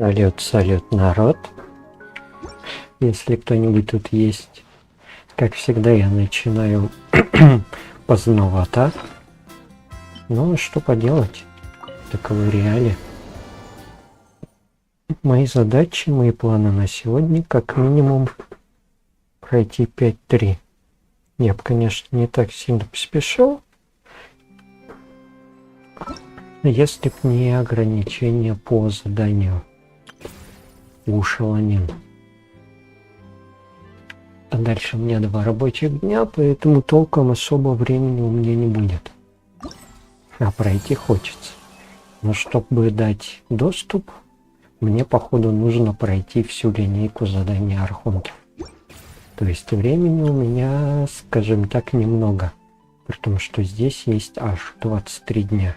Салют, народ. Если кто-нибудь тут есть, как всегда, я начинаю поздновато. Ну, что поделать, таковы реалии. Мои задачи, мои планы на сегодня, как минимум, пройти 5-3. Я бы, конечно, не так сильно поспешил, если б не ограничения по заданию у шаланин. А дальше у меня 2 рабочих дня, поэтому толком особо времени у меня не будет. А пройти хочется. Но чтобы дать доступ, мне походу нужно пройти всю линейку задания Архонтов. То есть времени у меня, скажем так, немного. При том, что здесь есть аж 23 дня.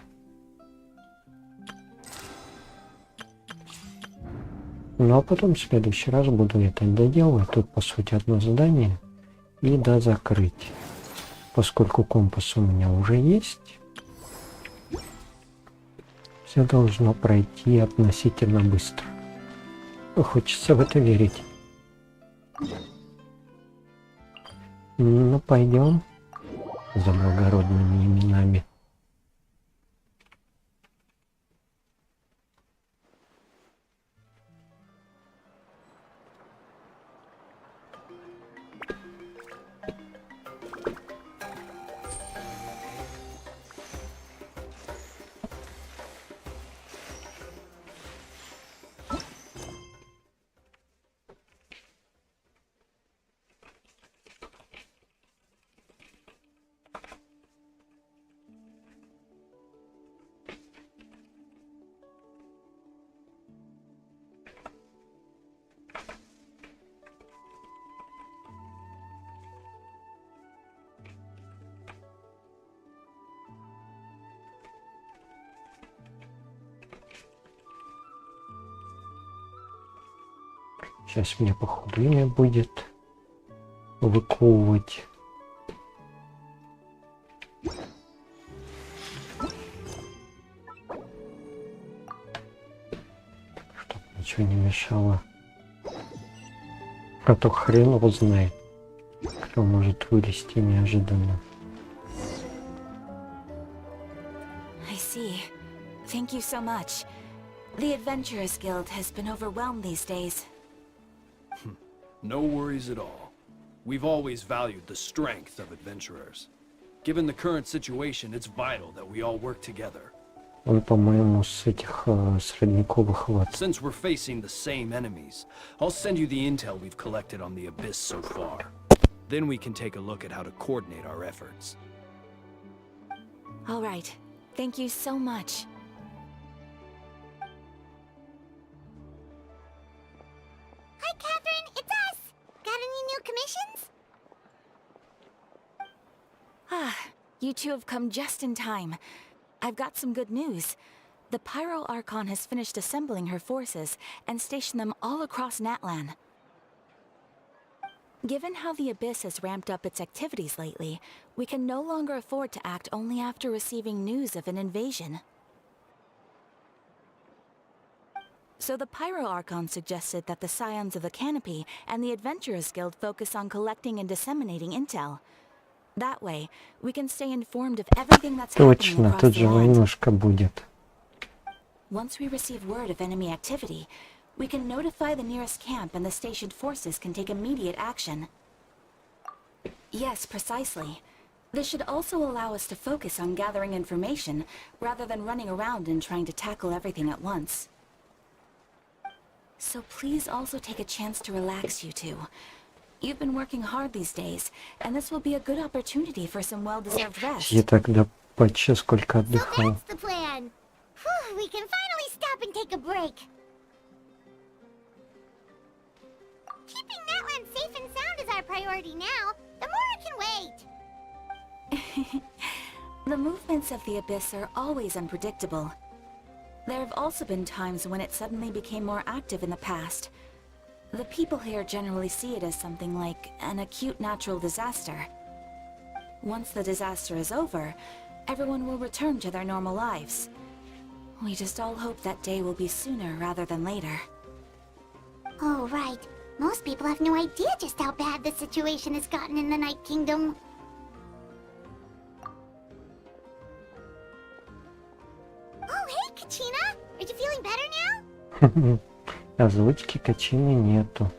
Ну а потом в следующий раз буду это доделать. Тут по сути одно задание и до закрыть. Поскольку компас у меня уже есть, все должно пройти относительно быстро. Хочется в это верить. Ну пойдем за благородными именами. Сейчас мне походу имя будет выковывать. Чтоб ничего не мешало. А то хрен его знает, кто может вылезти неожиданно. I see. Thank you so much. The Adventurers Guild has been overwhelmed these days. No worries at all. We've always valued the strength of adventurers. Given the current situation, it's vital that we all work together. Он, по-моему, с этих средневековых вод. Since we're facing the same enemies, I'll send you the intel we've collected on the Abyss so far. Then we can take a look at how to coordinate our efforts. All right. Thank you so much. Hi, Catherine. It's us. Got any new commissions? Ah, you two have come just in time. I've got some good news. The Pyro Archon has finished assembling her forces and stationed them all across Natlan. Given how the Abyss has ramped up its activities lately, we can no longer afford to act only after receiving news of an invasion. So the Pyro Archon suggested that the Scions of the Canopy and the Adventurers Guild focus on collecting and disseminating intel. That way, we can stay informed of everything that's happening Точно, across тут the же land. войнушка будет. Once we receive word of enemy activity, we can notify the nearest camp and the stationed forces can take immediate action. Yes, precisely. This should also allow us to focus on gathering information rather than running around and trying to tackle everything at once. So please also take a chance to relax, you two. You've been working hard these days, and this will be a good opportunity for some well-deserved rest. Я тогда почти сколько So отдыхал. that's the plan. Whew, we can finally stop and take a break. Keeping Natlan safe and sound is our priority now. The more it can wait. The movements of the Abyss are always unpredictable. There have also been times when it suddenly became more active in the past. The people here generally see it as something like an acute natural disaster. Once the disaster is over, everyone will return to their normal lives. We just all hope that day will be sooner rather than later. Oh, right. Most people have no idea just how bad the situation has gotten in the Night Kingdom. Oh, hey, Kachina! Are you feeling better now? Озвучки Качины нету.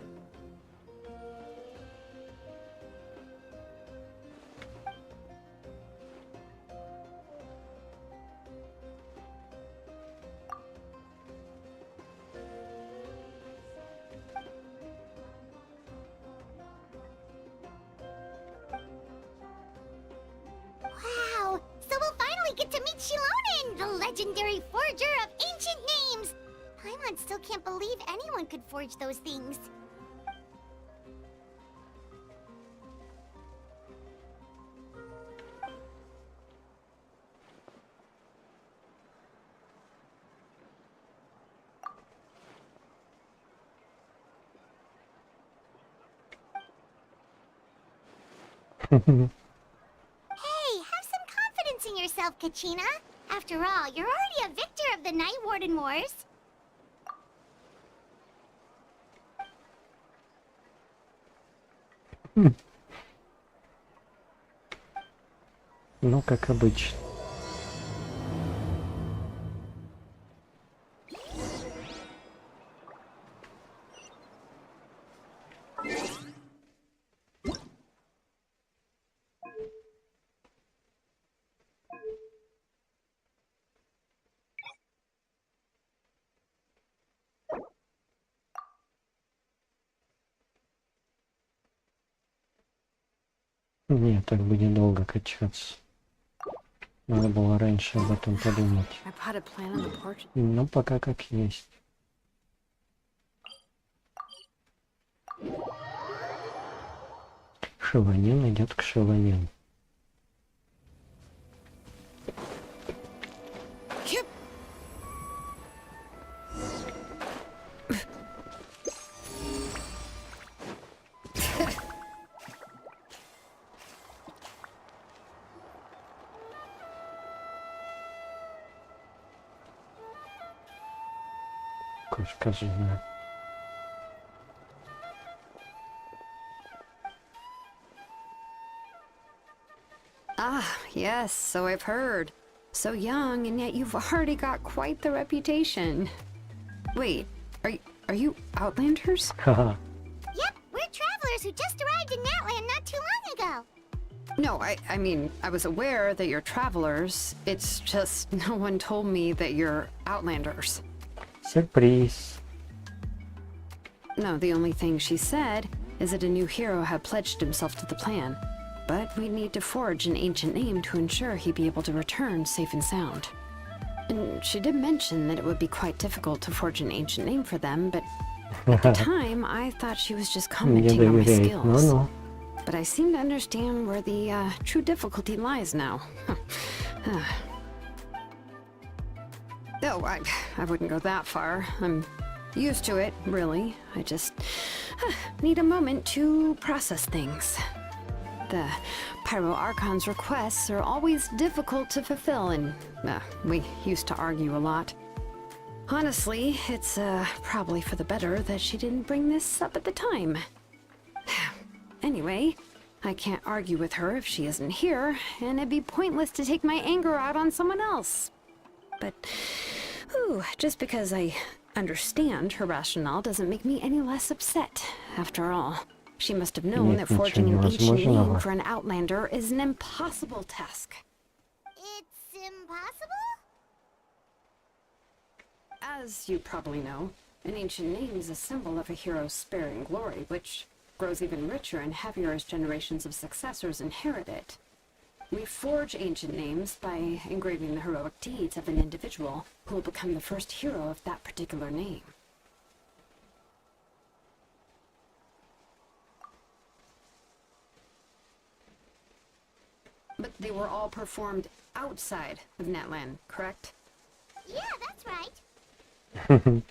Wow! So we'll finally get to meet Shilonen, the legendary forger of ancient names! Paimon still can't believe anyone could forge those things. Hey, have some confidence in yourself, Kachina. After all, you're already a victor of the Night Warden Wars. Ну, как обычно. Нет, так будет долго качаться. Надо было раньше об этом подумать. I put a plan on the porch. Ну, пока как есть. Шиванин идет к Шиванину. Кошка жена. Ah, yes, so I've heard. So young, and yet you've already got quite the reputation. Wait, are you Outlanders? Ха-ха. Yep, we're travelers who just arrived in Natland not too long ago. No, I mean, I was aware that you're travelers. It's just no one told me that you're Outlanders. Сюрприз. No, the only thing she said is that a new hero had pledged himself to the plan. But we'd need to forge an ancient name to ensure he'd be able to return safe and sound. And she did mention that it would be quite difficult to forge an ancient name for them, but at the time, I thought she was just Не commenting on my доверяет. skills. Ну-ну. But I seem to understand where the true difficulty lies now. No, I wouldn't go that far. I'm used to it, really. I just need a moment to process things. The Pyro Archon's requests are always difficult to fulfill, and we used to argue a lot. Honestly, it's probably for the better that she didn't bring this up at the time. Anyway, I can't argue with her if she isn't here, and it'd be pointless to take my anger out on someone else. But, just because I understand her rationale doesn't make me any less upset. After all, she must have known Нет that ничего forging an ancient name невозможного. for an Outlander is an impossible task. It's impossible? As you probably know, an ancient name is a symbol of a hero's sparing glory, which grows even richer and heavier as generations of successors inherit it. We forge ancient names by engraving the heroic deeds of an individual who will become the first hero of that particular name. But they were all performed outside of Natland, correct? Yeah, that's right.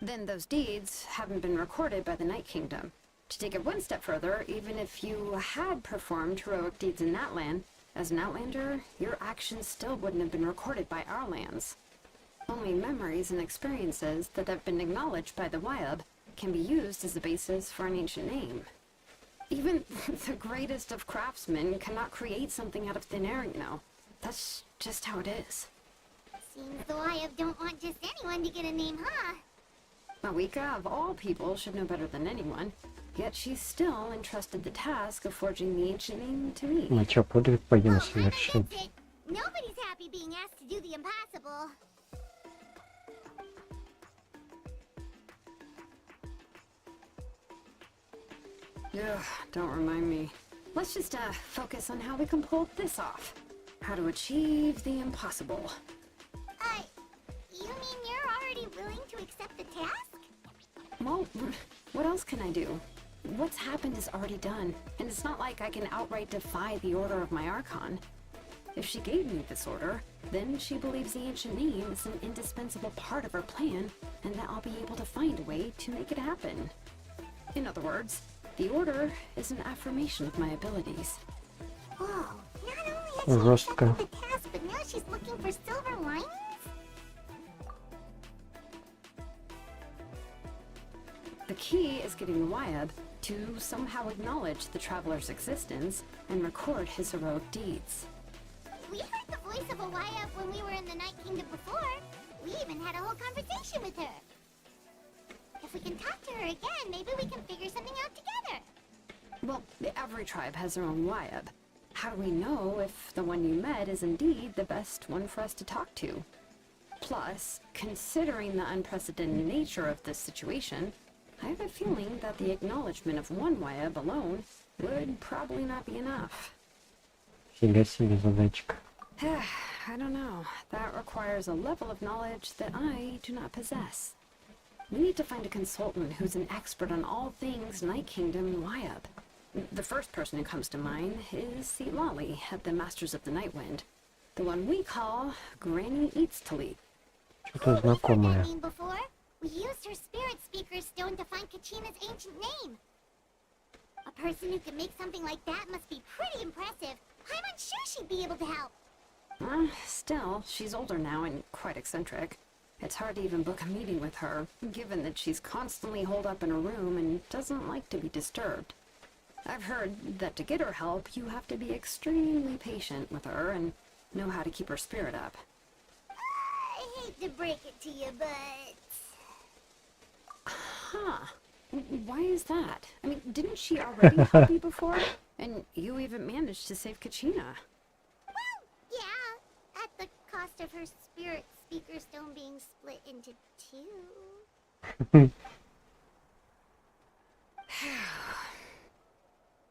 Then those deeds haven't been recorded by the Night Kingdom. To take it one step further, even if you had performed heroic deeds in that land, as an Outlander, your actions still wouldn't have been recorded by our lands. Only memories and experiences that have been acknowledged by the Wyab can be used as the basis for an ancient name. Even the greatest of craftsmen cannot create something out of thin air, you know. That's just how it is. Seems the Wyatt don't want just anyone to get a name, huh? Mawika, of all people, should know better than anyone. Yet she's still entrusted the task of forging the ancient name to me. Ну чё, подвиг пойдем Well, совершим. that's it. Nobody's happy being asked to do the impossible. Ugh, don't remind me. Let's just focus on how we can pull this off. How to achieve the impossible. You mean you're already willing to accept the task? Well, what else can I do? What's happened is already done, and it's not like I can outright defy the order of my Archon. If she gave me this order, then she believes the ancient name is an indispensable part of her plan, and that I'll be able to find a way to make it happen. In other words, the order is an affirmation of my abilities. Whoa, not only has she Жестко. accepted the task, but now she's looking for silver linings? The key is getting the Wyab to somehow acknowledge the traveler's existence and record his heroic deeds. We heard the voice of a Wyatt when we were in the Night Kingdom before. We even had a whole conversation with her. If we can talk to her again, maybe we can figure something out together. Well, every tribe has their own Wyab. How do we know if the one you met is indeed the best one for us to talk to? Plus, considering the unprecedented nature of this situation, I have a feeling that the acknowledgement of one Wyab alone would probably not be enough. Фига себе задачка. I don't know. That requires a level of knowledge that I do not possess. We need to find a consultant who's an expert on all things Night Kingdom and Wyab. The first person who comes to mind is Lali at the Masters of the Night Wind. The one we call Granny Eats to Leap. Что-то We've heard that знакомое. name before. We used her spirit speaker stone to find Kachina's ancient name. A person who can make something like that must be pretty impressive. I'm unsure she'd be able to help. Still, she's older now and quite eccentric. It's hard to even book a meeting with her, given that she's constantly holed up in her room and doesn't like to be disturbed. I've heard that to get her help, you have to be extremely patient with her and know how to keep her spirit up. I hate to break it to you, but... Huh. Why is that? I mean, didn't she already help you before? And you even managed to save Kachina. Well, yeah. At the cost of her spirit speaker stone being split into two.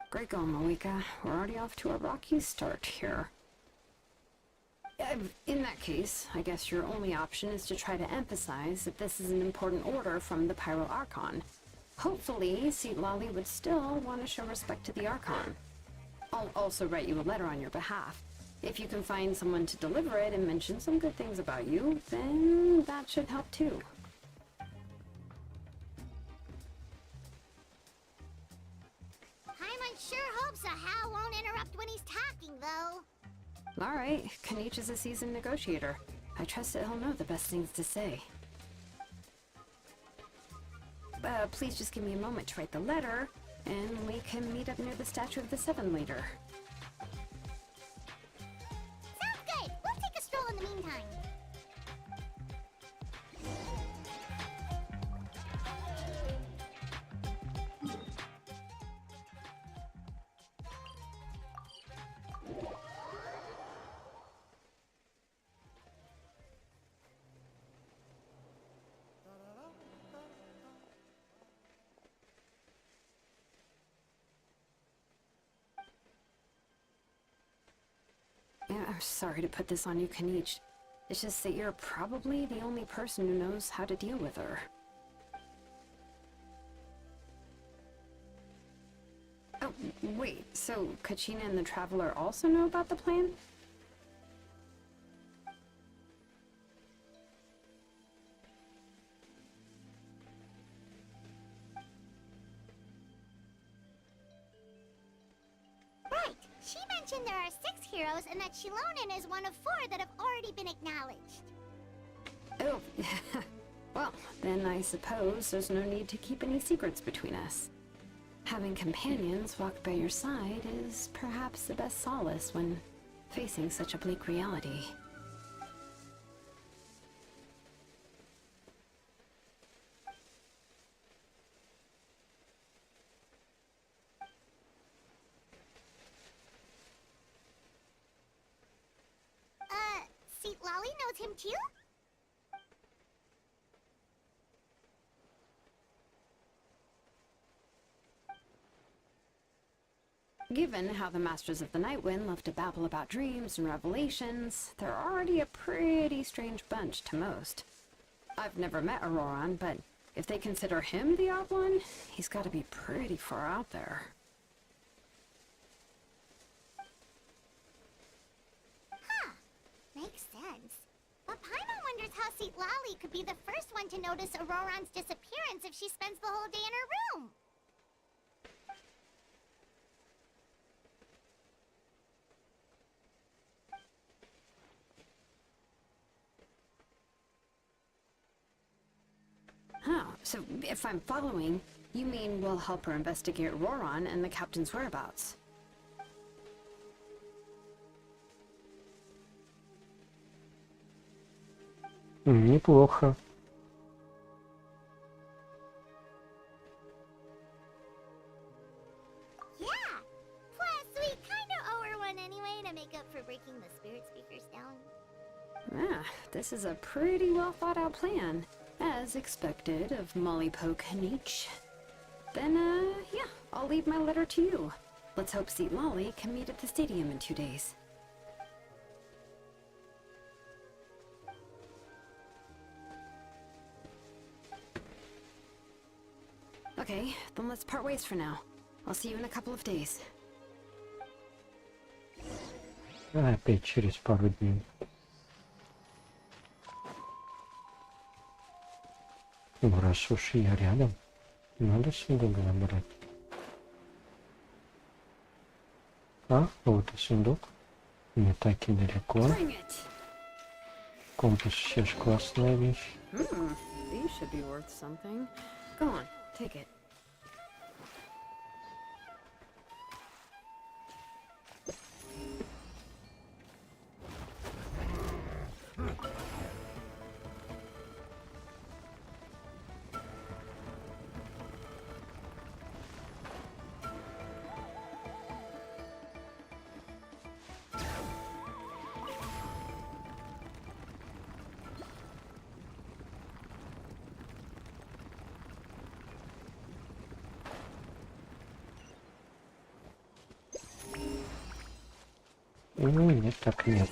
Great going, Malika. We're already off to a rocky start here. In that case, I guess your only option is to try to emphasize that this is an important order from the Pyro Archon. Hopefully, Lali would still want to show respect to the Archon. I'll also write you a letter on your behalf. If you can find someone to deliver it and mention some good things about you, then that should help too. Paimon sure hopes a Hal won't interrupt when he's talking, though. All right, Kanich is a seasoned negotiator. I trust that he'll know the best things to say. Please just give me a moment to write the letter, and we can meet up near the statue of the Seven later. Sounds good. We'll take a stroll in the meantime. Yeah, I'm sorry to put this on you, Kanich. It's just that you're probably the only person who knows how to deal with her. Oh, wait, so Kachina and the Traveler also know about the plan? Right. She mentioned there are 6 heroes and that Shilonen is one of 4 that have already been acknowledged. Oh, Well, then I suppose there's no need to keep any secrets between us. Having companions walk by your side is perhaps the best solace when facing such a bleak reality. See, Lolly knows him too? Given how the Masters of the Nightwind love to babble about dreams and revelations, they're already a pretty strange bunch to most. I've never met Auroran, but if they consider him the odd one, he's gotta be pretty far out there. Huh. Makes sense. But Paimon wonders how Seat Lolly could be the first one to notice Auroran's disappearance if she spends the whole day in her room. Oh, so if I'm following, you mean we'll help her investigate Auroran and the captain's whereabouts? Неплохо. Yeah. Plus, we kind of owe her one anyway to make up for breaking the spirit speakers down. Ah, this is a pretty well thought out plan, as expected of Molly Poke Nietzsche. Then, yeah, I'll leave my letter to you. Let's hope Seat Lolly can meet at the stadium in 2 days. Okay, then let's part ways for now. I'll see you in a couple of days. Опять через пару дней. Ну, раз уж я рядом, надо сундук забрать. А, вот и сундук. Не так и далеко. Bring it! Компас еще ж классная вещь. These should be worth something. Go on, take it. Ну, нет, так нет.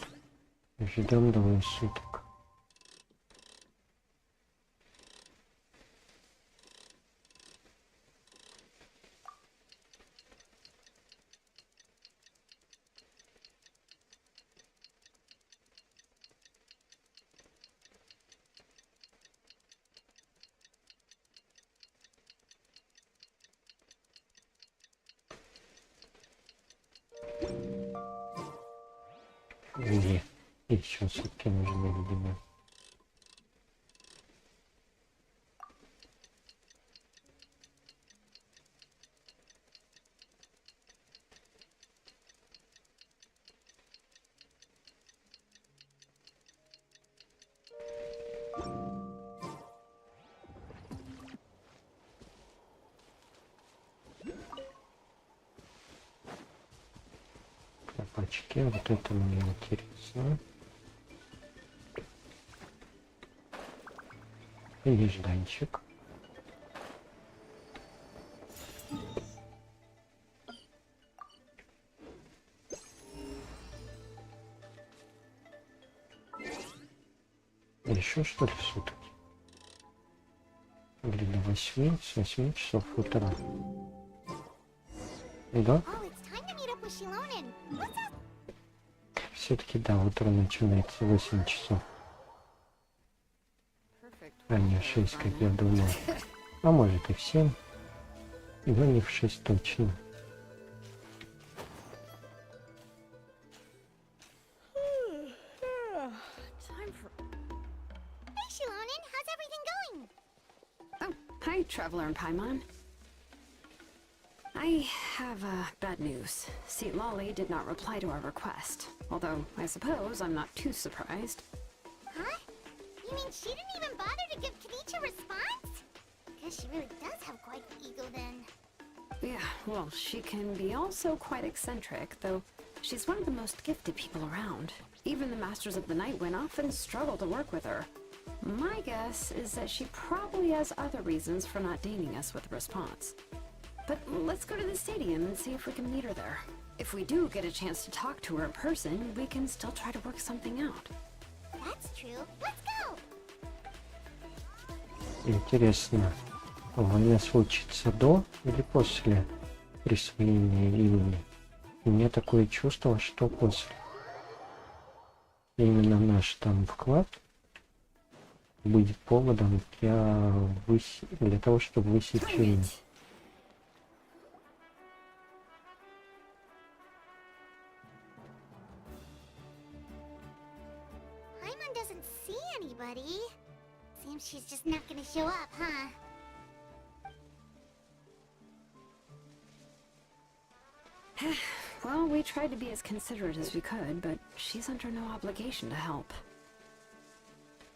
Ждем 2 суток. Где? Еще сутки нужны, видимо. Пачки, вот это мне интересно. Нежданчик. Еще что ли сутки? Или до 8, с 8 часов утра. Да? Oh, it's time to meet up with Shilonen. What's up? Все-таки да, утро начинается в 8 часов. А не в 6, как я думал. А может и в 7. Но не в 6 точно. Hey, Shilonen, how's everything going? traveler in Paimon. I have bad news. Lolly did not reply to our request. Although, I suppose I'm not too surprised. Huh? You mean she didn't even bother to give Kenichi a response? Guess she really does have quite the ego then. Yeah, well, she can be also quite eccentric, though she's one of the most gifted people around. Even the Masters of the Night Wind often struggle to work with her. My guess is that she probably has other reasons for not deigning us with a response. But let's go to the stadium and see if we can meet her there. If we do get a chance to talk to her in person, we can still try to work something out. That's true. Let's go! Интересно, война случится до или после присвоения имени? У меня такое чувство, что после. Именно наш там вклад будет поводом для того, чтобы высечь имя. Paimon doesn't see anybody. Seems she's just not gonna show up, huh? Well, we tried to be as considerate as we could, but she's under no obligation to help.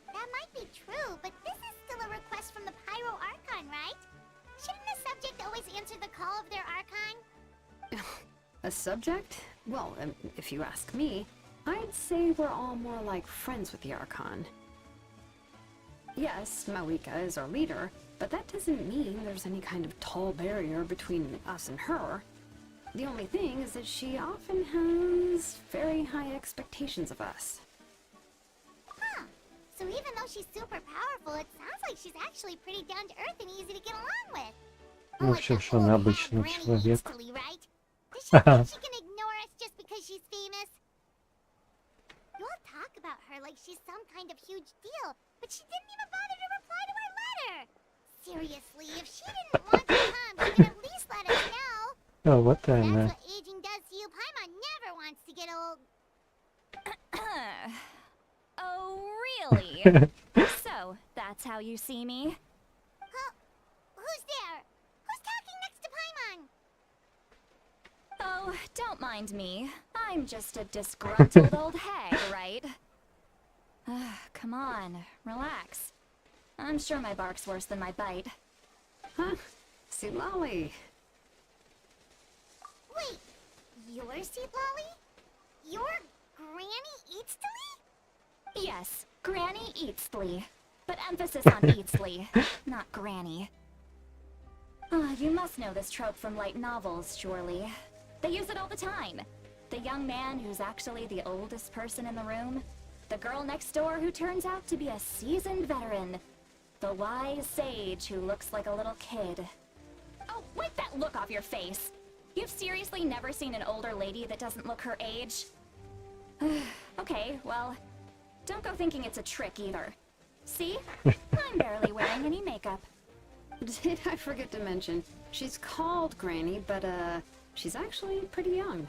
That might be true, but this is still a request from the Pyro Archon, right? Shouldn't the subject always answer the call of their Archon? A subject? Well, if you ask me, I'd say we're all more like friends with the Archon. Yes, Mawika is our leader, but that doesn't mean there's any kind of tall barrier between us and her. The only thing is that she often has very high expectations of us. Huh. So even though she's super powerful, it sounds like she's actually pretty down to earth and easy to get along with. Ну, все, что она обычный человек. Right? Does she think she can ignore us just because she's famous? You all talk about her like she's some kind of huge deal, but she didn't even bother to reply to our letter. Seriously, if she didn't want to come, she could at least let us know. А вот That's она. what aging does to you. Paimon never wants to get old. Oh, really? So, that's how you see me? Huh? Who's there? Who's talking next to Paimon? Oh, don't mind me. I'm just a disgruntled old hag, right? Come on, relax. I'm sure my bark's worse than my bite. Huh? Lolly. Wait, you're Lolly? You're Granny Eatsley? Yes, Granny Eatsley. But emphasis on Eatsley, not Granny. You must know this trope from light novels, surely. They use it all the time. The young man who's actually the oldest person in the room. The girl next door who turns out to be a seasoned veteran. The wise sage who looks like a little kid. Oh, wipe that look off your face! You've seriously never seen an older lady that doesn't look her age? Okay, well, don't go thinking it's a trick either. See? I'm barely wearing any makeup. Did I forget to mention, she's called Granny, but she's actually pretty young.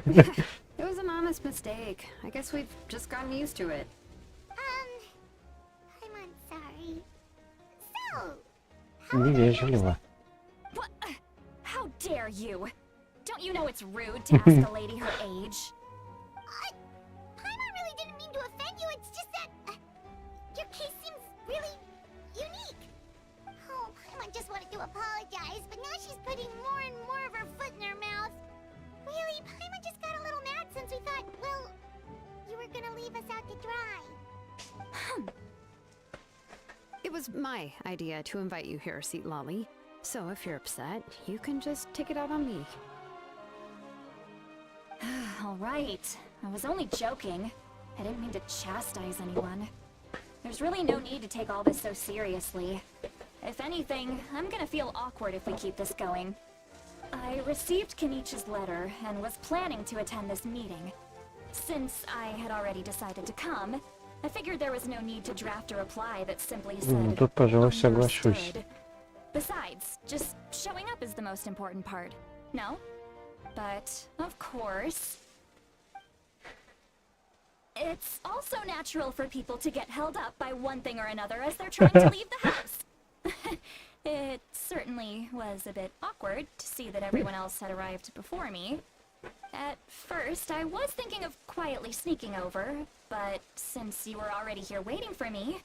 It was an honest mistake. I guess we've just gotten used to it. I'm sorry. So, Невежливо. What? How dare you? Don't you know it's rude to ask a lady her age? Paimon really didn't mean to offend you. It's just that your case seems really unique. Oh, Paimon just wanted to apologize, but now she's putting more and more of her foot in her mouth. Really, Paimon just got a little mad since we thought, well, you were gonna leave us out to dry. It was my idea to invite you here, Lolly. So if you're upset, you can just take it out on me. All right. I was only joking. I didn't mean to chastise anyone. There's really no need to take all this so seriously. If anything, I'm gonna feel awkward if we keep this going. I received Kenichi's letter and was planning to attend this meeting. Since I had already decided to come, I figured there was no need to draft a reply that simply said, Тут, пожалуй, соглашусь. "Understood." Besides, just showing up is the most important part. No? But, of course... It's also natural for people to get held up by one thing or another as they're trying to leave the house. It certainly was a bit awkward to see that everyone else had arrived before me. At first, I was thinking of quietly sneaking over, but since you were already here waiting for me,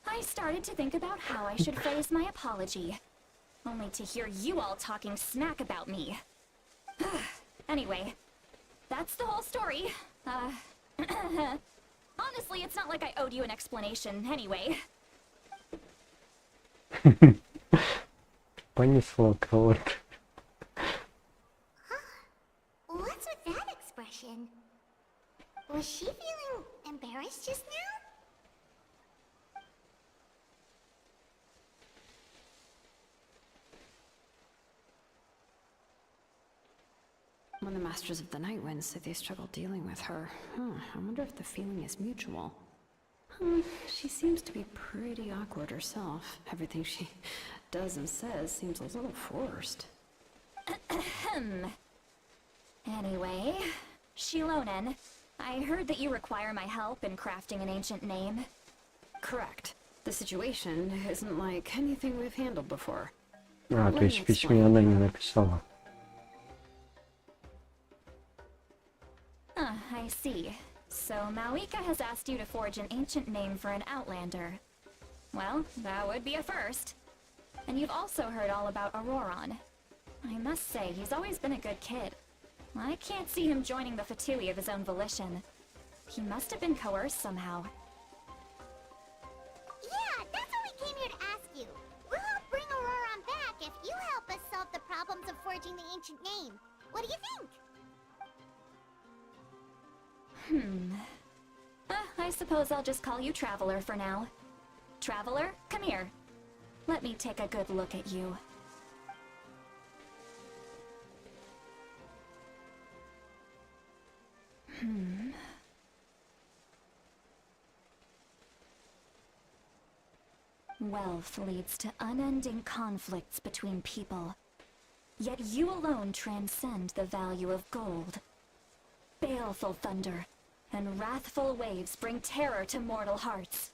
I started to think about how I should phrase my apology. Only to hear you all talking smack about me. Anyway, that's the whole story. Honestly, it's not like I owed you an explanation anyway. Понесло кого-то. What's with that expression? Was she feeling embarrassed just now? When the Masters of the Night Wind say they struggle dealing with her, I wonder if the feeling is mutual. She seems to be pretty awkward herself. Everything she does and says seems a little forced. Anyway, Shilonen, I heard that you require my help in crafting an ancient name. Correct. The situation isn't like anything we've handled before. А, то есть в письме она не написала. I see. So Mawika has asked you to forge an ancient name for an outlander. Well, that would be a first. And you've also heard all about Auroron. I must say, he's always been a good kid. I can't see him joining the Fatui of his own volition. He must have been coerced somehow. Yeah, that's what we came here to ask you. We'll help bring Auroron back if you help us solve the problems of forging the ancient name. What do you think? I suppose I'll just call you Traveler for now. Traveler, come here. Let me take a good look at you. Wealth leads to unending conflicts between people. Yet you alone transcend the value of gold. Baleful thunder and wrathful waves bring terror to mortal hearts.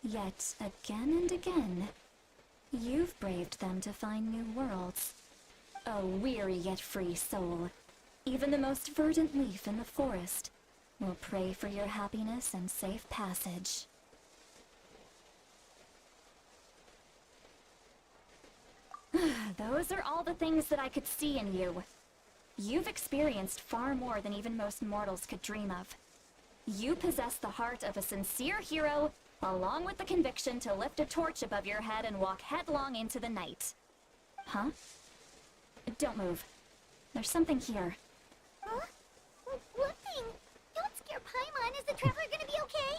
Yet, again and again, you've braved them to find new worlds. O weary yet free soul, even the most verdant leaf in the forest will pray for your happiness and safe passage. Those are all the things that I could see in you. You've experienced far more than even most mortals could dream of. You possess the heart of a sincere hero, along with the conviction to lift a torch above your head and walk headlong into the night. Huh? Don't move. There's something here. Huh? What thing? Don't scare Paimon. Is the Traveler gonna be okay?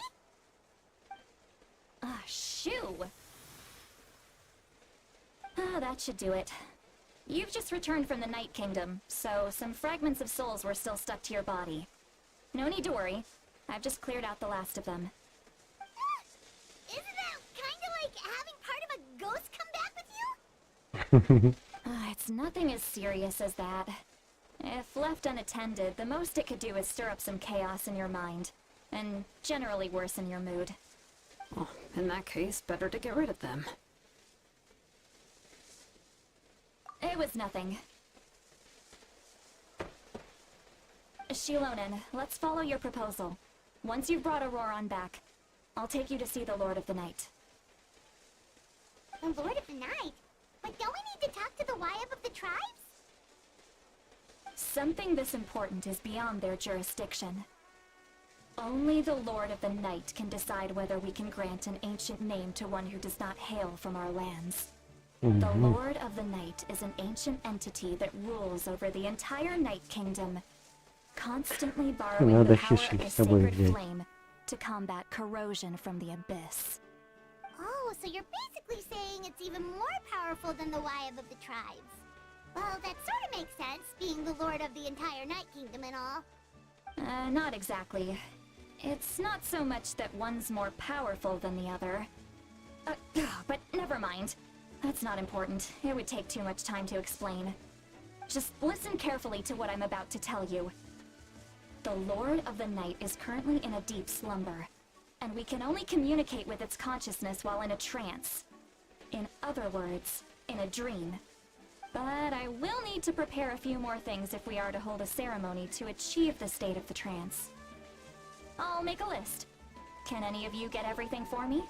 Shoo! That should do it. You've just returned from the Night Kingdom, so some fragments of souls were still stuck to your body. No need to worry. I've just cleared out the last of them. Isn't that kinda like having part of a ghost come back with you? It's nothing as serious as that. If left unattended, the most it could do is stir up some chaos in your mind, and generally worsen your mood. Well, in that case, better to get rid of them. It was nothing. Shilonen, let's follow your proposal. Once you've brought Auroron back, I'll take you to see the Lord of the Night. The Lord of the Night? But don't we need to talk to the Wyab of the tribes? Something this important is beyond their jurisdiction. Only the Lord of the Night can decide whether we can grant an ancient name to one who does not hail from our lands. The Lord of the Night is an ancient entity that rules over the entire Night Kingdom, constantly borrowing the power of a sacred flame to combat corrosion from the abyss. Oh, so you're basically saying it's even more powerful than the Wyab of the tribes. Well, that sort of makes sense, being the lord of the entire Night Kingdom and all. Not exactly. It's not so much that one's more powerful than the other. But never mind. That's not important. It would take too much time to explain. Just listen carefully to what I'm about to tell you. The Lord of the Night is currently in a deep slumber, and we can only communicate with its consciousness while in a trance. In other words, in a dream. But I will need to prepare a few more things if we are to hold a ceremony to achieve the state of the trance. I'll make a list. Can any of you get everything for me?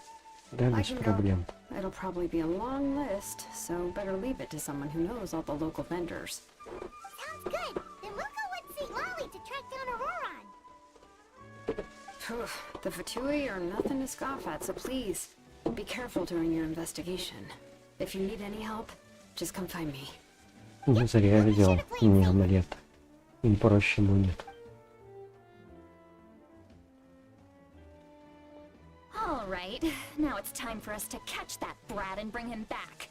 Да, I без can go. проблем. It'll probably be a long list, so better leave it to someone who knows all the local vendors. Sounds good. Then we'll go with St. Lolly to track down Auroron. Phew, the Fatui are nothing to scoff at, so please, be careful during your investigation. If you need any help, just come find me. Не зря я взял мне амулет. Им проще будет. All right, now it's time for us to catch that brat and bring him back.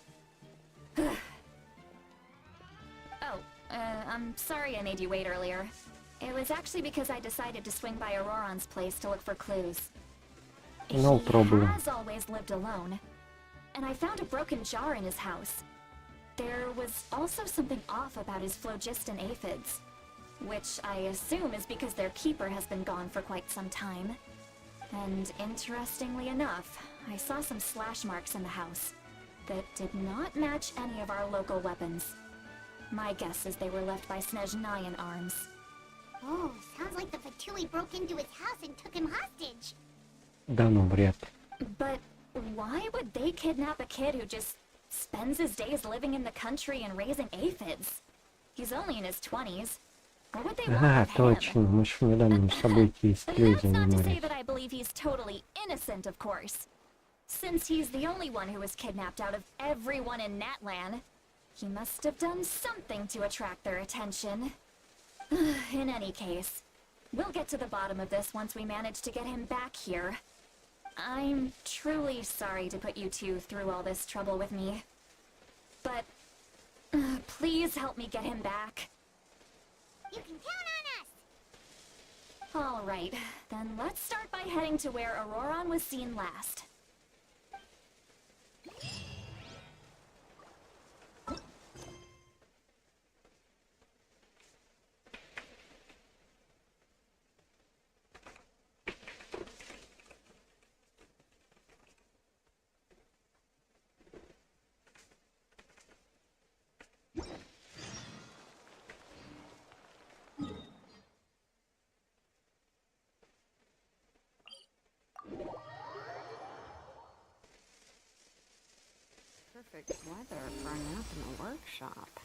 I'm sorry I made you wait earlier. It was actually because I decided to swing by Auroron's place to look for clues. No problem. He has always lived alone, and I found a broken jar in his house. There was also something off about his phlogiston aphids, which I assume is because their keeper has been gone for quite some time. And interestingly enough, I saw some slash marks in the house that did not match any of our local weapons. My guess is they were left by Snezhnayan arms. Oh, sounds like the Fatui broke into his house and took him hostage. Да ну, вряд ли. But why would they kidnap a kid who just spends his days living in the country and raising aphids? He's only in his 20s. What would they want А, with him? точно, мы ж в недавнем событии с Тлей That's not to say занимались. that I believe he's totally innocent, of course. Since he's the only one who was kidnapped out of everyone in Natlan, he must have done something to attract their attention. In any case, we'll get to the bottom of this once we manage to get him back here. I'm truly sorry to put you two through all this trouble with me. But please help me get him back. You can count on us. All right, then let's start by heading to where Auroron was seen last. Perfect weather for a nap in the workshop.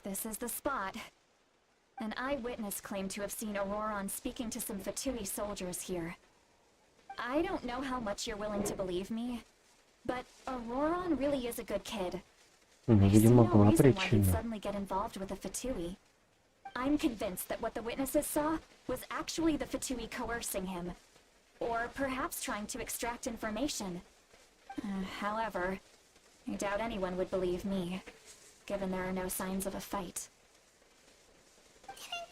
This is the spot. An eyewitness claimed to have seen Auroron speaking to some Fatui soldiers here. I don't know how much you're willing to believe me, but Auroron really is a good kid. Ну, I see видимо, no была reason why he'd причина. suddenly get involved with the Fatui. I'm convinced that what the witnesses saw was actually the Fatui coercing him, or perhaps trying to extract information. However, I doubt anyone would believe me, given there are no signs of a fight.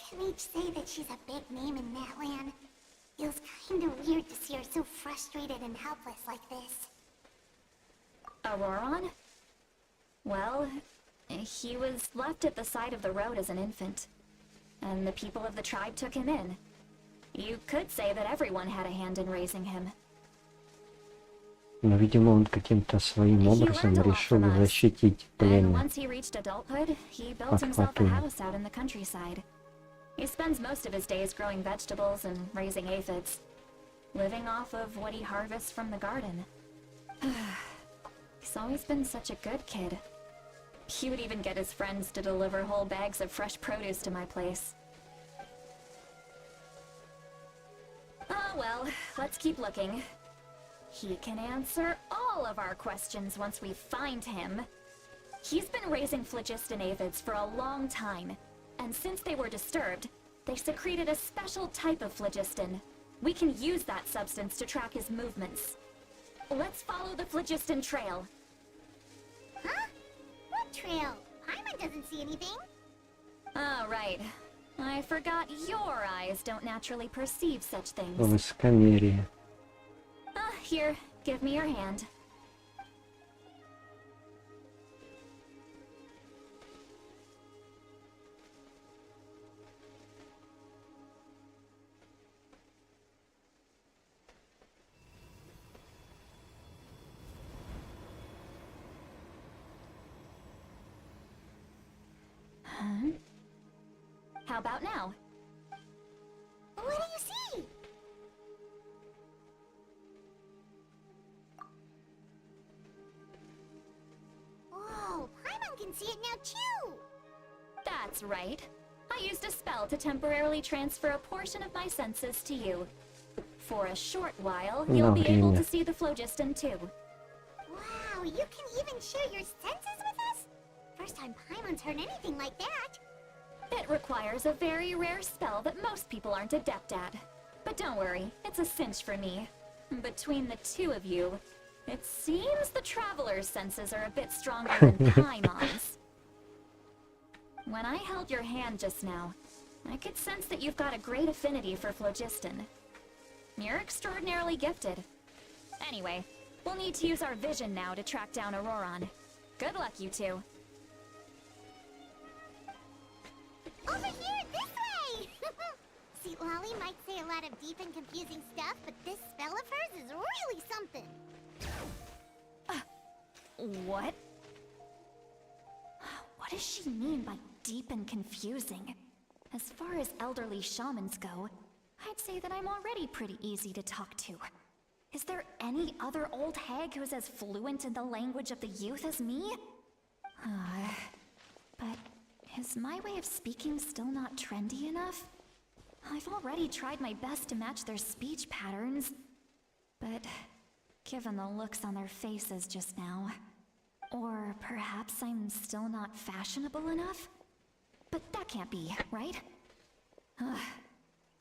Didn't Kanichi say that she's a big name in Natlan? Feels kinda weird to see her so frustrated and helpless like this. Auroron? Well, he was left at the side of the road as an infant, and the people of the tribe took him in. You could say that everyone had a hand in raising him. Но, видимо, он каким-то своим образом решил защитить And пленных. once he reached adulthood, he built himself a house out in the countryside. He spends most of his days growing vegetables and raising aphids, living off of what he harvests from the garden. He's always been such a good kid. He would even get his friends to deliver whole bags of fresh produce to my place. Oh well, let's keep looking. He can answer all of our questions once we find him. He's been raising phlogiston aphids for a long time, and since they were disturbed, they secreted a special type of phlogiston. We can use that substance to track his movements. Let's follow the phlogiston trail. Huh? What trail? Paimon doesn't see anything. Oh, right. I forgot your eyes don't naturally perceive such things. Высокомерие. Here, give me your hand. How about now? What do you see? Whoa, Paimon can see it now too! That's right. I used a spell to temporarily transfer a portion of my senses to you. For a short while, you'll be able to see the phlogiston too. Wow, you can even share your senses with us? First time Paimon's heard anything like that. It requires a very rare spell that most people aren't adept at. But don't worry, it's a cinch for me. Between the two of you, it seems the Traveler's senses are a bit stronger than Paimon's. When I held your hand just now, I could sense that you've got a great affinity for phlogiston. You're extraordinarily gifted. Anyway, we'll need to use our vision now to track down Auroron. Good luck, you two. Over here, this way! See, Lolly might say a lot of deep and confusing stuff, but this spell of hers is really something. What? What does she mean by deep and confusing? As far as elderly shamans go, I'd say that I'm already pretty easy to talk to. Is there any other old hag who's as fluent in the language of the youth as me? But is my way of speaking still not trendy enough? I've already tried my best to match their speech patterns, but given the looks on their faces just now, or perhaps I'm still not fashionable enough? But that can't be, right?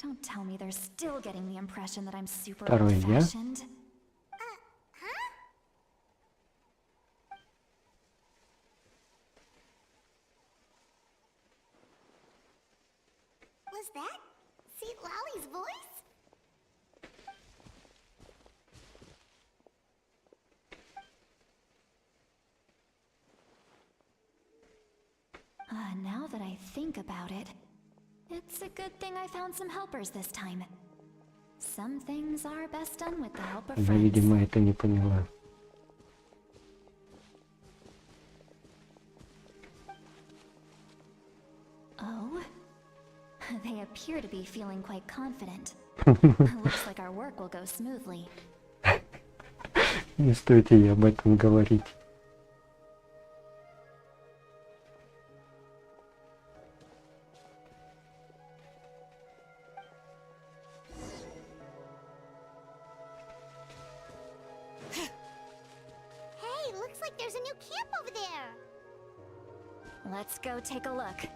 Don't tell me they're still getting the impression that I'm super old-fashioned. Huh? Was that St. Lolly's voice? Now that I think about it, it's a good thing I found some helpers this time. Some things are best done with the help of Она, friends. видимо, это не поняла. Oh? They appear to be feeling quite confident. Looks like our work will go smoothly. Не стоит ей об этом говорить. Hey, looks like there's a new camp over there. Let's go take a look.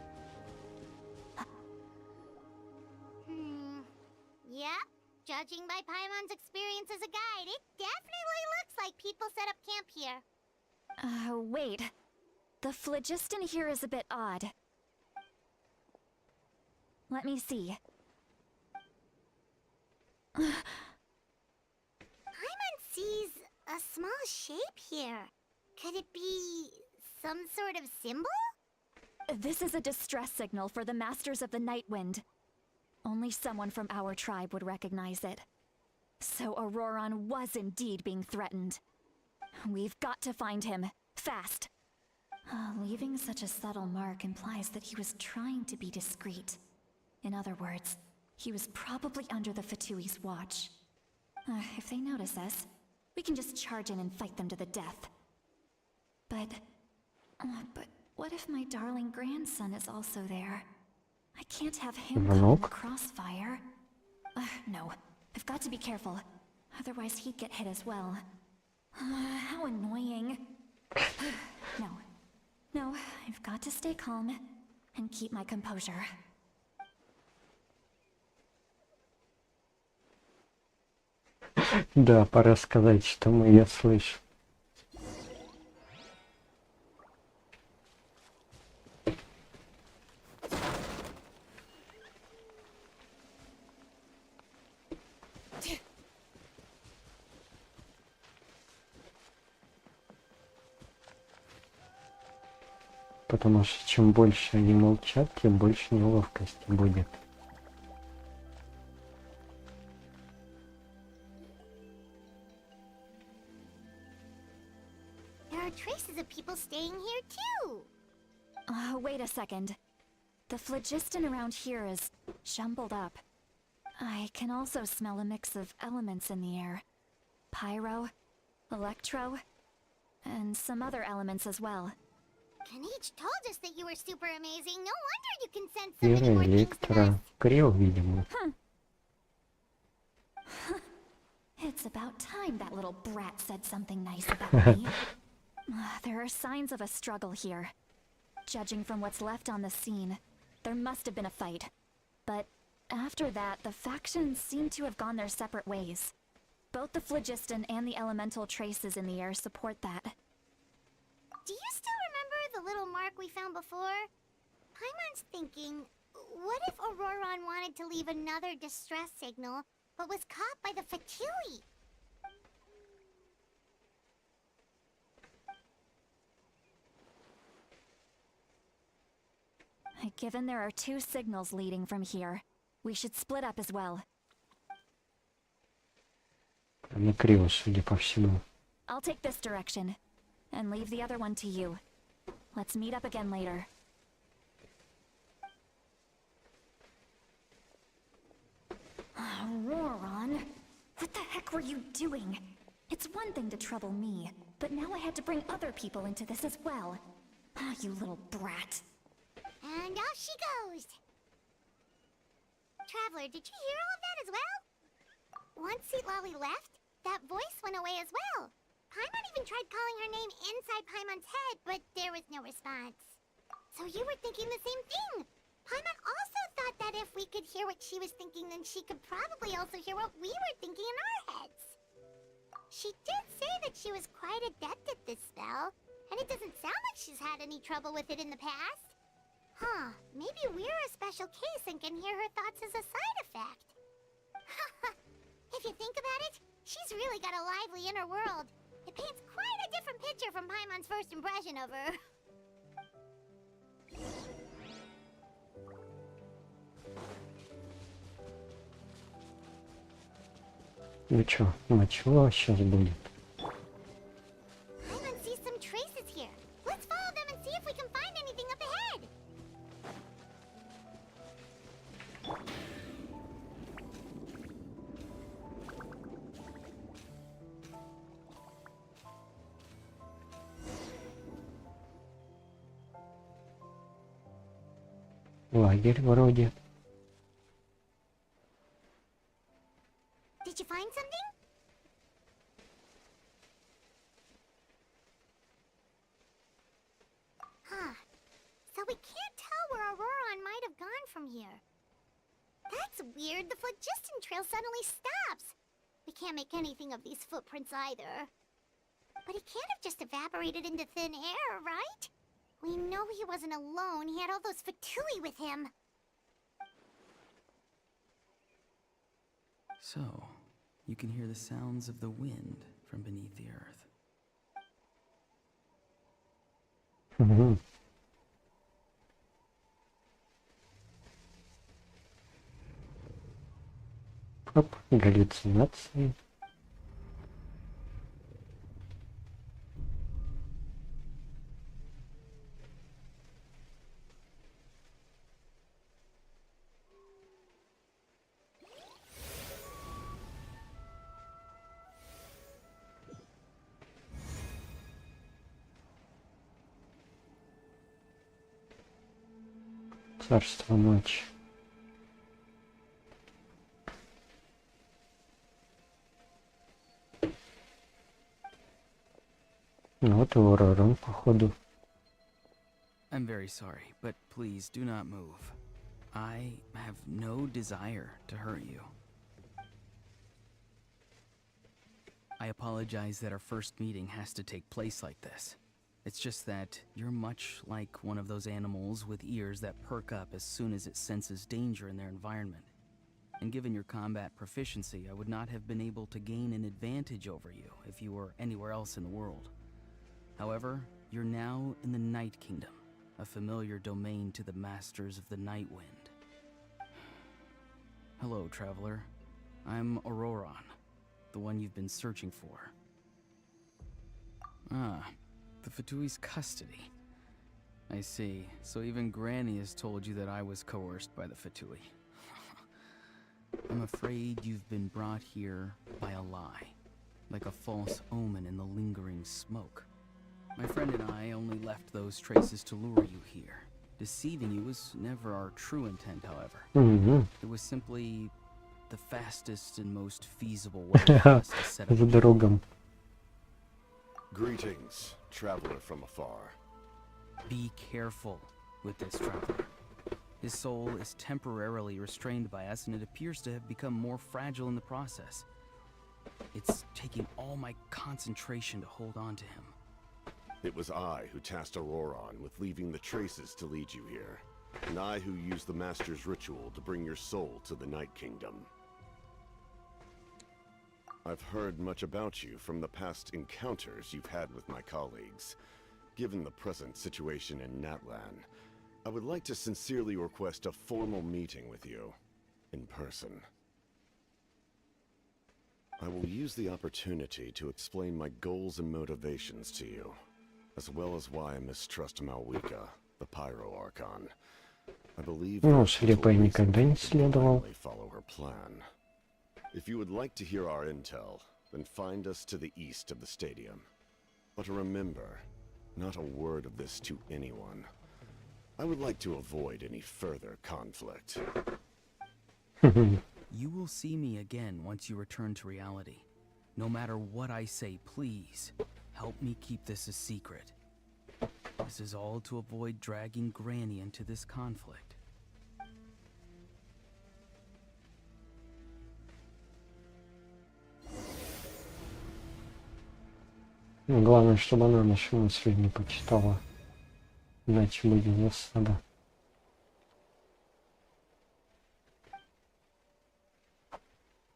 Yep. Judging by Paimon's experience as a guide, it definitely looks like people set up camp here. Wait. The phlogiston here is a bit odd. Let me see. Paimon sees a small shape here. Could it be some sort of symbol? This is a distress signal for the Masters of the Night Wind. Only someone from our tribe would recognize it. So Auroron was indeed being threatened. We've got to find him, fast. Leaving such a subtle mark implies that he was trying to be discreet. In other words, he was probably under the Fatui's watch. If they notice us, we can just charge in and fight them to the death. But what if my darling grandson is also there? I can't have him caught in the crossfire. No, I've I've got to be careful. Otherwise he'd get hit as well. How annoying. No. No, I've got to stay calm and keep my composure. Да, пора сказать, что мы ее слышим. Потому что чем больше они молчат, тем больше неловкости будет. There are traces of people staying here too. Wait a second. The phlogiston around here is jumbled up. I can also smell a mix of elements in the air. Pyro, electro, and some other elements as well. Kanich told us that you were super amazing. No wonder you can sense so many Вера, more things than us. электро, крил, видимо. It's about time that little brat said something nice about me. There are signs of a struggle here. Judging from what's left on the scene, there must have been a fight. But after that, the factions seem to have gone their separate ways. Both the phlogiston and the elemental traces in the air support that. Do you still remember the little mark we found before? Paimon's thinking, what if Auroron wanted to leave another distress signal, but was caught by the Fatui? Given there are two signals leading from here, we should split up as well. На криво, судя по всему. I'll take this direction, and leave the other one to you. Let's meet up again later. Auroron, what the heck were you doing? It's one thing to trouble me, but now I had to bring other people into this as well. Ah, you little brat. And off she goes. Traveler, did you hear all of that as well? Once Lolly left, that voice went away as well. Paimon even tried calling her name inside Paimon's head, but there was no response. So you were thinking the same thing. Paimon also thought that if we could hear what she was thinking, then she could probably also hear what we were thinking in our heads. She did say that she was quite adept at this spell, and it doesn't sound like she's had any trouble with it in the past. Huh, maybe we're a special case and can hear her thoughts as a side effect. If you think about it, she's really got a lively inner world. It paints quite a different picture from Paimon's first impression of her. Ну чё, начало сейчас будет. Paimon sees some traces here. Let's follow them and see if we can find anything up ahead. Лагерь вроде. Did you find something? Huh. So we can't tell where Auroron might have gone from here. That's weird. The phlogiston trail suddenly stops. We can't make anything of these footprints either. But he can't have just evaporated into thin air, right? We know he wasn't alone. He had all those Fatui with him. So, you can hear the sounds of the wind from beneath the earth. Мгм. Оп, галлюцинации. Царство ночи. Ну вот и Урарон, походу. I'm very sorry, but please do not move. I have no desire to hurt you. I apologize that our first meeting has to take place like this. It's just that you're much like one of those animals with ears that perk up as soon as it senses danger in their environment. And given your combat proficiency, I would not have been able to gain an advantage over you if you were anywhere else in the world. However, you're now in the Night Kingdom, a familiar domain to the masters of the Night Wind. Hello, traveler. I'm Auroron, the one you've been searching for. Ah, the Fatui's custody. I see. So even Granny has told you that I was coerced by the Fatui. I'm afraid you've been brought here by a lie, like a false omen in the lingering smoke. My friend and I only left those traces to lure you here. Deceiving you was never our true intent, however. It was simply the fastest and most feasible way for us to set up. За другом. Greetings, traveler from afar. Be careful with this traveler. His soul is temporarily restrained by us, and it appears to have become more fragile in the process. It's taking all my concentration to hold on to him. It was I who tasked Auroron with leaving the traces to lead you here, and I who used the Master's ritual to bring your soul to the Night Kingdom. I've heard much about you from the past encounters you've had with my colleagues. Given the present situation in Natlan, I would like to sincerely request a formal meeting with you, in person. I will use the opportunity to explain my goals and motivations to you, as well as why I mistrust Malwika, the Pyro Archon. I believe Ну, слепой никогда не следовал. follow her plan. If you would like to hear our intel, then find us to the east of the stadium. But remember, not a word of this to anyone. I would like to avoid any further conflict. You will see me again once you return to reality. No matter what I say, please, help me keep this a secret. This is all to avoid dragging Granny into this conflict. Главное, чтобы она наши мысли не почитала. Иначе будет засада.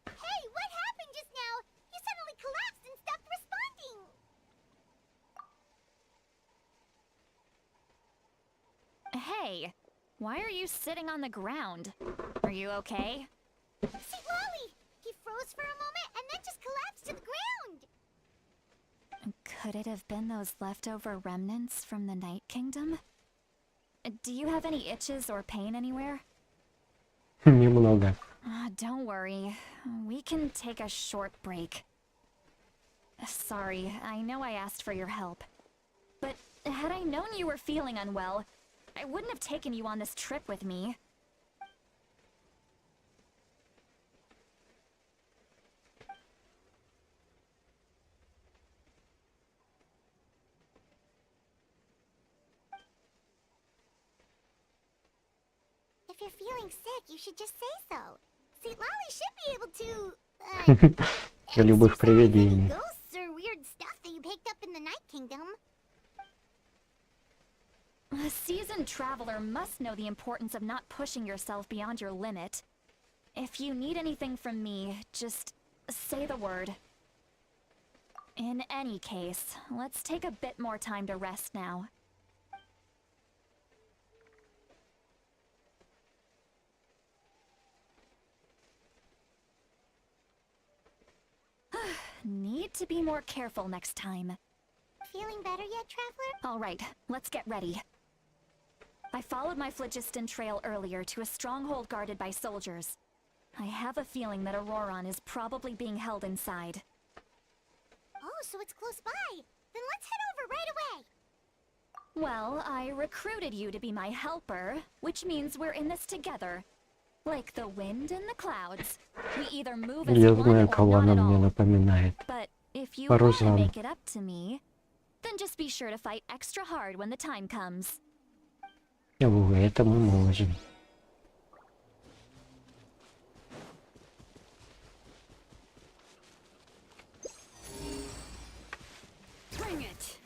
Hey, what happened just now? You suddenly collapsed and stopped responding. Hey, why are you sitting on the ground? Are you okay? See, Lolly! He froze for a moment and then just collapsed to the ground. Could it have been those leftover remnants from the Night Kingdom? Do you have any itches or pain anywhere? Немного. Don't worry. We can take a short break. Sorry, I know I asked for your help. But had I known you were feeling unwell, I wouldn't have taken you on this trip with me. If you're feeling sick, you should just say so. See, Lolly should be able to, Для любых exorcise any привидений. ghosts or weird stuff that you picked up in the Night Kingdom. A seasoned traveler must know the importance of not pushing yourself beyond your limit. If you need anything from me, just say the word. In any case, let's take a bit more time to rest now. Need to be more careful next time. Feeling better yet, Traveler? All right, let's get ready. I followed my phlogiston trail earlier to a stronghold guarded by soldiers. I have a feeling that Auroron is probably being held inside. Oh, so it's close by. Then let's head over right away. Well, I recruited you to be my helper, which means we're in this together. Like the wind and the clouds. We either move as Я one знаю, or кого not она at мне all. напоминает. But if you Пару want to зам. make it up to me, Then just be sure to fight extra hard when the time comes. Это мы можем. Bring it.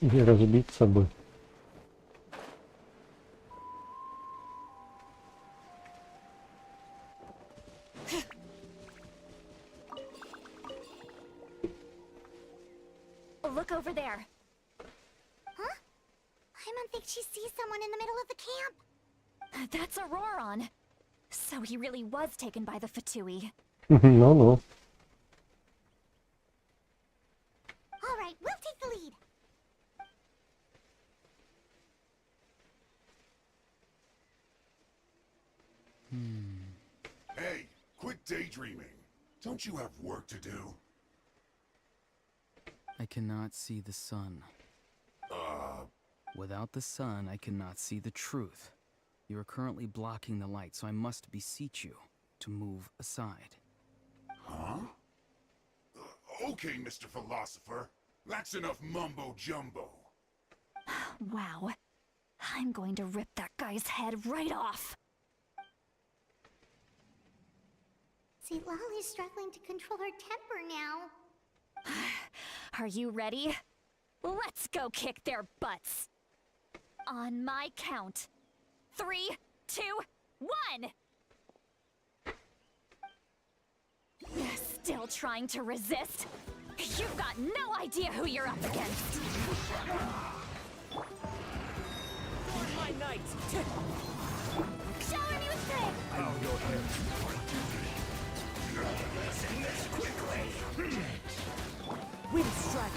Не разбиться бы. Look over there. Huh? Paimon thinks she sees someone in the middle of the camp. That's Auroron. So he really was taken by the Fatui. Ну-ну. All right, we'll take the lead. Hey, quit daydreaming. Don't you have work to do? I cannot see the sun. Without the sun, I cannot see the truth. You are currently blocking the light, so I must beseech you to move aside. Huh? Okay, Mr. Philosopher. That's enough mumbo-jumbo. Wow. I'm going to rip that guy's head right off. See, Lolly's struggling to control her temper now. Are you ready? Let's go kick their butts. On my count. 3, 2, 1! Still trying to resist? You've got no idea who you're up against. My knight! Show him you thing! We distract.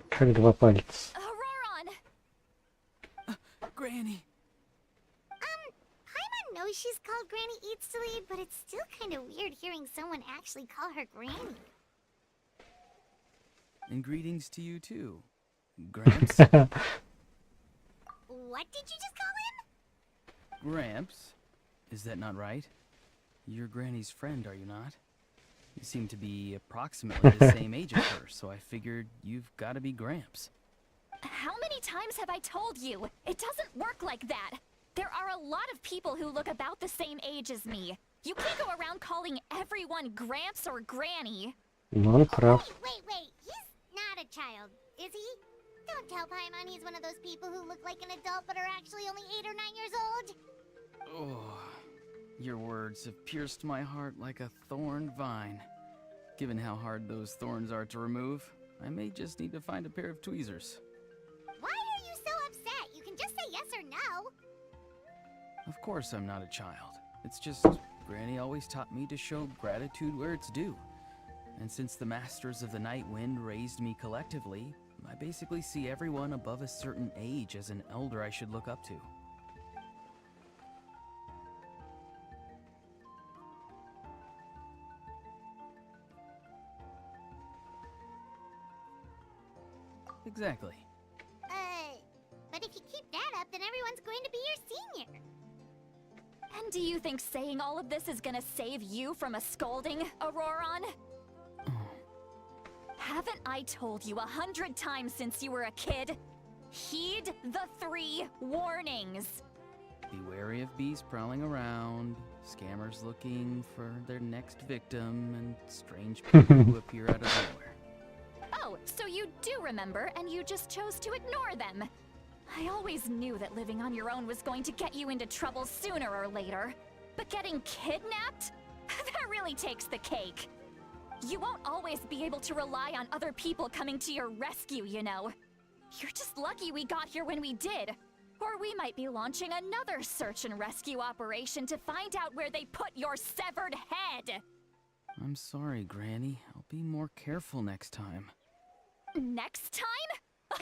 Как два пальца. Auroron! Granny! Paimon knows she's called Granny Eats to Lead, but it's still kind of weird hearing someone actually call her Granny. And greetings to you too, Gramps. What did you just call him? Gramps? Is that not right? You're Granny's friend, are you not? You seem to be approximately the same age as her, so I figured you've got to be Gramps. How many times have I told you? It doesn't work like that. There are a lot of people who look about the same age as me. You can't go around calling everyone Gramps or Granny. Но он прав. Wait. He's not a child, is he? Don't tell Paimon he's one of those people who look like an adult but are actually only 8 or 9 years old. Oh, your words have pierced my heart like a thorned vine. Given how hard those thorns are to remove, I may just need to find a pair of tweezers. Why are you so upset? You can just say yes or no. Of course I'm not a child. It's just Granny always taught me to show gratitude where it's due. And since the Masters of the Night Wind raised me collectively, I basically see everyone above a certain age as an elder I should look up to. Exactly. But if you keep that up, then everyone's going to be your senior. And do you think saying all of this is gonna save you from a scolding, Auroron? Haven't I told you 100 times since you were a kid? Heed the 3 warnings. Be wary of bees prowling around, scammers looking for their next victim, and strange people who appear out of nowhere. Oh, so you do remember, and you just chose to ignore them. I always knew that living on your own was going to get you into trouble sooner or later. But getting kidnapped? That really takes the cake. You won't always be able to rely on other people coming to your rescue, you know. You're just lucky we got here when we did. Or we might be launching another search and rescue operation to find out where they put your severed head. I'm sorry, Granny. I'll be more careful next time. Next time?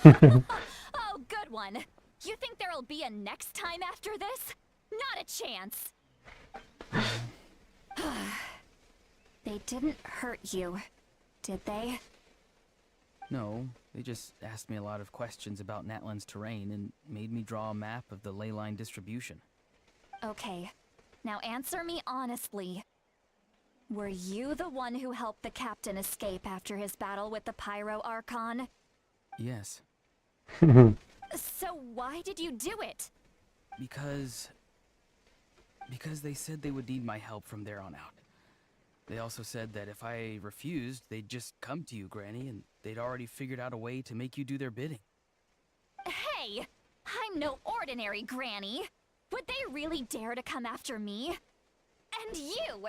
Oh, good one. You think there'll be a next time after this? Not a chance. They didn't hurt you, did they? No, they just asked me a lot of questions about Natlan's terrain and made me draw a map of the ley line distribution. Okay, now answer me honestly. Were you the one who helped the captain escape after his battle with the Pyro Archon? Yes, So why did you do it? because they said they would need my help from there on out. They also said that if I refused, they'd just come to you, Granny, and they'd already figured out a way to make you do their bidding. Hey, I'm no ordinary Granny. Would they really dare to come after me? And you!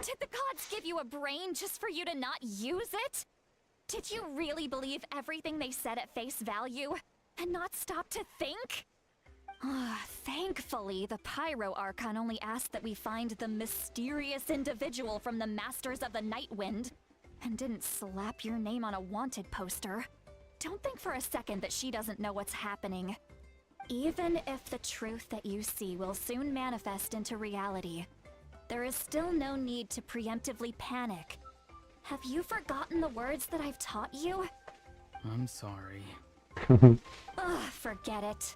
Did the gods give you a brain just for you to not use it? Did you really believe everything they said at face value and not stop to think? Thankfully, the Pyro Archon only asked that we find the mysterious individual from the Masters of the Night Wind and didn't slap your name on a wanted poster. Don't think for a second that she doesn't know what's happening. Even if the truth that you see will soon manifest into reality, there is still no need to preemptively panic. Have you forgotten the words that I've taught you? I'm sorry. Forget it.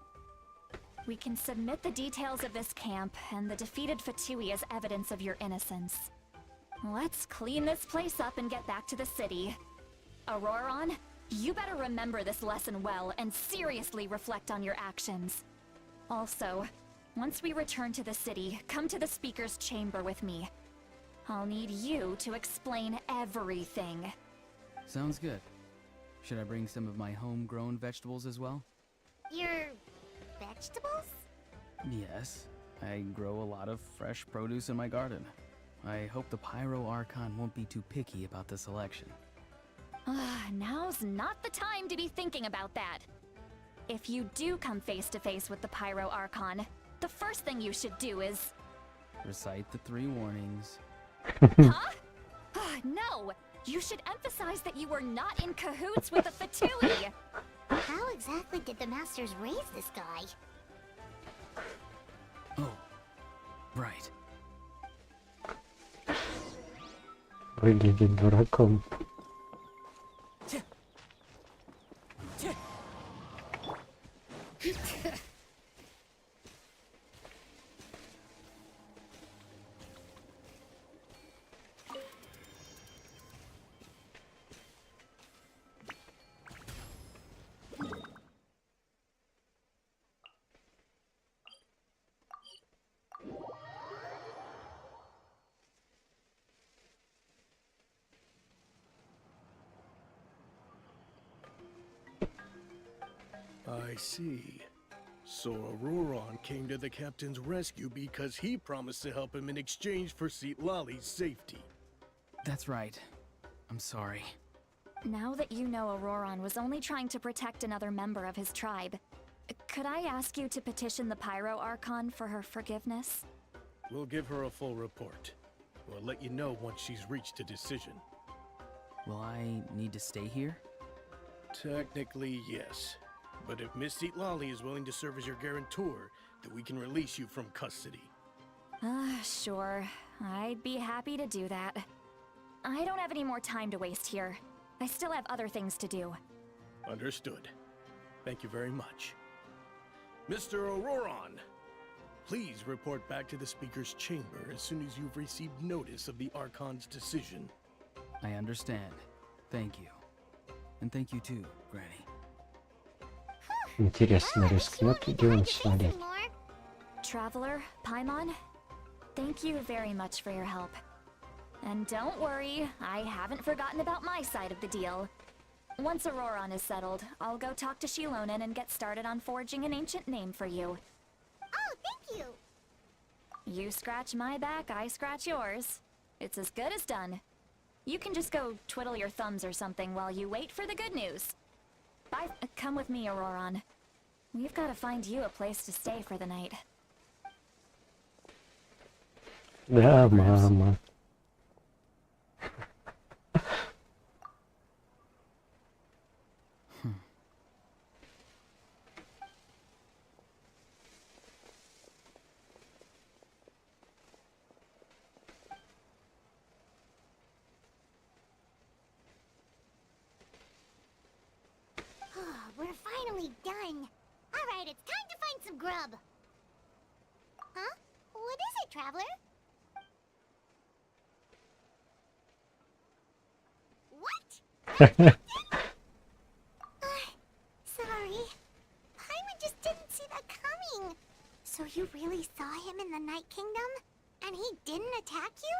We can submit the details of this camp and the defeated Fatui as evidence of your innocence. Let's clean this place up and get back to the city. Auroron, you better remember this lesson well and seriously reflect on your actions. Also, once we return to the city, come to the speaker's chamber with me. I'll need you to explain everything. Sounds good. Should I bring some of my homegrown vegetables as well? Your vegetables? Yes, I grow a lot of fresh produce in my garden. I hope the Pyro Archon won't be too picky about the selection. Now's not the time to be thinking about that. If you do come face to face with the Pyro Archon, the first thing you should do is... Recite the 3 warnings. Huh? No! You should emphasize that you were not in cahoots with the Fatui! How exactly did the Masters raise this guy? Oh, right. Выглядит дураком. I see. So Auroron came to the captain's rescue because he promised to help him in exchange for Lali's safety. That's right. I'm sorry. Now that you know Auroron was only trying to protect another member of his tribe, could I ask you to petition the Pyro Archon for her forgiveness? We'll give her a full report. We'll let you know once she's reached a decision. Will I need to stay here? Technically, yes. But if Miss Lali is willing to serve as your guarantor, then we can release you from custody. Sure. I'd be happy to do that. I don't have any more time to waste here. I still have other things to do. Understood. Thank you very much. Mr. Auroron, please report back to the Speaker's chamber as soon as you've received notice of the Archon's decision. I understand. Thank you. And thank you too, Granny. Интересно, рискнет ли он свалить? Traveler, Paimon, thank you very much for your help. And don't worry, I haven't forgotten about my side of the deal. Once Auroron is settled, I'll go talk to Shilonen and get started on forging an ancient name for you. Oh, thank you! You scratch my back, I scratch yours. It's as good as done. You can just go twiddle your thumbs or something while you wait for the good news. Bye. Come with me, Auroron. We've got to find you a place to stay for the night. Да, мама. finally done. Alright, it's time to find some grub. Huh? What is it, Traveler? What? Sorry. Paimon just didn't see that coming. So you really saw him in the Night Kingdom? And he didn't attack you?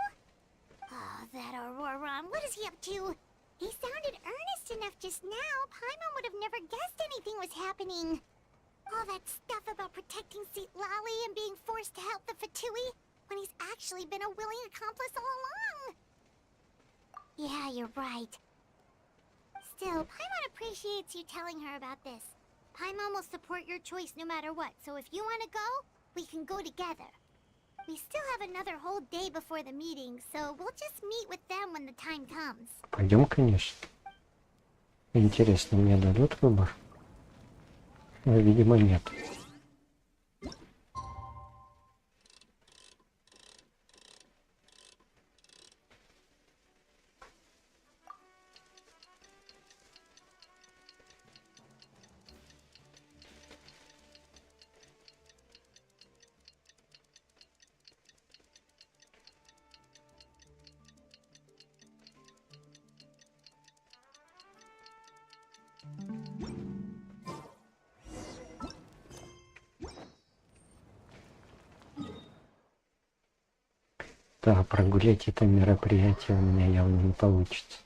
Oh, that Auroron, what is he up to? He sounded earnest enough just now. Paimon would have never guessed anything was happening. All that stuff about protecting Seat Lolly and being forced to help the Fatui, when he's actually been a willing accomplice all along. Yeah, you're right. Still, Paimon appreciates you telling her about this. Paimon will support your choice no matter what, so if you want to go, we can go together. We still have another whole day before the meeting, so we'll just meet with them when the time comes. Пойдем, конечно. Интересно, мне дадут выбор? Ну, видимо, нет. Да, прогулять это мероприятие у меня явно не получится.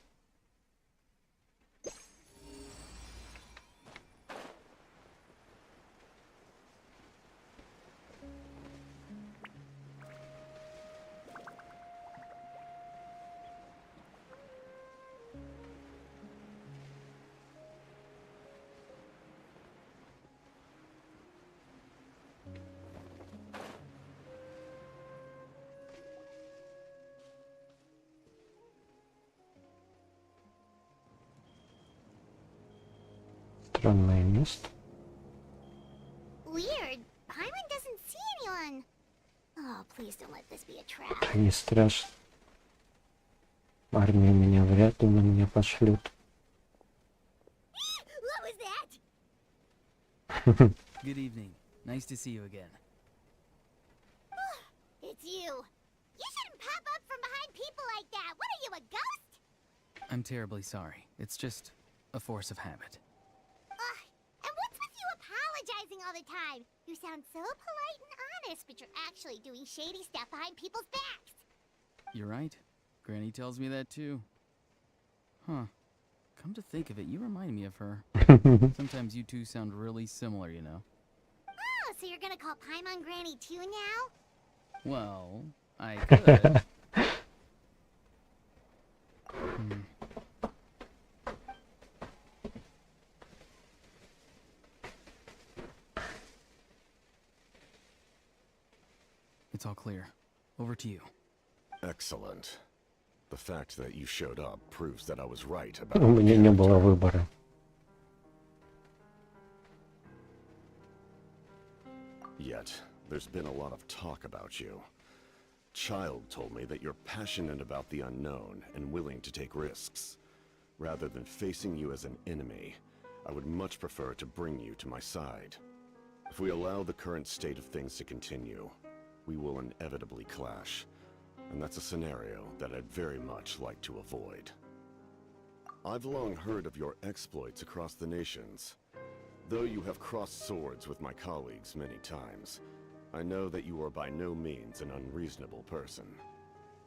Странное место. Weird. Paimon doesn't see anyone. Oh, please don't let this be a trap. Да не страшно. Армию меня вряд ли на меня пошлют. What was that? Good evening. Nice to see you again. It's you. You shouldn't pop up from behind people like that. What are you, a ghost? I'm terribly sorry. It's just a force of habit. And what's with you apologizing all the time? You sound so polite and honest, but you're actually doing shady stuff behind people's backs. You're right. Granny tells me that too. Huh. Come to think of it, you remind me of her. Sometimes you two sound really similar, you know. Oh, so you're gonna call Paimon Granny too now? Well, I could. It's all clear. Over to you. Excellent. The fact that you showed up proves that I was right about У your меня не было character. выбора. Yet, there's been a lot of talk about you. Child told me that you're passionate about the unknown and willing to take risks. Rather than facing you as an enemy, I would much prefer to bring you to my side. If we allow the current state of things to continue, we will inevitably clash. And that's a scenario that I'd very much like to avoid. I've long heard of your exploits across the nations. Though you have crossed swords with my colleagues many times, I know that you are by no means an unreasonable person.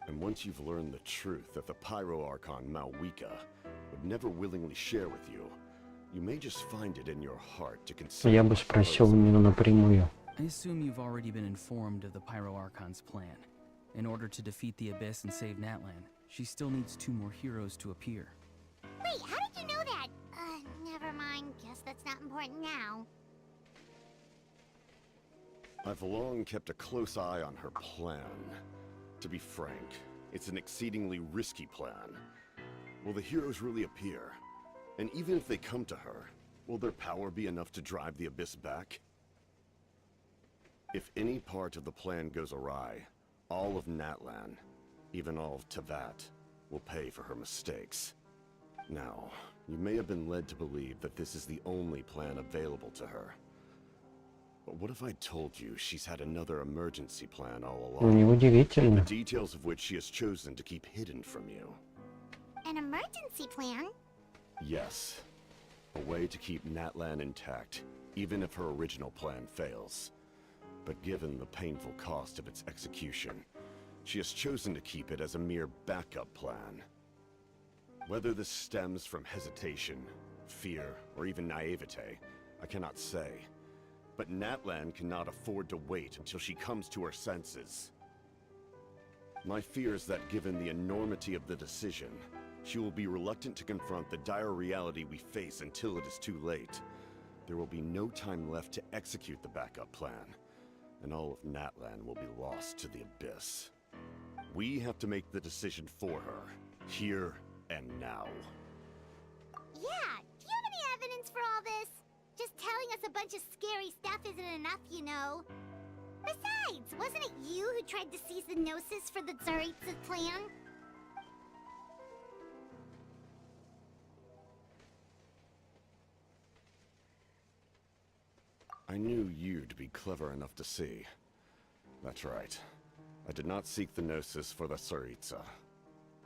And once you've learned the truth that the Pyro Archon Malwika would never willingly share with you, you may just find it in your heart to consider. Я бы спросил именно напрямую. I assume you've already been informed of the Pyro Archon's plan. In order to defeat the Abyss and save Natlan, she still needs 2 more heroes to appear. Wait, how did you know that? Never mind. Guess that's not important now. I've long kept a close eye on her plan. To be frank, it's an exceedingly risky plan. Will the heroes really appear? And even if they come to her, will their power be enough to drive the Abyss back? If any part of the plan goes awry, all of Natlan, even all of Tevat, will pay for her mistakes. Now, You may have been led to believe that this is the only plan available to her. But what if I told you she's had another emergency plan all along? The Неудивительно. details of which she has chosen to keep hidden from you. An emergency plan? Yes. A way to keep Natlan intact, even if her original plan fails. But given the painful cost of its execution, she has chosen to keep it as a mere backup plan. Whether this stems from hesitation, fear, or even naivete, I cannot say. But Natlan cannot afford to wait until she comes to her senses. My fear is that given the enormity of the decision, she will be reluctant to confront the dire reality we face until it is too late. There will be no time left to execute the backup plan, and all of Natlan will be lost to the abyss. We have to make the decision for her, here and now. Yeah, do you have any evidence for all this? Just telling us a bunch of scary stuff isn't enough, you know. Besides, wasn't it you who tried to seize the Gnosis for the Tsaritsa plan? I knew you to be clever enough to see. That's right. I did not seek the Gnosis for the Tsaritsa.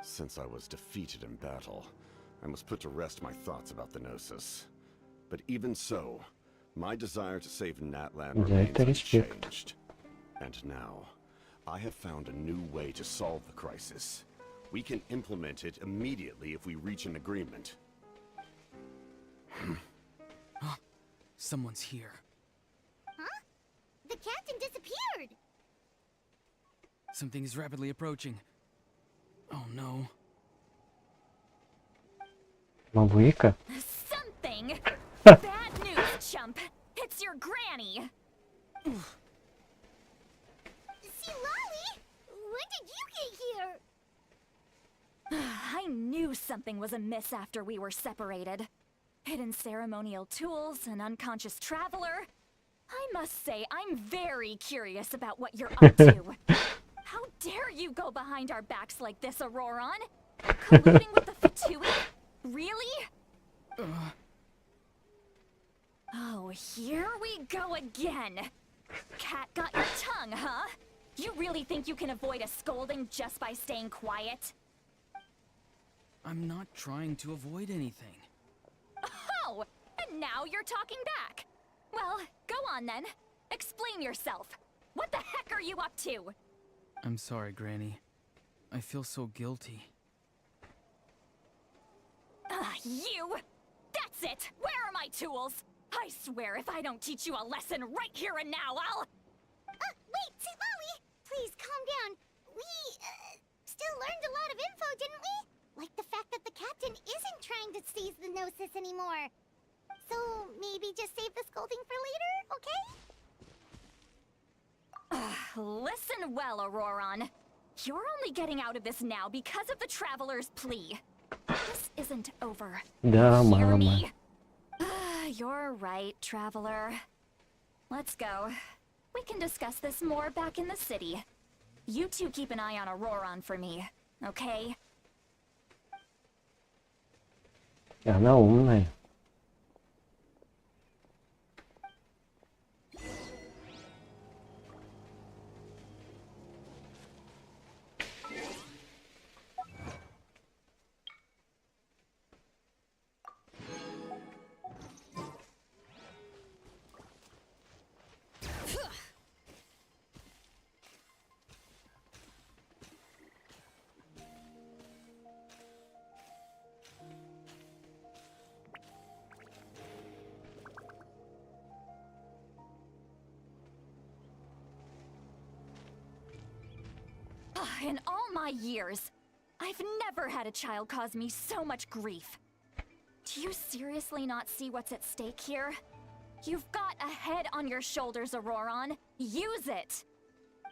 Since I was defeated in battle, I must put to rest my thoughts about the Gnosis. But even so, my desire to save Natlan remains unchanged. And now, I have found a new way to solve the crisis. We can implement it immediately if we reach an agreement. Someone's here. Huh? The captain disappeared! Something is rapidly approaching. Oh no. Мавыка. Something! Bad news, chump! It's your granny! See, Lolly? When did you get here? I knew something was amiss after we were separated. Hidden ceremonial tools, an unconscious traveler. I must say, I'm very curious about what you're up to. How dare you go behind our backs like this, Auroron? Colluding with the Fatui? Really? Oh, here we go again. Cat got your tongue, huh? You really think you can avoid a scolding just by staying quiet? I'm not trying to avoid anything. Oh, and now you're talking back. Well, go on then. Explain yourself. What the heck are you up to? I'm sorry, Granny. I feel so guilty. You! That's it! Where are my tools? I swear if I don't teach you a lesson right here and now, I'll... Wait, see, Lolly! Please, calm down. We, still learned a lot of info, didn't we? Like the fact that the captain isn't trying to seize the Gnosis anymore. So, maybe just save the scolding for later, okay? Listen well, Auroron. You're only getting out of this now because of the Traveler's plea. This isn't over. Да, Hear мама. me? You're right, Traveler. Let's go. We can discuss this more back in the city. You two keep an eye on Auroron for me, okay? Она умная. In all my years, I've never had a child cause me so much grief. Do you seriously not see what's at stake here? You've got a head on your shoulders, Auroron. Use it!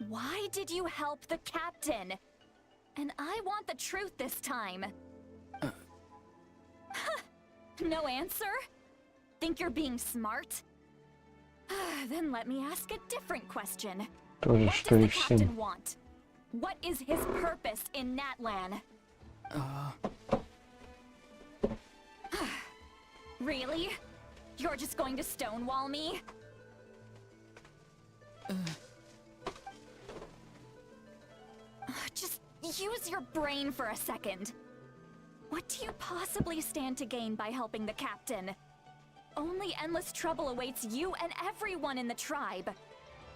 Why did you help the captain? And I want the truth this time. No answer? Think you're being smart? Then let me ask a different question. Тоже What что does и the captain всем. want? What is his purpose in Natlan? Really? You're just going to stonewall me? Just use your brain for a second. What do you possibly stand to gain by helping the captain? Only endless trouble awaits you and everyone in the tribe.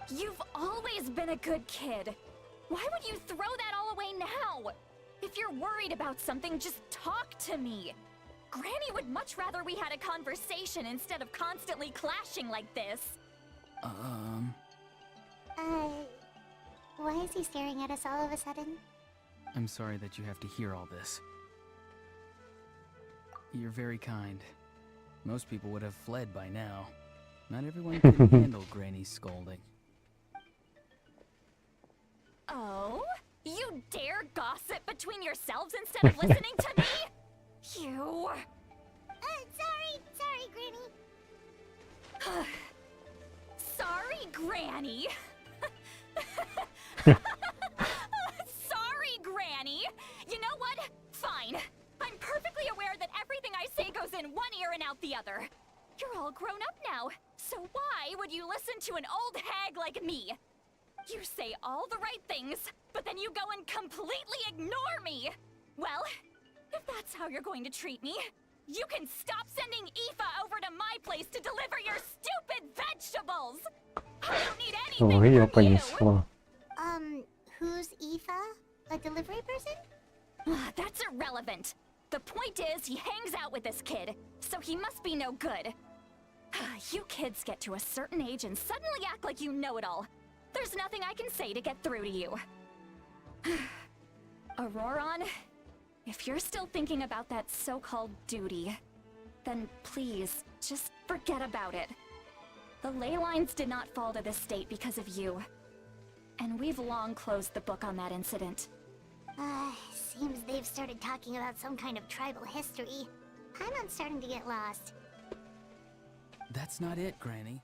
You've always been a good kid. Why would you throw that all away now? If you're worried about something, just talk to me. Granny would much rather we had a conversation instead of constantly clashing like this. Why is he staring at us all of a sudden? I'm sorry that you have to hear all this. You're very kind. Most people would have fled by now. Not everyone can handle Granny's scolding. Oh? You dare gossip between yourselves instead of listening to me? You... Sorry, Granny. Sorry, Granny. Sorry, Granny. You know what? Fine. I'm perfectly aware that everything I say goes in one ear and out the other. You're all grown up now, so why would you listen to an old hag like me? You say all the right things, but then you go and completely ignore me. Well, if that's how you're going to treat me, you can stop sending Aoife over to my place to deliver your stupid vegetables. I don't need anything Ой, я from you. понесло. Who's Aoife? A delivery person? That's irrelevant. The point is, he hangs out with this kid, so he must be no good. You kids get to a certain age and suddenly act like you know it all. There's nothing I can say to get through to you. Auroron, if you're still thinking about that so-called duty, then please, just forget about it. The ley lines did not fall to this state because of you. And we've long closed the book on that incident. Seems they've started talking about some kind of tribal history. I'm starting to get lost. That's not it, Granny.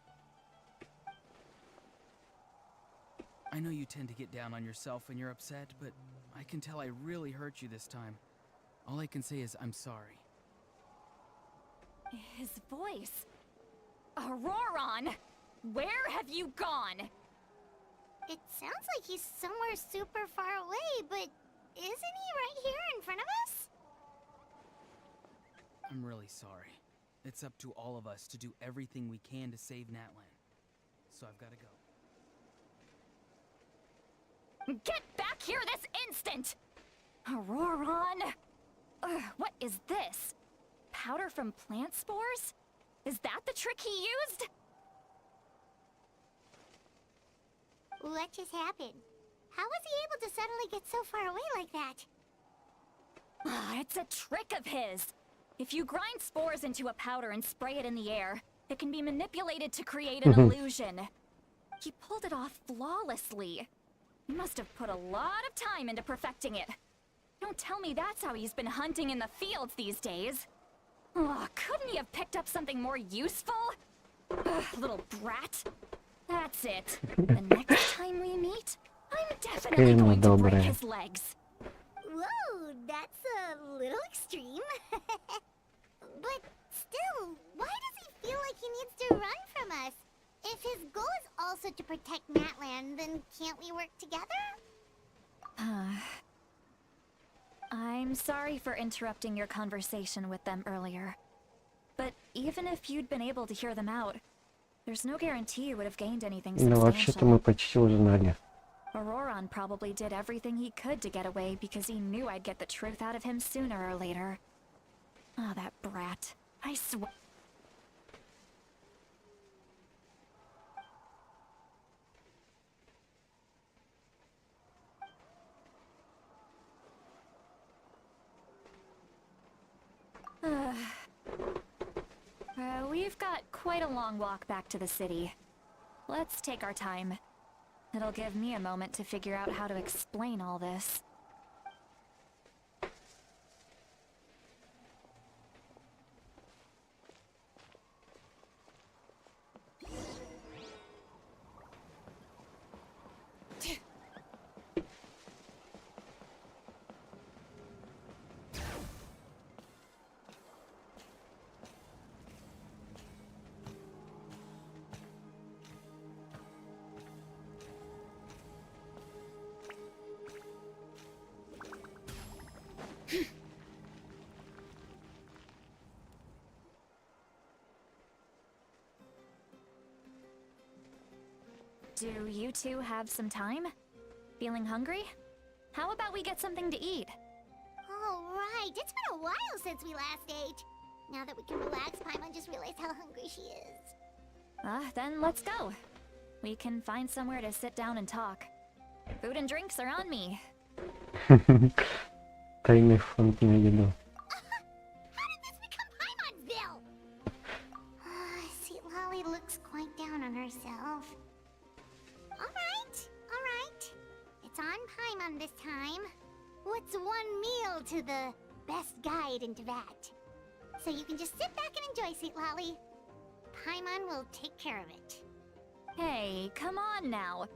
I know you tend to get down on yourself when you're upset, but I can tell I really hurt you this time. All I can say is I'm sorry. His voice. Auroron! Where have you gone? It sounds like he's somewhere super far away, but isn't he right here in front of us? I'm really sorry. It's up to all of us to do everything we can to save Natlan. So I've got to go. Get back here this instant! Auroron! What is this? Powder from plant spores? Is that the trick he used? What just happened? How was he able to suddenly get so far away like that? It's a trick of his. If you grind spores into a powder and spray it in the air, it can be manipulated to create an illusion. He pulled it off flawlessly. He must have put a lot of time into perfecting it. Don't tell me that's how he's been hunting in the fields these days. Couldn't he have picked up something more useful? Little brat. That's it. The next time we meet, I'm definitely going to break his legs. Whoa, that's a little extreme. But still, why does he feel like he needs to run from us? If his goal is also to protect Natlan, then can't we work together? I'm sorry for interrupting your conversation with them earlier. But even if you'd been able to hear them out, there's no guarantee you would have gained anything Ну, вообще-то мы substantial. почти узнали. Auroron probably did everything he could to get away because he knew I'd get the truth out of him sooner or later. That brat. I swear. We've got quite a long walk back to the city. Let's take our time. It'll give me a moment to figure out how to explain all this. Do you two have some time? Feeling hungry? How about we get something to eat? Oh, right. It's been a while since we last ate. Now that we can relax, Paimon just realized how hungry she is. Then let's go. We can find somewhere to sit down and talk. Food and drinks are on me. Тайный фонд на еду. How did this become Paimon'sville? See, Lolly looks quite down on herself. Alright. It's on Paimon this time. What's one meal to the best guide into that? So you can just sit back and enjoy, Sweet Lolly. Paimon will take care of it. Hey, come on now.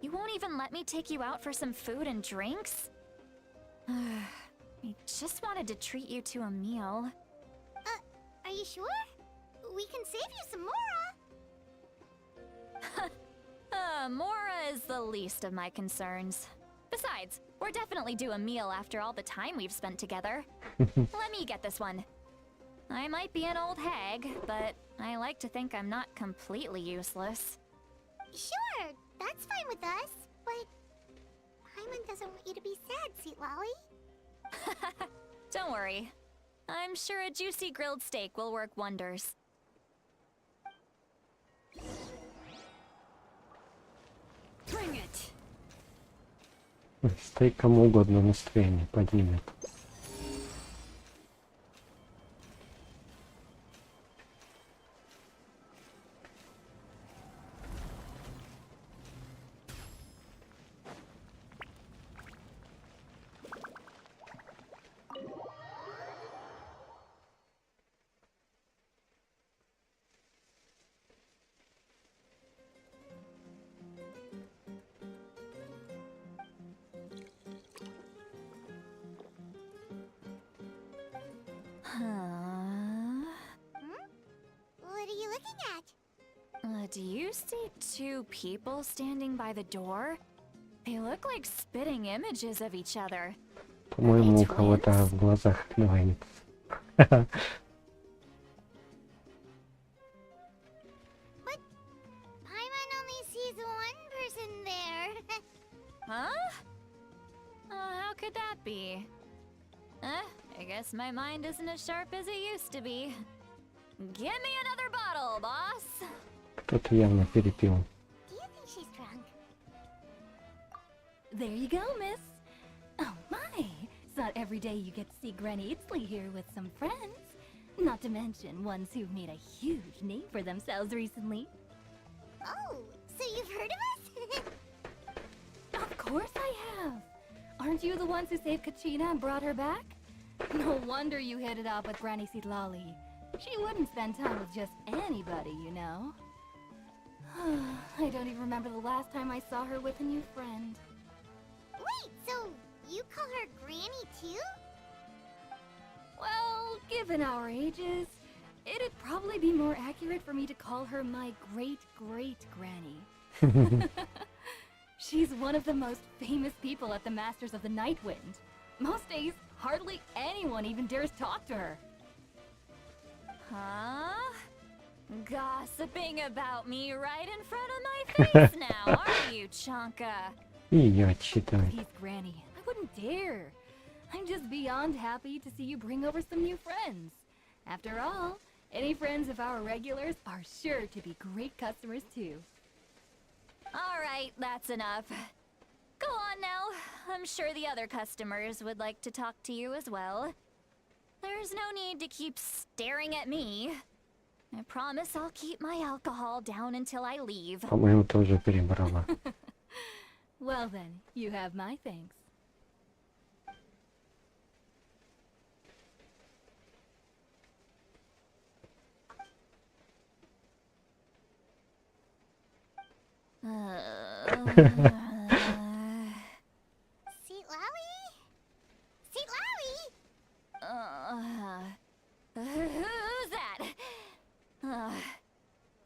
You won't even let me take you out for some food and drinks? I just wanted to treat you to a meal. Are you sure? We can save you some Mora. Mora is the least of my concerns. Besides, we're definitely due a meal after all the time we've spent together. Let me get this one. I might be an old hag, but I like to think I'm not completely useless. Sure, that's fine with us, but Paimon doesn't want you to be sad, Sweet Lolly. Don't worry. I'm sure a juicy grilled steak will work wonders. Bring it. Стейк кому угодно настроение поднимет. What are you looking at? Do you see two people standing by the door? They look like spitting images of each other. По-моему, у кого-то в глазах двоится. But Paimon only sees one person there. Huh? How could that be? I guess my mind isn't as sharp as it used to be. Give me another bottle, boss! Кто-то явно перепил. Do you think she's drunk? There you go, miss. Oh my! It's not every day you get to see Granny Itzley here with some friends. Not to mention ones who've made a huge name for themselves recently. Oh, so you've heard of us? Of course I have! Aren't you the ones who saved Kachina and brought her back? No wonder you hit it off with Granny Seedlolly. She wouldn't spend time with just anybody, you know. I don't even remember the last time I saw her with a new friend. Wait, so you call her Granny too? Well, given our ages, it'd probably be more accurate for me to call her my great-great-granny. She's one of the most famous people at the Masters of the Nightwind. Most days, hardly anyone even dares talk to her. Huh? Gossiping about me right in front of my face now, aren't you, Chonka? И я отчитываю. Please, Granny, I wouldn't dare. I'm just beyond happy to see you bring over some new friends. After all, any friends of our regulars are sure to be great customers too. Alright, that's enough. Go on now. I'm sure the other customers would like to talk to you as well. There's no need to keep staring at me. I promise I'll keep my alcohol down until I leave. По-моему, тоже перебрала. Well then, you have my thanks. Seat Lolly? Seat Lolly? Who's that?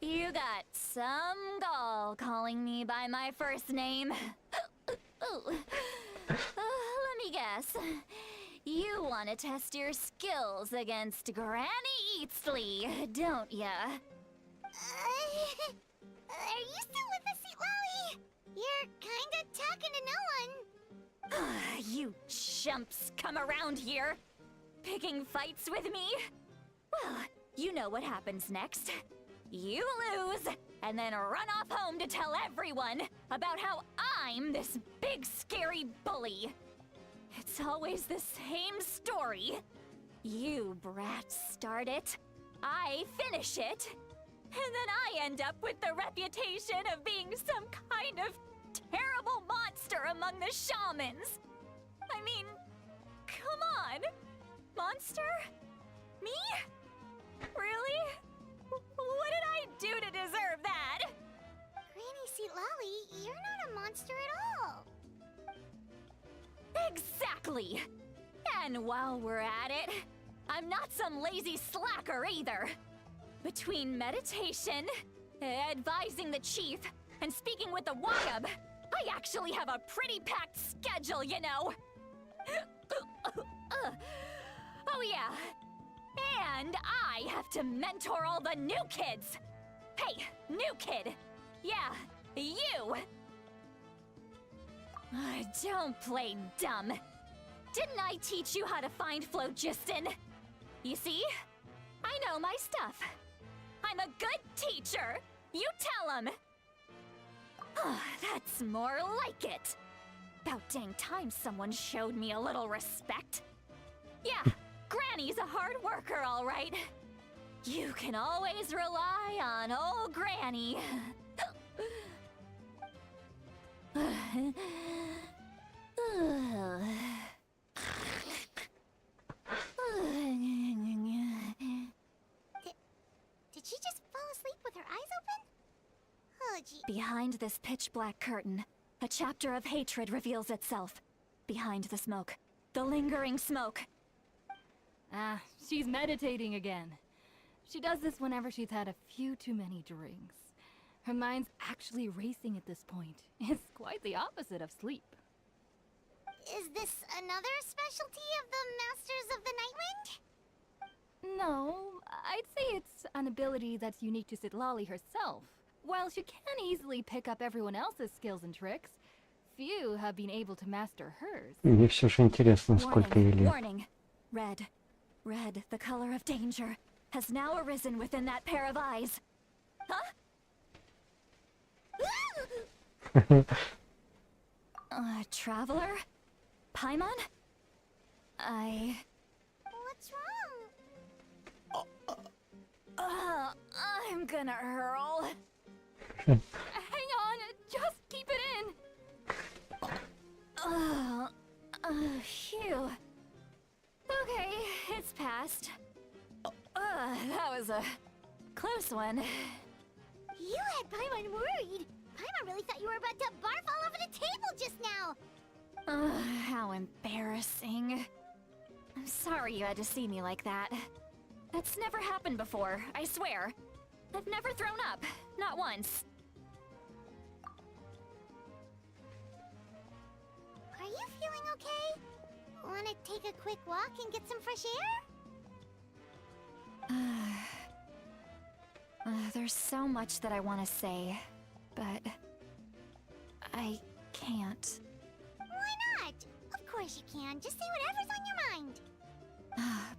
You got some gall calling me by my first name. Let me guess. You want to test your skills against Granny Eatsley, don't ya? Are you still with us, Seat Seat Lolly! You're kinda talking to no one. You chumps come around here, picking fights with me? Well, you know what happens next. You lose, and then run off home to tell everyone about how I'm this big scary bully. It's always the same story. You brats start it, I finish it, and then I end up with the reputation of being some kind of terrible monster among the shamans. I mean, come on. Monster? Me? Really? What did I do to deserve that? Granny Seat Lolly, you're not a monster at all. Exactly. And while we're at it, I'm not some lazy slacker either. Between meditation, advising the chief, and speaking with the Wayab, I actually have a pretty packed schedule, you know. Oh yeah. And I have to mentor all the new kids. Hey, new kid. Yeah, you. Don't play dumb. Didn't I teach you how to find phlogiston? You see? I know my stuff. I'm a good teacher. You tell him. That's more like it. About dang time someone showed me a little respect. Yeah, Granny's a hard worker, all right. You can always rely on old Granny. Did she just fall asleep with her eyes open? Oh, gee. Behind this pitch-black curtain, a chapter of hatred reveals itself. Behind the smoke, the lingering smoke. Ah, she's meditating again. She does this whenever she's had a few too many drinks. Her mind's actually racing at this point. It's quite the opposite of sleep. Is this another specialty of the Masters of the Nightwind? No, I'd say it's an ability that's unique to Citlali herself. While she can easily pick up everyone else's skills and tricks, few have been able to master hers. Мне все же интересно, сколько ей Warning, лет. warning. Red. Red, the color of danger, has now arisen within that pair of eyes. Huh? Traveler? Paimon? What's wrong? I'm gonna hurl. Hang on, just keep it in. Phew. Okay, it's passed. That was a close one. You had Paimon worried. Paimon really thought you were about to barf all over the table just now. How embarrassing. I'm sorry you had to see me like that. That's never happened before, I swear. I've never thrown up, not once. Are you feeling okay? Want to take a quick walk and get some fresh air? There's so much that I want to say, but I can't. Why not? Of course you can. Just say whatever's on your mind.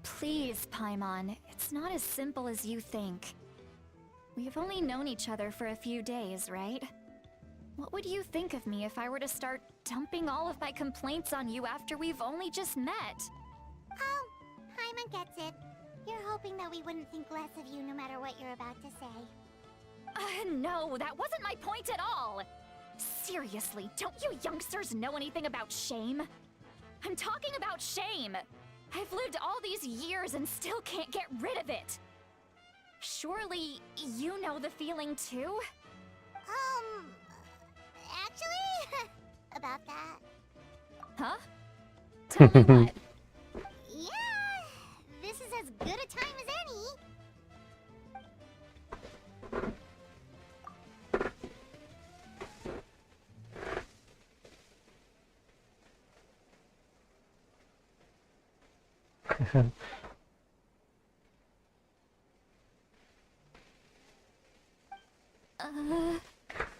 Please, Paimon, it's not as simple as you think. We've only known each other for a few days, right? What would you think of me if I were to start dumping all of my complaints on you after we've only just met? Oh, Paimon gets it. You're hoping that we wouldn't think less of you no matter what you're about to say. No, that wasn't my point at all! Seriously, don't you youngsters know anything about shame? I'm talking about shame! I've lived all these years and still can't get rid of it! Surely, you know the feeling too? Actually, about that. Huh? Tell me what? Yeah, this is as good a time as any.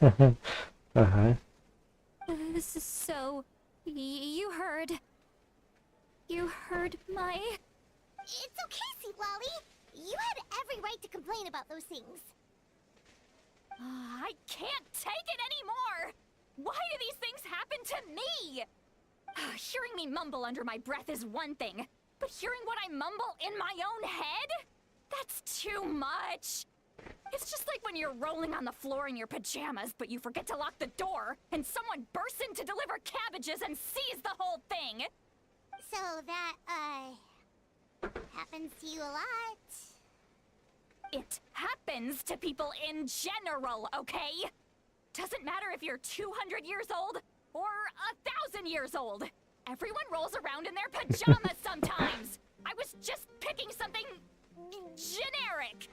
Ага. So, you heard my... It's okay, Sweet Lolly. You had every right to complain about those things. I can't take it anymore! Why do these things happen to me? Hearing me mumble under my breath is one thing, but hearing what I mumble in my own head? That's too much! It's just like when you're rolling on the floor in your pajamas, but you forget to lock the door, and someone bursts in to deliver cabbages and sees the whole thing! So that, happens to you a lot. It happens to people in general, okay? Doesn't matter if you're 200 years old or 1,000 years old. Everyone rolls around in their pajamas sometimes. I was just picking something generic.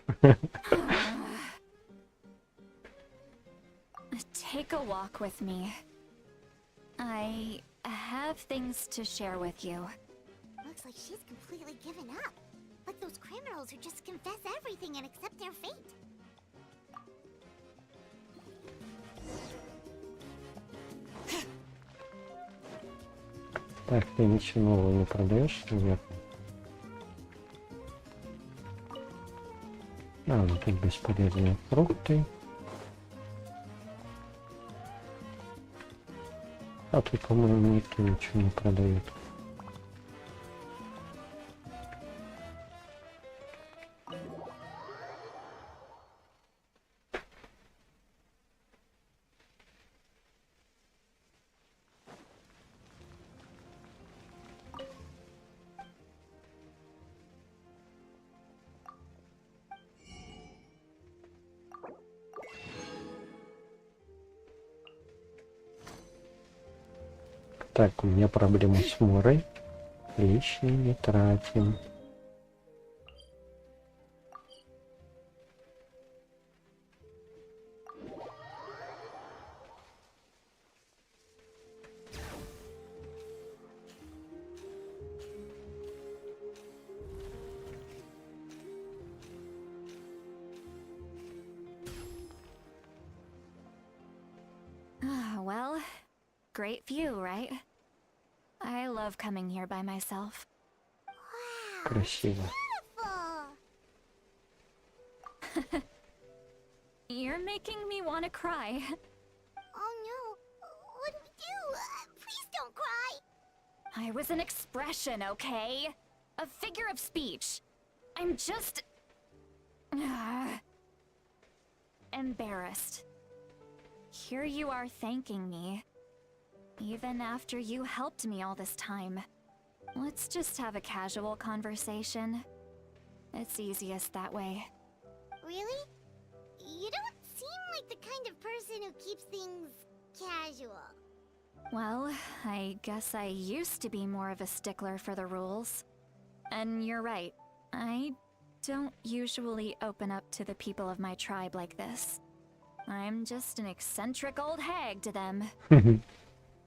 Take a walk with me. I have things to share with you. Looks like she's completely given up. Like those criminals who just confess everything and accept their fate. Так, ты ничего нового не продаешь, нет? А, ну тут бесполезные фрукты. А тут, по-моему, никто ничего не продает. Так, у меня проблемы с Морой. Лишние не тратим. Well, great view, right? I love coming here by myself. Wow, Красиво. beautiful. You're making me want to cry. Oh no, what do we do? Please don't cry. I was an expression, okay? A figure of speech. I'm just... embarrassed. Here you are thanking me. Even after you helped me all this time. Let's just have a casual conversation. It's easiest that way. Really? You don't seem like the kind of person who keeps things casual. Well, I guess I used to be more of a stickler for the rules. And you're right, I don't usually open up to the people of my tribe like this. I'm just an eccentric old hag to them.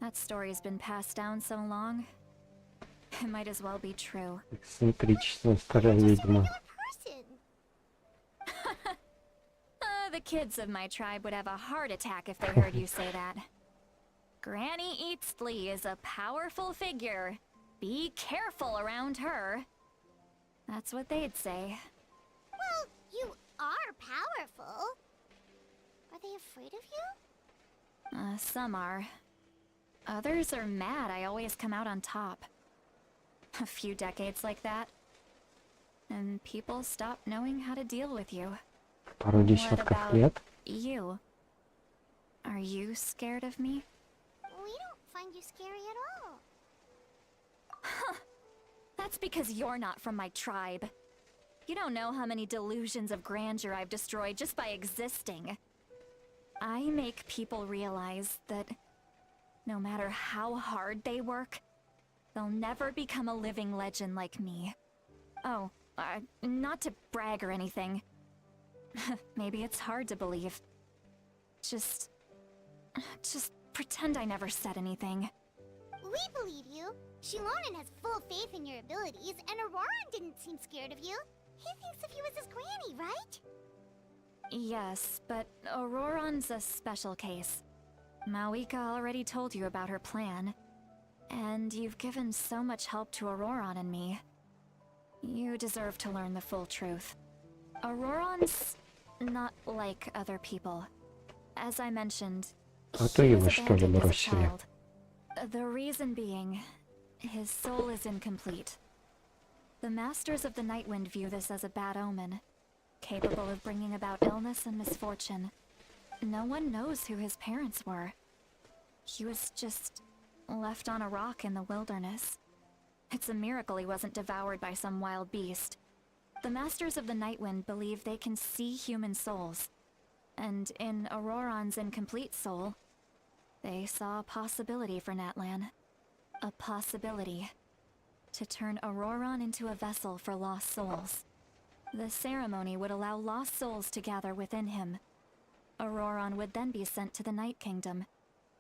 That story's been passed down so long. It might as well be true. Эксцентричная старая ведьма. The kids of my tribe would have a heart attack if they heard you say that. Granny Eatsley is a powerful figure. Be careful around her. That's what they'd say. Well, you are powerful. Are they afraid of you? Some are. Others are mad I always come out on top. A few decades like that. And people stop knowing how to deal with you. Пару What десятков about лет. you? Are you scared of me? We don't find you scary at all. That's because you're not from my tribe. You don't know how many delusions of grandeur I've destroyed just by existing. I make people realize that no matter how hard they work, they'll never become a living legend like me. Oh, not to brag or anything. Maybe it's hard to believe. Just pretend I never said anything. We believe you. Shilonen has full faith in your abilities, and Auroran didn't seem scared of you. He thinks of you as his granny, right? Yes, but Auroron's a special case. Mawika already told you about her plan. And you've given so much help to Auroron and me. You deserve to learn the full truth. Auroron's not like other people. As I mentioned, А то he его was что ли abandoned as a бросили? child. The reason being, his soul is incomplete. The Masters of the Nightwind view this as a bad omen, capable of bringing about illness and misfortune. No one knows who his parents were. He was just left on a rock in the wilderness. It's a miracle he wasn't devoured by some wild beast. The Masters of the Nightwind believe they can see human souls. And in Auroron's incomplete soul, they saw a possibility for Natlan. A possibility to turn Auroron into a vessel for lost souls. The ceremony would allow lost souls to gather within him. Auroron would then be sent to the Night Kingdom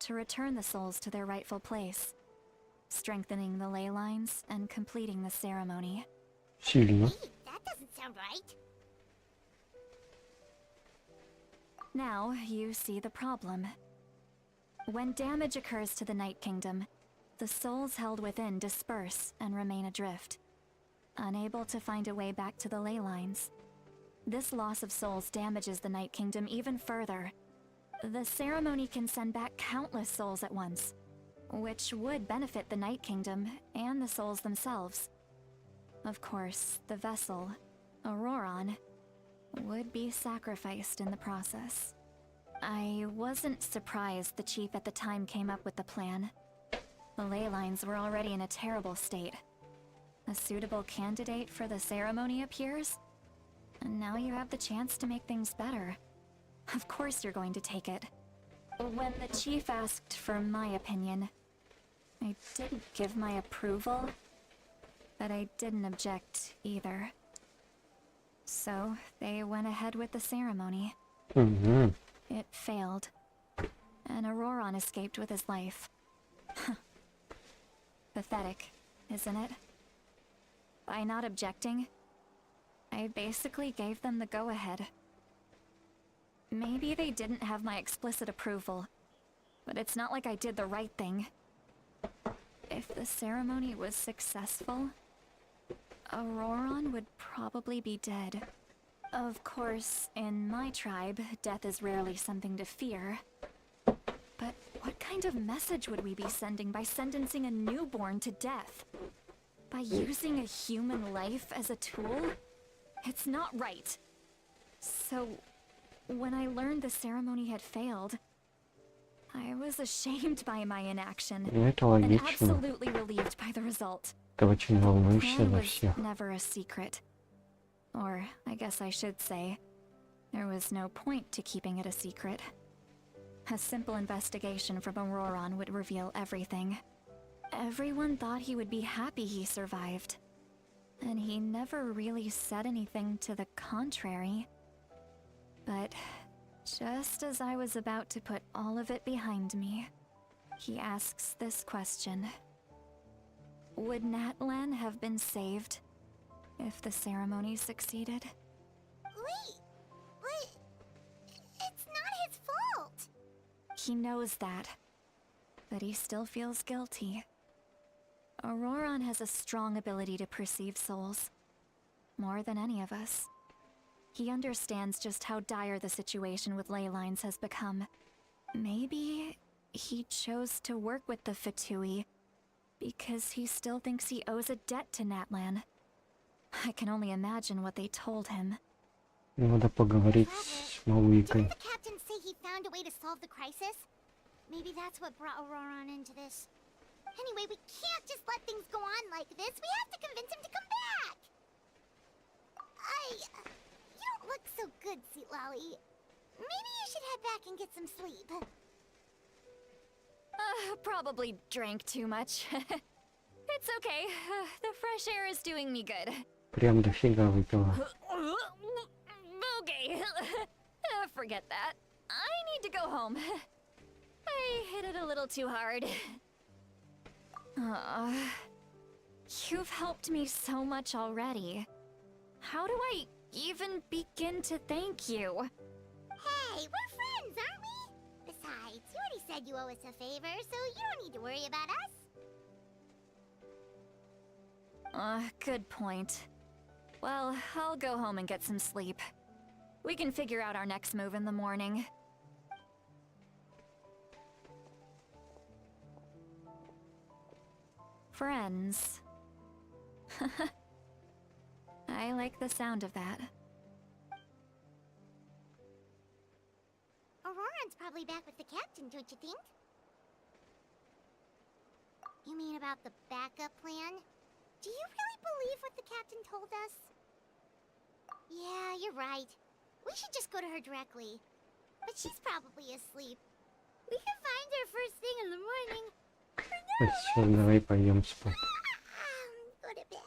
to return the souls to their rightful place, strengthening the ley lines and completing the ceremony. Сильно. Wait, that doesn't sound right. Now you see the problem. When damage occurs to the Night Kingdom, the souls held within disperse and remain adrift, unable to find a way back to the ley lines. This loss of souls damages the Night Kingdom even further. The ceremony can send back countless souls at once, which would benefit the Night Kingdom and the souls themselves. Of course, the vessel, Auroron, would be sacrificed in the process. I wasn't surprised the chief at the time came up with the plan. The ley lines were already in a terrible state. A suitable candidate for the ceremony appears, and now you have the chance to make things better. Of course you're going to take it. When the chief asked for my opinion, I didn't give my approval, but I didn't object either. So they went ahead with the ceremony. Угу. It failed, and Auroron escaped with his life. Pathetic, isn't it? By not objecting, I basically gave them the go-ahead. Maybe they didn't have my explicit approval, but it's not like I did the right thing. If the ceremony was successful, Auroron would probably be dead. Of course, in my tribe, death is rarely something to fear. But what kind of message would we be sending by sentencing a newborn to death? By using a human life as a tool? It's not right. So, when I learned the ceremony had failed, I was ashamed by my inaction, Ну, это and логично. absolutely relieved by the result. Ты очень The волнуешься plan за was всех. never a secret. Or, I guess I should say, there was no point to keeping it a secret. A simple investigation from Auroron would reveal everything. Everyone thought he would be happy he survived. And he never really said anything to the contrary. But just as I was about to put all of it behind me, he asks this question. Would Natlan have been saved if the ceremony succeeded? Wait, but it's not his fault. He knows that, but he still feels guilty. Auroron has a strong ability to perceive souls, more than any of us. He understands just how dire the situation with ley lines has become. Maybe he chose to work with the Fatui because he still thinks he owes a debt to Natlan. I can only imagine what they told him. Надо поговорить с Мауикой. Didn't the captain say he found a way to solve the crisis? Maybe that's what brought Auroron into this. Anyway, we can't just let things go on like this. We have to convince him to come back. You don't look so good, Sweet Lolly. Maybe you should head back and get some sleep. Probably drank too much. It's okay. The fresh air is doing me good. Прям дофига выпила. Okay. Forget that. I need to go home. I hit it a little too hard. You've helped me so much already. How do I even begin to thank you? Hey, we're friends, aren't we? Besides, you already said you owe us a favor, so you don't need to worry about us. Good point. Well, I'll go home and get some sleep. We can figure out our next move in the morning. Friends. I like the sound of that. Auroran's probably back with the captain, don't you think? You mean about the backup plan? Do you really believe what the captain told us? Yeah, you're right. We should just go to her directly. But she's probably asleep. We can find her first thing in the morning. Все, давай пойдем спать. Go to bed.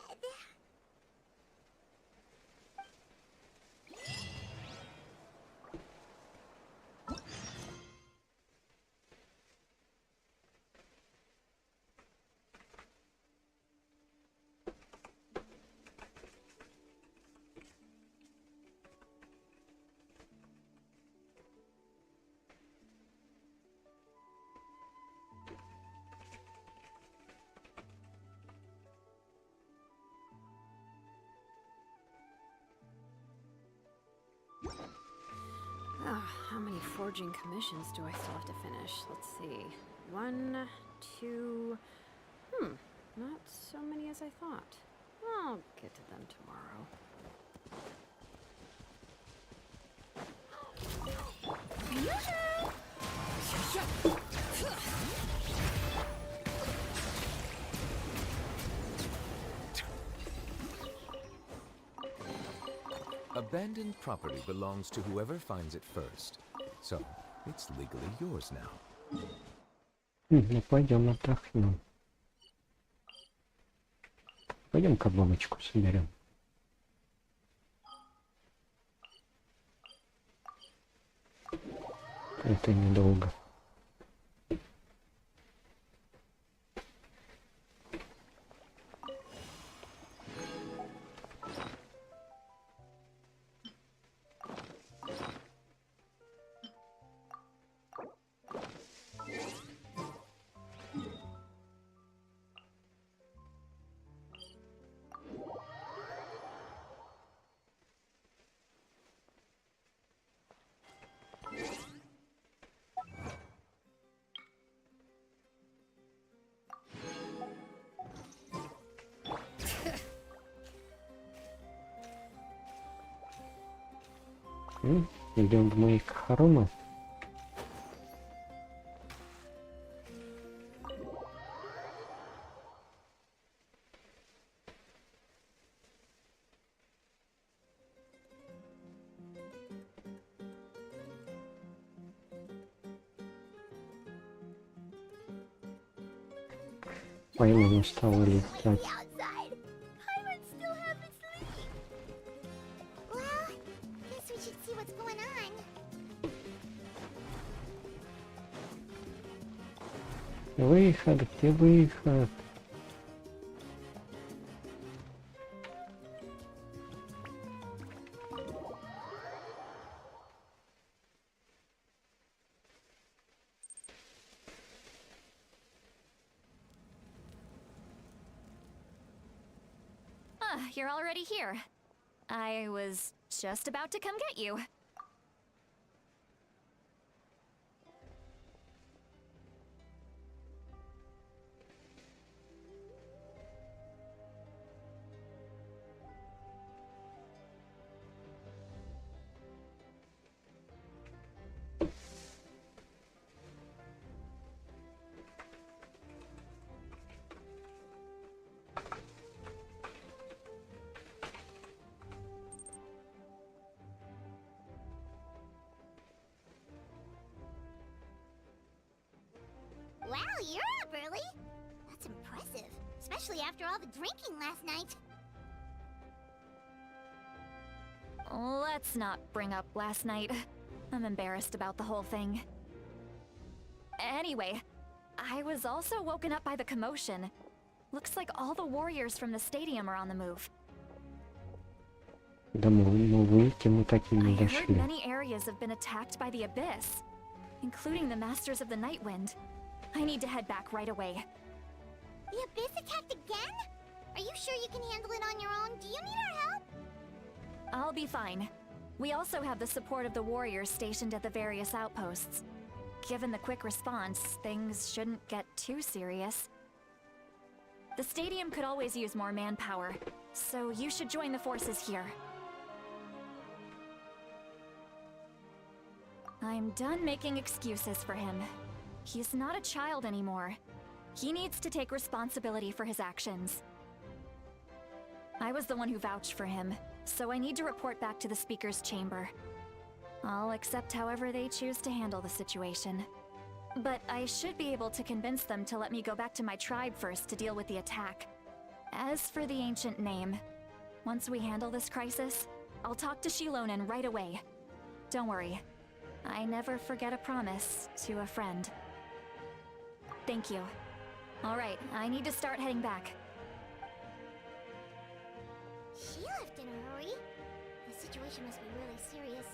Oh, how many forging commissions do I still have to finish? Let's see. 1, 2... not so many as I thought. I'll get to them tomorrow. Abandoned property belongs to whoever finds it first. So, it's legally yours now. Ну, пойдем отдохнем. Пойдем-ка бабочку соберем. Это недолго. Идем в мои хоромы. Пойму, не стало летать. Выход, где выход? You're already here. I was just about to come get you. Wow, you're up early. That's impressive, especially after all the drinking last night. Let's not bring up last night. I'm embarrassed about the whole thing. Anyway, I was also woken up by the commotion. Looks like all the warriors from the stadium are on the move. Домой выйти мы так и I не heard дошли. many areas have been attacked by the Abyss, including the Masters of the Night Wind. I need to head back right away. The Abyss attacked again? Are you sure you can handle it on your own? Do you need our help? I'll be fine. We also have the support of the warriors stationed at the various outposts. Given the quick response, things shouldn't get too serious. The stadium could always use more manpower, so you should join the forces here. I'm done making excuses for him. He's not a child anymore. He needs to take responsibility for his actions. I was the one who vouched for him, so I need to report back to the Speaker's chamber. I'll accept however they choose to handle the situation. But I should be able to convince them to let me go back to my tribe first to deal with the attack. As for the ancient name, once we handle this crisis, I'll talk to Shilonen right away. Don't worry. I never forget a promise to a friend. Thank you. Alright, I need to start heading back. She left in a hurry. The situation must be really serious.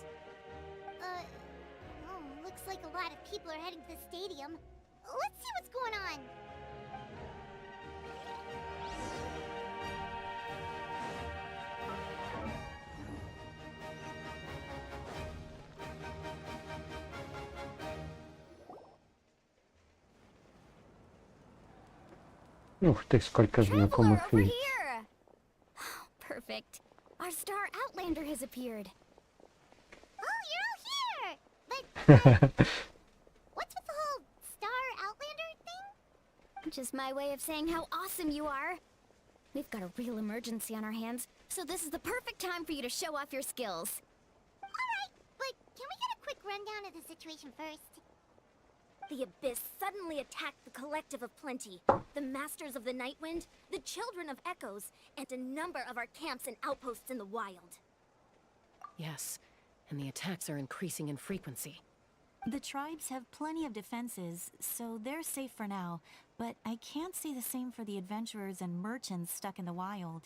Looks like a lot of people are heading to the stadium. Let's see what's going on. Ух ты, сколько знакомых over лиц. here! Perfect. Our star outlander has appeared. Oh, you're all here! But, what's with the whole Star Outlander thing? Just my way of saying how awesome you are. We've got a real emergency on our hands, so this is the perfect time for you to show off your skills. Alright, but can we get a quick rundown of the situation first? The Abyss suddenly attacked the Collective of Plenty, the Masters of the Night Wind, the Children of Echoes, and a number of our camps and outposts in the wild. Yes, and the attacks are increasing in frequency. The tribes have plenty of defenses, so they're safe for now, but I can't say the same for the adventurers and merchants stuck in the wild.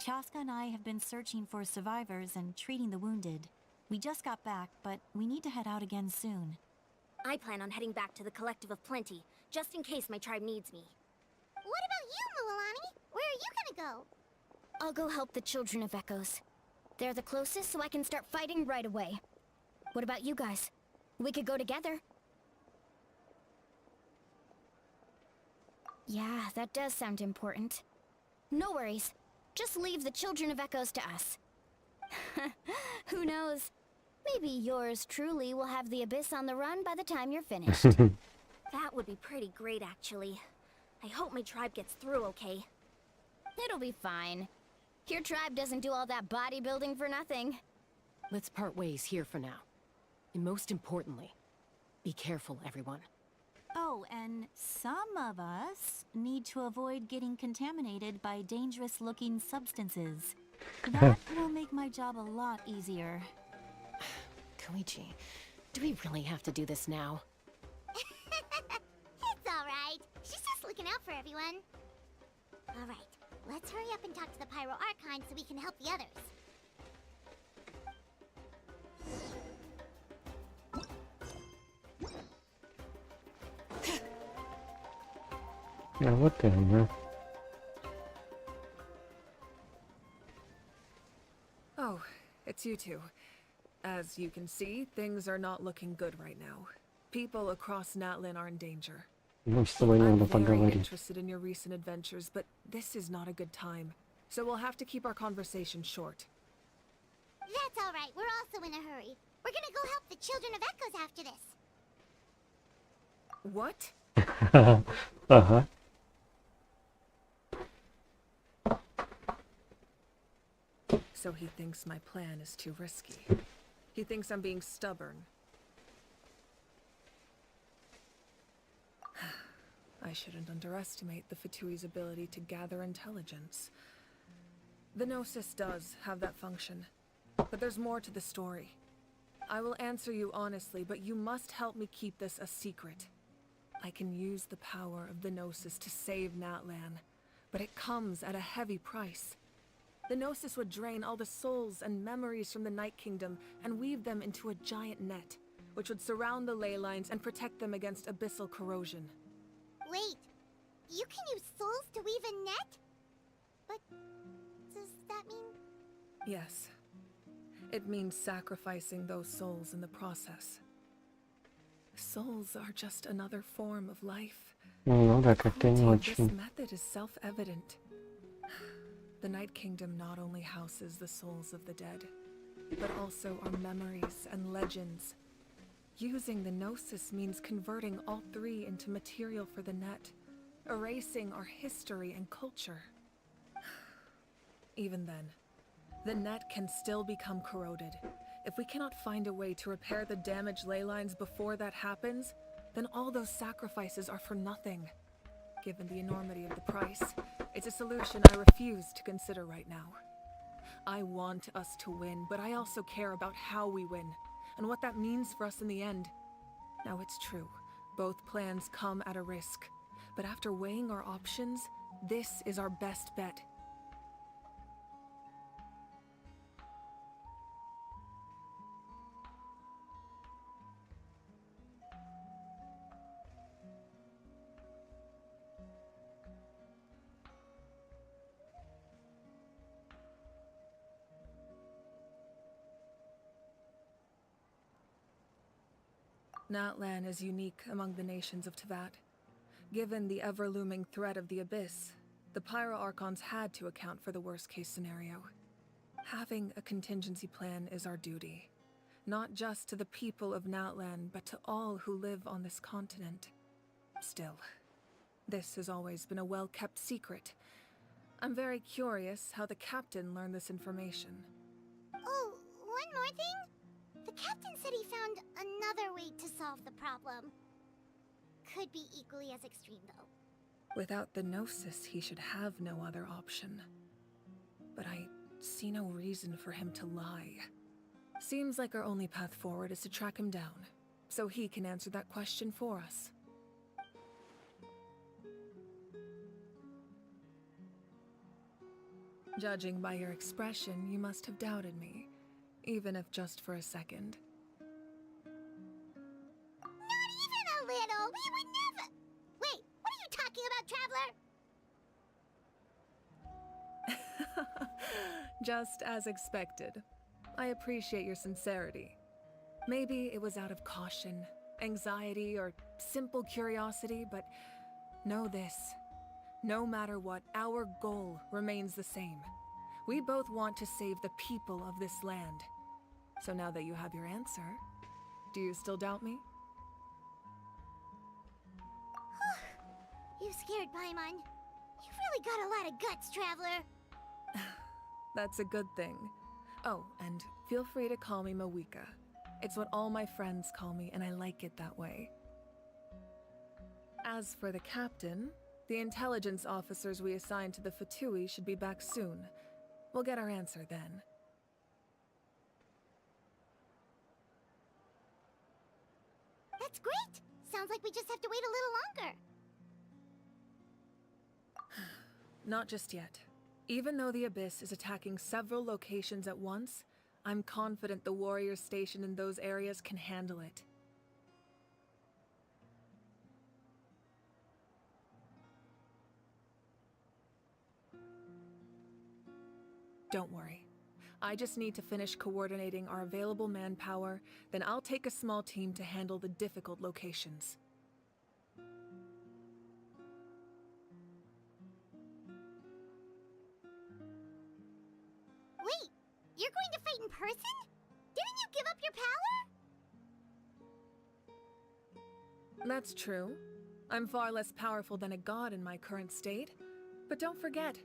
Chaska and I have been searching for survivors and treating the wounded. We just got back, but we need to head out again soon. I plan on heading back to the Collective of Plenty, just in case my tribe needs me. What about you, Mualani? Where are you gonna go? I'll go help the Children of Echoes. They're the closest, so I can start fighting right away. What about you guys? We could go together. Yeah, that does sound important. No worries. Just leave the Children of Echoes to us. Who knows? Maybe yours truly will have the Abyss on the run by the time you're finished. That would be pretty great, actually. I hope my tribe gets through okay. It'll be fine. Your tribe doesn't do all that bodybuilding for nothing. Let's part ways here for now. And most importantly, be careful, everyone. Oh, and some of us need to avoid getting contaminated by dangerous-looking substances. That will make my job a lot easier. Koichi, do we really have to do this now? It's alright. She's just looking out for everyone. Alright, let's hurry up and talk to the Pyro Archon so we can help the others. А вот и она. Oh, it's you two. As you can see, things are not looking good right now. People across Natlin are in danger. Ну, с тобой I'm надо very поговорить. interested in your recent adventures, but this is not a good time. So we'll have to keep our conversation short. That's alright, we're also in a hurry. We're gonna go help the Children of Echoes after this. What? Ага. So he thinks my plan is too risky. He thinks I'm being stubborn. I shouldn't underestimate the Fatui's ability to gather intelligence. The Gnosis does have that function, but there's more to the story. I will answer you honestly, but you must help me keep this a secret. I can use the power of the Gnosis to save Natlan, but it comes at a heavy price. The Gnosis would drain all the souls and memories from the Night Kingdom and weave them into a giant net, which would surround the ley lines and protect them against abyssal corrosion. Wait, you can use souls to weave a net? But does that mean... Yes. It means sacrificing those souls in the process. Souls are just another form of life. Ну да, как-то не This очень. method is self-evident. The Night Kingdom not only houses the souls of the dead, but also our memories and legends. Using the Gnosis means converting all three into material for the net, erasing our history and culture. Even then, the net can still become corroded. If we cannot find a way to repair the damaged ley lines before that happens, then all those sacrifices are for nothing. Given the enormity of the price, it's a solution I refuse to consider right now. I want us to win, but I also care about how we win, and what that means for us in the end. Now it's true, both plans come at a risk, but after weighing our options, this is our best bet. Natlan is unique among the nations of Teyvat. Given the ever-looming threat of the Abyss, the Pyro Archons had to account for the worst-case scenario. Having a contingency plan is our duty, not just to the people of Natlan, but to all who live on this continent. Still, this has always been a well-kept secret. I'm very curious how the captain learned this information. Oh, one more thing? The captain said he found another way to solve the problem. Could be equally as extreme, though. Without the Gnosis, he should have no other option. But I see no reason for him to lie. Seems like our only path forward is to track him down, so he can answer that question for us. Judging by your expression, you must have doubted me, even if just for a second. Not even a little! We would never... Wait, what are you talking about, Traveler? Just as expected. I appreciate your sincerity. Maybe it was out of caution, anxiety, or simple curiosity, but know this. No matter what, our goal remains the same. We both want to save the people of this land. So now that you have your answer, do you still doubt me? You scared Paimon. You've really got a lot of guts, Traveler. That's a good thing. Oh, and feel free to call me Mawika. It's what all my friends call me, and I like it that way. As for the captain, the intelligence officers we assigned to the Fatui should be back soon. We'll get our answer then. That's great! Sounds like we just have to wait a little longer. Not just yet. Even though the Abyss is attacking several locations at once, I'm confident the warriors stationed in those areas can handle it. Don't worry. I just need to finish coordinating our available manpower, then I'll take a small team to handle the difficult locations. Wait, you're going to fight in person? Didn't you give up your power? That's true. I'm far less powerful than a god in my current state. But don't forget,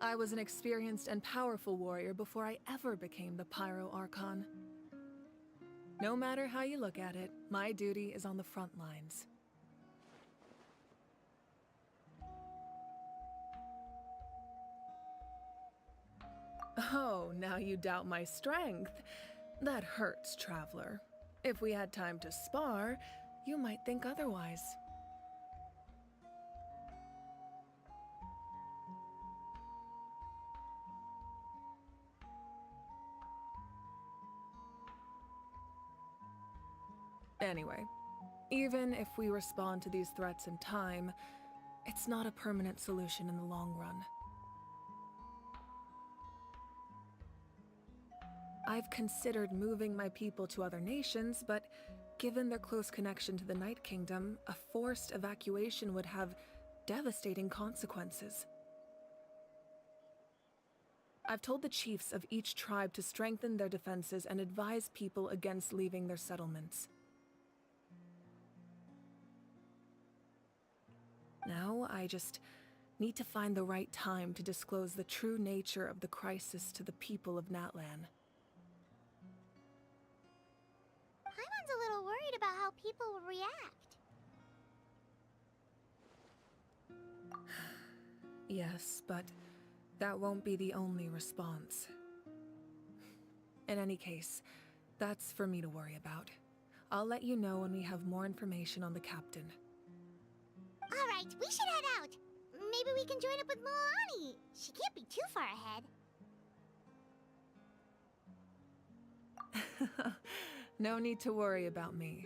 I was an experienced and powerful warrior before I ever became the Pyro Archon. No matter how you look at it, my duty is on the front lines. Oh, now you doubt my strength. That hurts, Traveler. If we had time to spar, you might think otherwise. Anyway, even if we respond to these threats in time, it's not a permanent solution in the long run. I've considered moving my people to other nations, but given their close connection to the Night Kingdom, a forced evacuation would have devastating consequences. I've told the chiefs of each tribe to strengthen their defenses and advise people against leaving their settlements. Now, I just need to find the right time to disclose the true nature of the crisis to the people of Natlan. Paimon's a little worried about how people will react. Yes, but that won't be the only response. In any case, that's for me to worry about. I'll let you know when we have more information on the captain. Alright, we should head out. Maybe we can join up with Moani. She can't be too far ahead. No need to worry about me.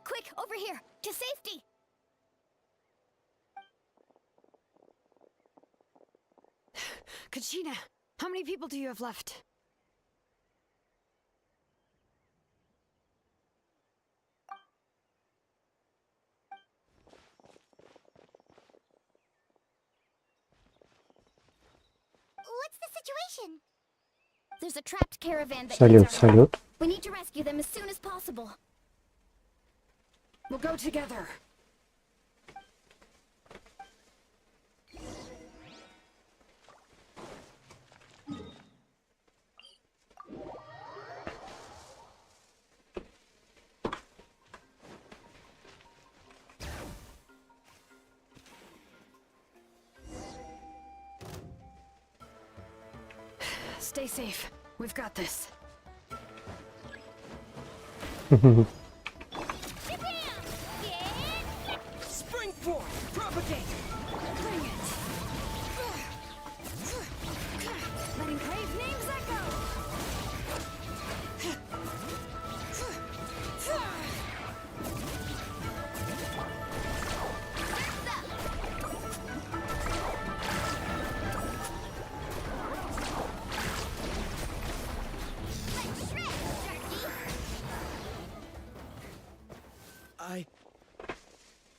Quick, over here! To safety! Kachina, how many people do you have left? What's the situation? There's a trapped caravan that Салют, needs our help. салют. We need to rescue them as soon as possible. We'll go together. Stay safe. We've got this. Spring forth! Propagate! Bring it. Letting crave names echo.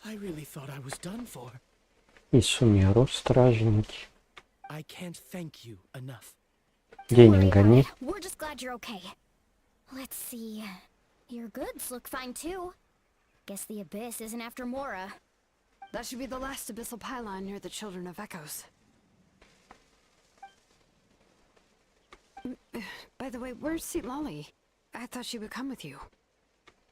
I really thought I was done for. И сумеру, стражники. I can't thank you enough. Денег гони. We're just glad you're okay. Let's see. Your goods look fine too. Guess the Abyss isn't after Mora. That should be the last abyssal pylon near the Children of Echoes. By the way, where's Lolly? I thought she would come with you.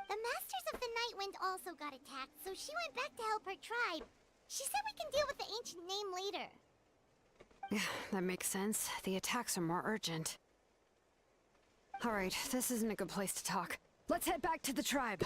The Masters of the Night Wind also got attacked, so she went back to help her tribe. She said we can deal with the ancient name later. Yeah, that makes sense. The attacks are more urgent. Alright, this isn't a good place to talk. Let's head back to the tribe.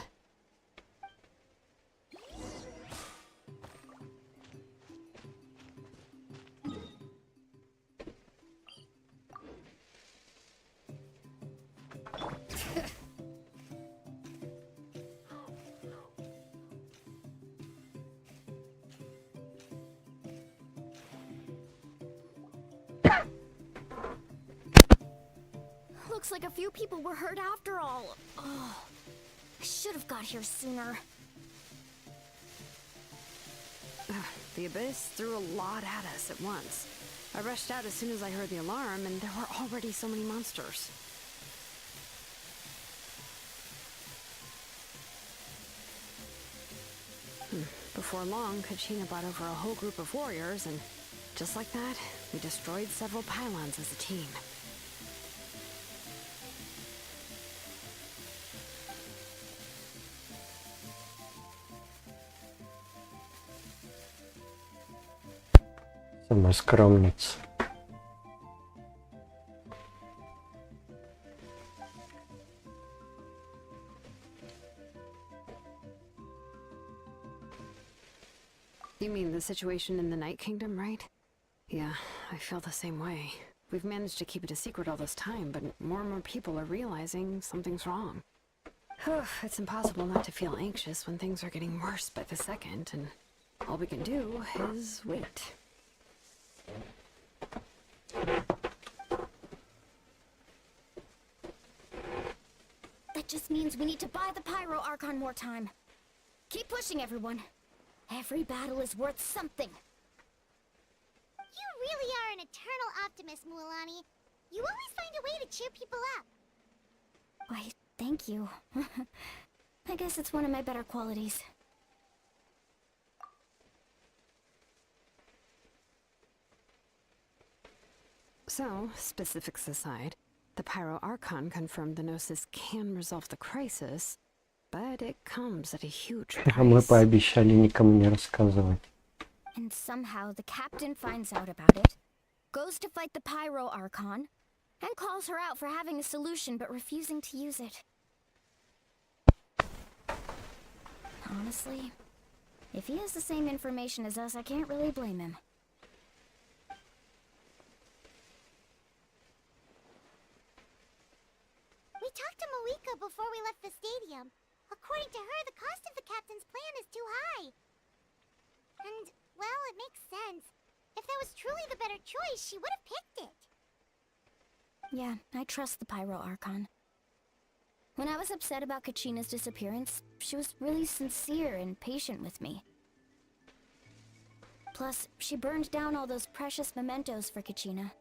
looks like a few people were hurt after all. Oh, I should have got here sooner. The Abyss threw a lot at us at once. I rushed out as soon as I heard the alarm, and there were already so many monsters. Before long, Kachina brought over a whole group of warriors, and just like that, we destroyed several pylons as a team. Сама скромница. You mean the situation in the Night Kingdom, right? Yeah, I feel the same way. We've managed to keep it a secret all this time, but more and more people are realizing something's wrong. It's impossible not to feel anxious when things are getting worse by the second, and all we can do is wait. That just means we need to buy the Pyro Archon more time. Keep pushing, everyone. Every battle is worth something. You really are an eternal optimist, Mualani. You always find a way to cheer people up. Why, thank you. I guess it's one of my better qualities. So, specifics aside, the Pyro Archon confirmed the Gnosis can resolve the crisis, but it comes at a huge А мы price. пообещали никому не рассказывать. And somehow the captain finds out about it, goes to fight the Pyro Archon, and calls her out for having a solution but refusing to use it. Honestly, if he has the same information as us, I can't really blame him. We talked to Moika before we left the stadium. According to her, the cost of the captain's plan is too high. And, well, it makes sense. If that was truly the better choice, she would have picked it. Yeah, I trust the Pyro Archon. When I was upset about Kachina's disappearance, she was really sincere and patient with me. Plus, she burned down all those precious mementos for Kachina.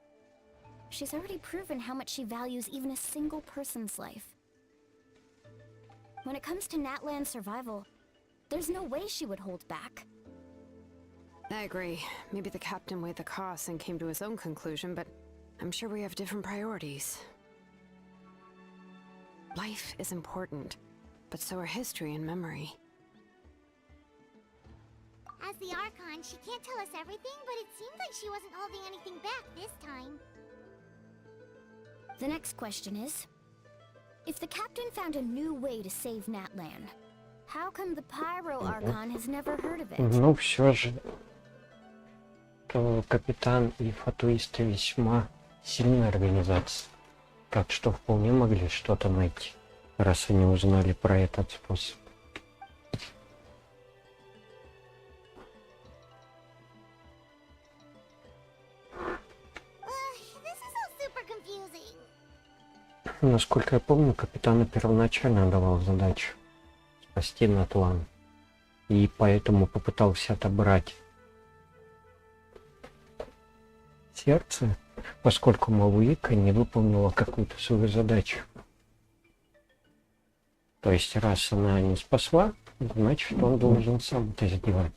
She's already proven how much she values even a single person's life. When it comes to Natlan's survival, there's no way she would hold back. I agree. Maybe the captain weighed the costs and came to his own conclusion, but I'm sure we have different priorities. Life is important, but so are history and memory. As the Archon, she can't tell us everything, but it seemed like she wasn't holding anything back this time. The next question is, if the captain found a new way to save Natlan, how come the Pyro Archon has never heard of it? Ну, все же, капитан и фатуисты весьма сильная организация. Так что вполне могли что-то найти, раз они узнали про этот способ. Насколько я помню, капитану первоначально давал задачу спасти Натлан. И поэтому попытался отобрать сердце, поскольку Малуика не выполнила какую-то свою задачу. То есть, раз она не спасла, значит, он должен сам это сделать.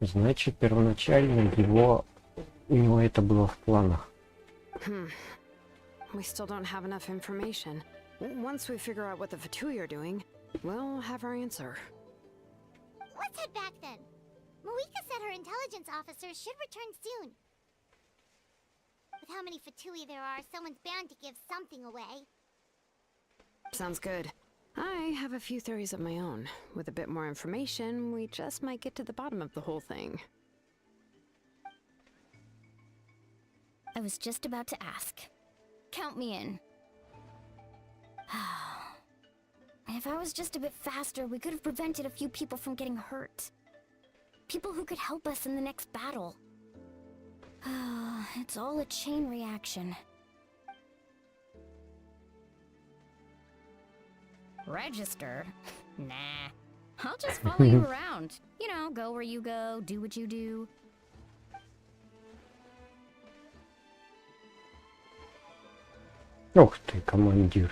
Значит, первоначально у него это было в планах. We still don't have enough information. Once we figure out what the Fatui are doing, we'll have our answer. Let's head back then. Moika said her intelligence officers should return soon. With how many Fatui there are, someone's bound to give something away. Sounds good. I have a few theories of my own. With a bit more information, we just might get to the bottom of the whole thing. I was just about to ask. Count me in. If I was just a bit faster, we could have prevented a few people from getting hurt. People who could help us in the next battle. It's all a chain reaction. Register? Nah. I'll just follow you around. You know, go where you go, do what you do. Ух ты, командир.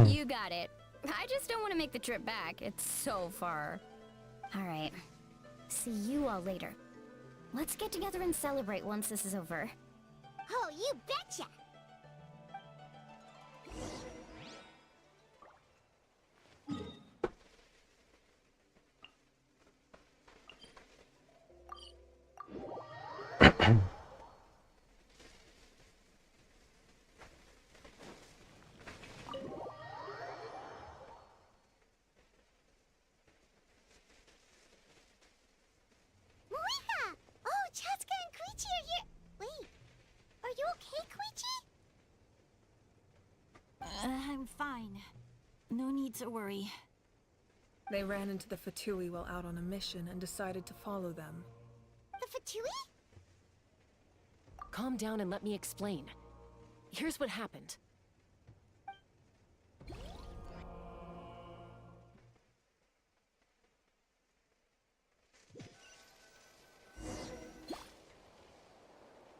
You got it. I just don't want to make the trip back. It's so far. Alright. See you all later. Let's get together and celebrate once this is over. Oh, you betcha! Moika! Oh, Chaska and Koichi are here! Wait, are you okay, Koichi? I'm fine. No need to worry. They ran into the Fatui while out on a mission and decided to follow them. The Fatui? Calm down and let me explain. Here's what happened.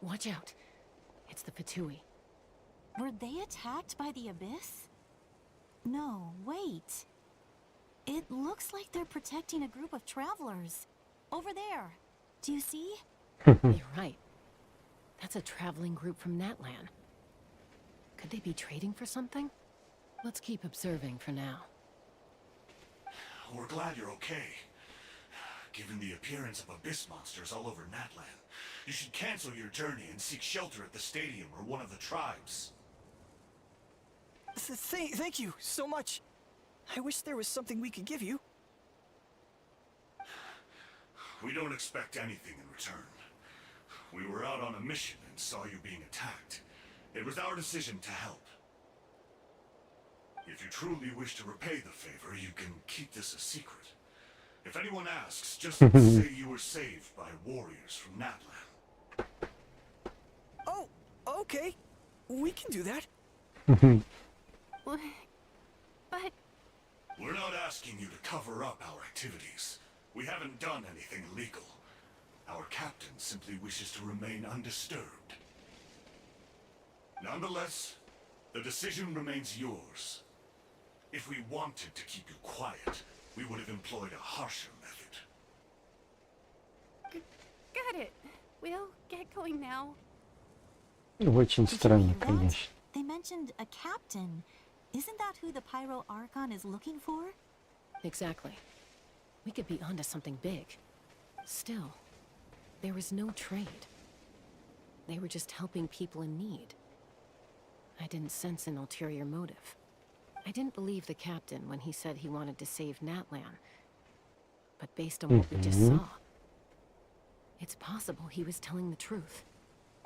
Watch out. It's the Fatui. Were they attacked by the Abyss? No, wait. It looks like they're protecting a group of travelers. Over there. Do you see? You're right. That's a traveling group from Natlan. Could they be trading for something? Let's keep observing for now. We're glad you're okay. Given the appearance of abyss monsters all over Natlan, you should cancel your journey and seek shelter at the stadium or one of the tribes. Thank you so much. I wish there was something we could give you. We don't expect anything in return. We were out on a mission and saw you being attacked. It was our decision to help. If you truly wish to repay the favor, you can keep this a secret. If anyone asks, just say you were saved by warriors from Natlan. Oh, okay. We can do that. But... We're not asking you to cover up our activities. We haven't done anything illegal. Our captain simply wishes to remain undisturbed. Nonetheless, the decision remains yours. If we wanted to keep you quiet, we would have employed a harsher method. Got it. We'll get going now. Очень странно, конечно. They mentioned a captain. Isn't that who the Pyro Archon is looking for? Exactly. We could be onto something big. Still, there was no trade. They were just helping people in need. I didn't sense an ulterior motive. I didn't believe the captain when he said he wanted to save Natlan. But based on what we just saw, it's possible he was telling the truth.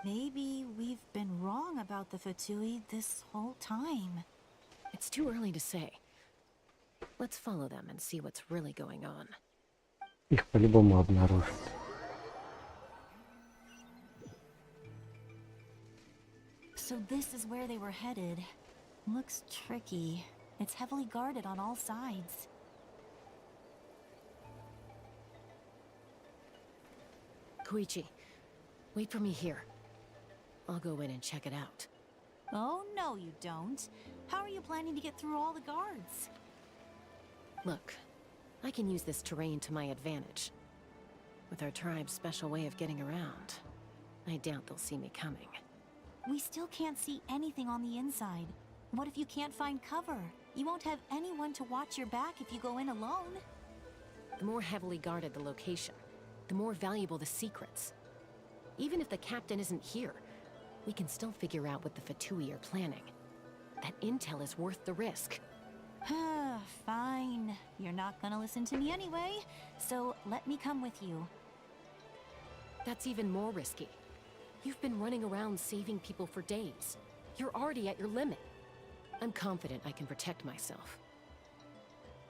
Maybe we've been wrong about the Fatui this whole time. It's too early to say. Let's follow them and see what's really going on. Их по-любому обнаружат. So this is where they were headed. Looks tricky. It's heavily guarded on all sides. Koichi, wait for me here. I'll go in and check it out. Oh, no you don't. How are you planning to get through all the guards? Look, I can use this terrain to my advantage. With our tribe's special way of getting around, I doubt they'll see me coming. We still can't see anything on the inside. What if you can't find cover? You won't have anyone to watch your back if you go in alone. The more heavily guarded the location, the more valuable the secrets. Even if the captain isn't here, we can still figure out what the Fatui are planning. That intel is worth the risk. Fine. You're not gonna listen to me anyway, so let me come with you. That's even more risky. You've been running around saving people for days. You're already at your limit. I'm confident I can protect myself.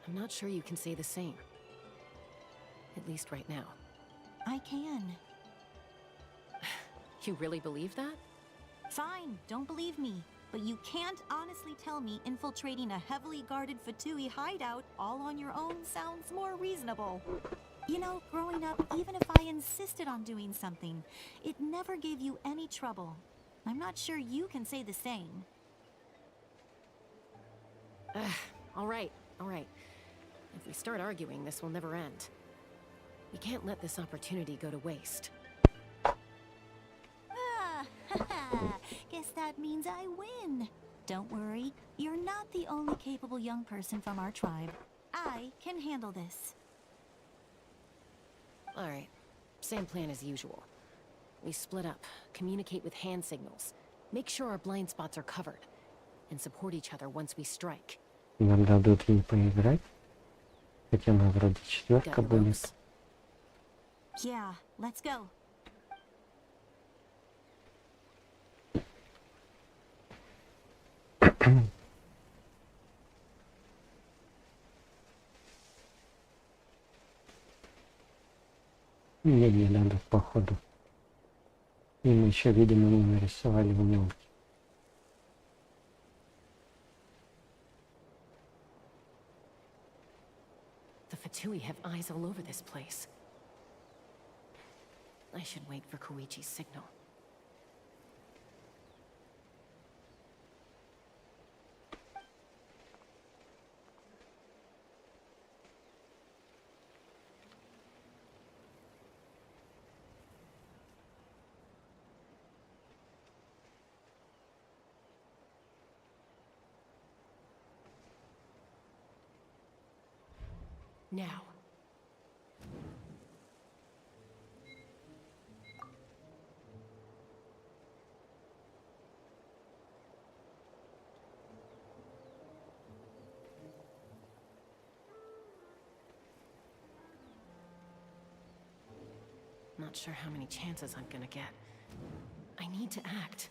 I'm not sure you can say the same. At least right now. I can. You really believe that? Fine, don't believe me. but you can't honestly tell me infiltrating a heavily guarded Fatui hideout all on your own sounds more reasonable. You know, growing up, even if I insisted on doing something, it never gave you any trouble. I'm not sure you can say the same. All right. If we start arguing, this will never end. We can't let this opportunity go to waste. Guess that means I win. Don't worry, you're not the only capable young person from our tribe. I can handle this. All right, same plan as usual. We split up, communicate with hand signals, make sure our blind spots are covered, and support each other once we strike. Нам дадут ли поиграть? Хотя она вроде четверка будет. Yeah, let's go. Мне не надо, походу. И мы еще, видимо, не нарисовали в мелке. The Fatui have eyes all over this place. I should wait for Koichi's signal. Now. Not sure how many chances I'm gonna get. I need to act.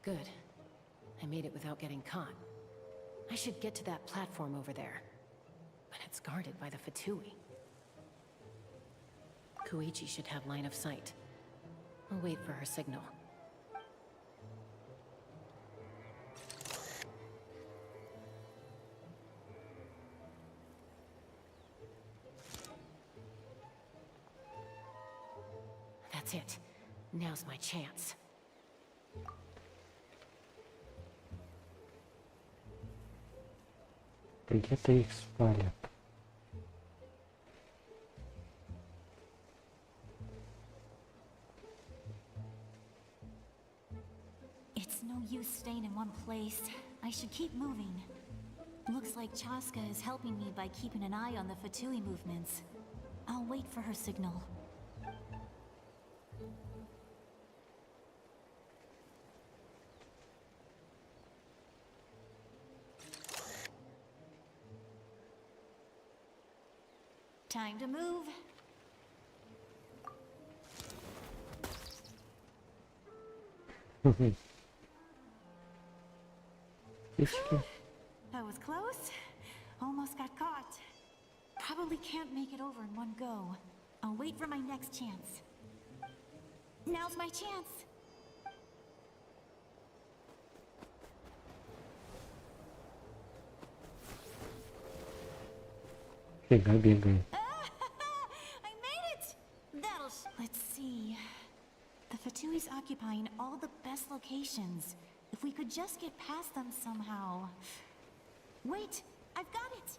Good. I made it without getting caught. I should get to that platform over there. But it's guarded by the Fatui. Koichi should have line of sight. I'll wait for her signal. That's it. Now's my chance. Где-то их спалят. It's no use staying in one place. I should keep moving. Looks like Chaska is helping me by keeping an eye on the Fatui movements. I'll wait for her signal. Time to move. That was close. Almost got caught. Probably can't make it over in one go. I'll wait for my next chance. Now's my chance. Фига бегает. I made it! Let's see. The Fatui's occupying all the best locations. If we could just get past them somehow. Wait! I've got it!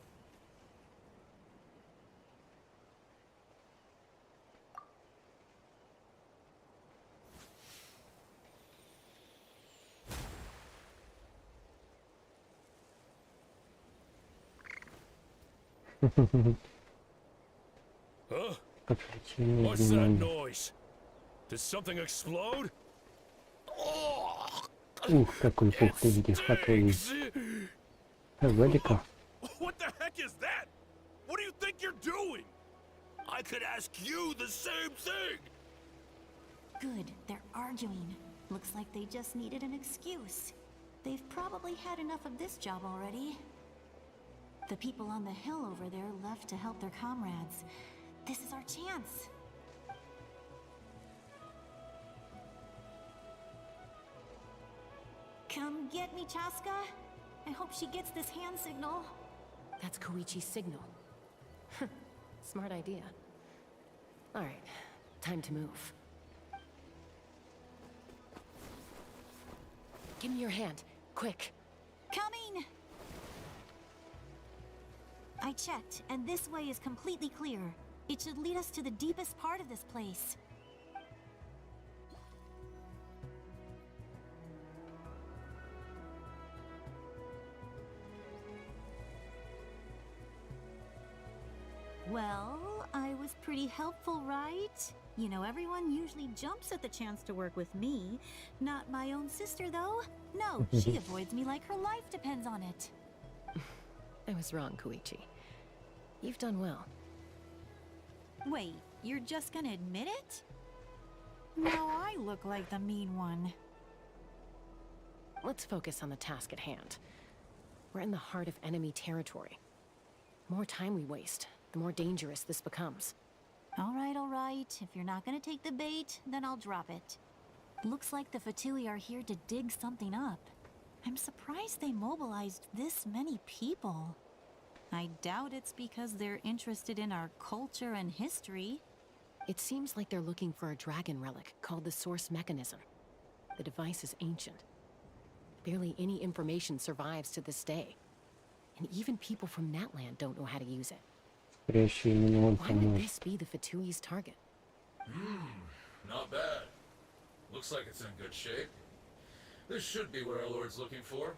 Huh? Отвлечение What's that внимания. noise? Did something explode? Ух, какой пухленький Фатуи. Велика. What the heck is that? What do you think you're doing? I could ask you the same thing. Good, they're arguing. Looks like they just needed an excuse. They've probably had enough of this job already. The people on the hill over there left to help their comrades. This is our chance. Come get me, Chaska. I hope she gets this hand signal. That's Koichi's signal. Smart idea. All right, time to move. Give me your hand, quick. Coming! I checked, and this way is completely clear. It should lead us to the deepest part of this place. Well, I was pretty helpful, right? You know, everyone usually jumps at the chance to work with me. Not my own sister, though. No, she avoids me like her life depends on it. I was wrong, Koichi. You've done well. Wait, you're just gonna admit it? Now I look like the mean one. Let's focus on the task at hand. We're in the heart of enemy territory. The more time we waste, the more dangerous this becomes. All right. If you're not gonna take the bait, then I'll drop it. Looks like the Fatui are here to dig something up. I'm surprised they mobilized this many people. I doubt it's because they're interested in our culture and history. It seems like they're looking for a dragon relic called the Source Mechanism. The device is ancient. Barely any information survives to this day. And even people from Natland don't know how to use it. Why would this be the Fatui's target? Not bad. Looks like it's in good shape. This should be what our Lord's looking for.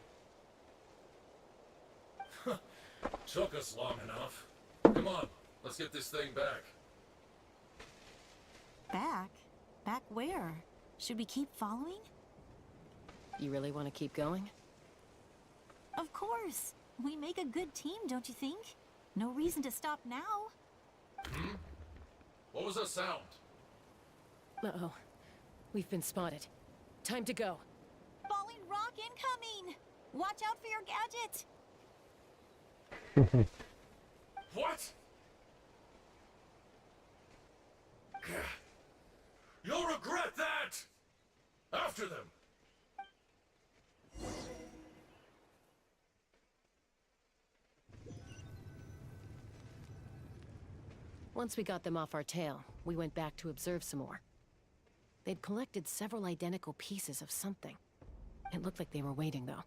Took us long enough. Come on, let's get this thing back. Back? Back where? Should we keep following? You really want to keep going? Of course! We make a good team, don't you think? No reason to stop now. What was that sound? Uh-oh. We've been spotted. Time to go. Falling rock incoming! Watch out for your gadget! What? You'll regret that! After them! Once we got them off our tail, we went back to observe some more. They'd collected several identical pieces of something. It looked like they were waiting, though.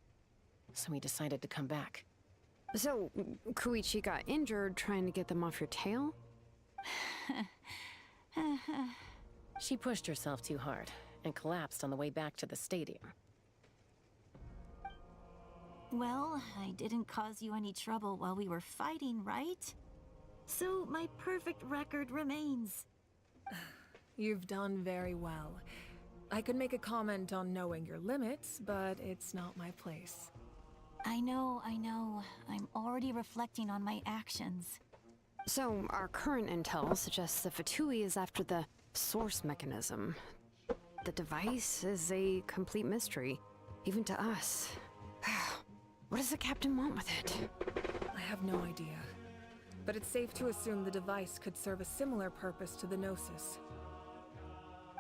So we decided to come back. So, Koichi got injured trying to get them off your tail? She pushed herself too hard and collapsed on the way back to the stadium. Well, I didn't cause you any trouble while we were fighting, right? So my perfect record remains. You've done very well. I could make a comment on knowing your limits, but it's not my place. I know. I'm already reflecting on my actions. So, our current intel suggests the Fatui is after the source mechanism. The device is a complete mystery, even to us. What does the captain want with it? I have no idea. But it's safe to assume the device could serve a similar purpose to the Gnosis.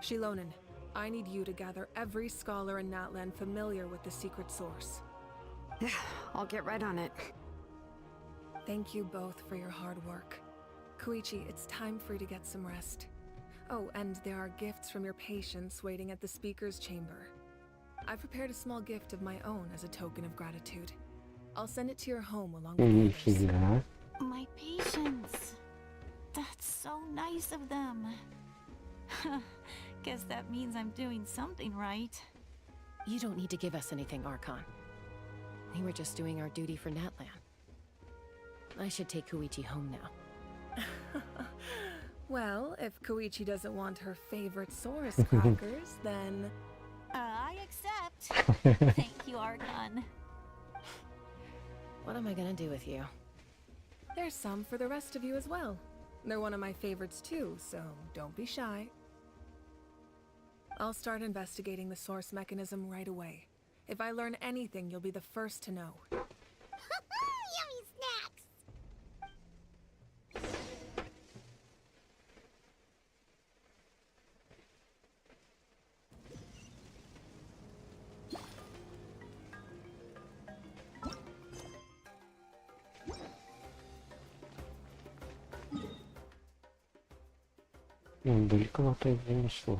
Shilonen, I need you to gather every scholar in Natland familiar with the secret source. Yeah, I'll get right on it. Thank you both for your hard work. Koichi, it's time for you to get some rest. Oh, and there are gifts from your patients waiting at the speaker's chamber. I've prepared a small gift of my own as a token of gratitude. I'll send it to your home along with the others. My patience. That's so nice of them. Guess that means I'm doing something right. You don't need to give us anything, Archon. We were just doing our duty for Natland. I should take Koichi home now. Well, if Koichi doesn't want her favorite Saurus crackers, then... I accept. Thank you, Archon. What am I gonna do with you? There's some for the rest of you as well. They're one of my favorites too, so don't be shy. I'll start investigating the source mechanism right away. If I learn anything, you'll be the first to know. Yummy snacks! Далековато их занесло.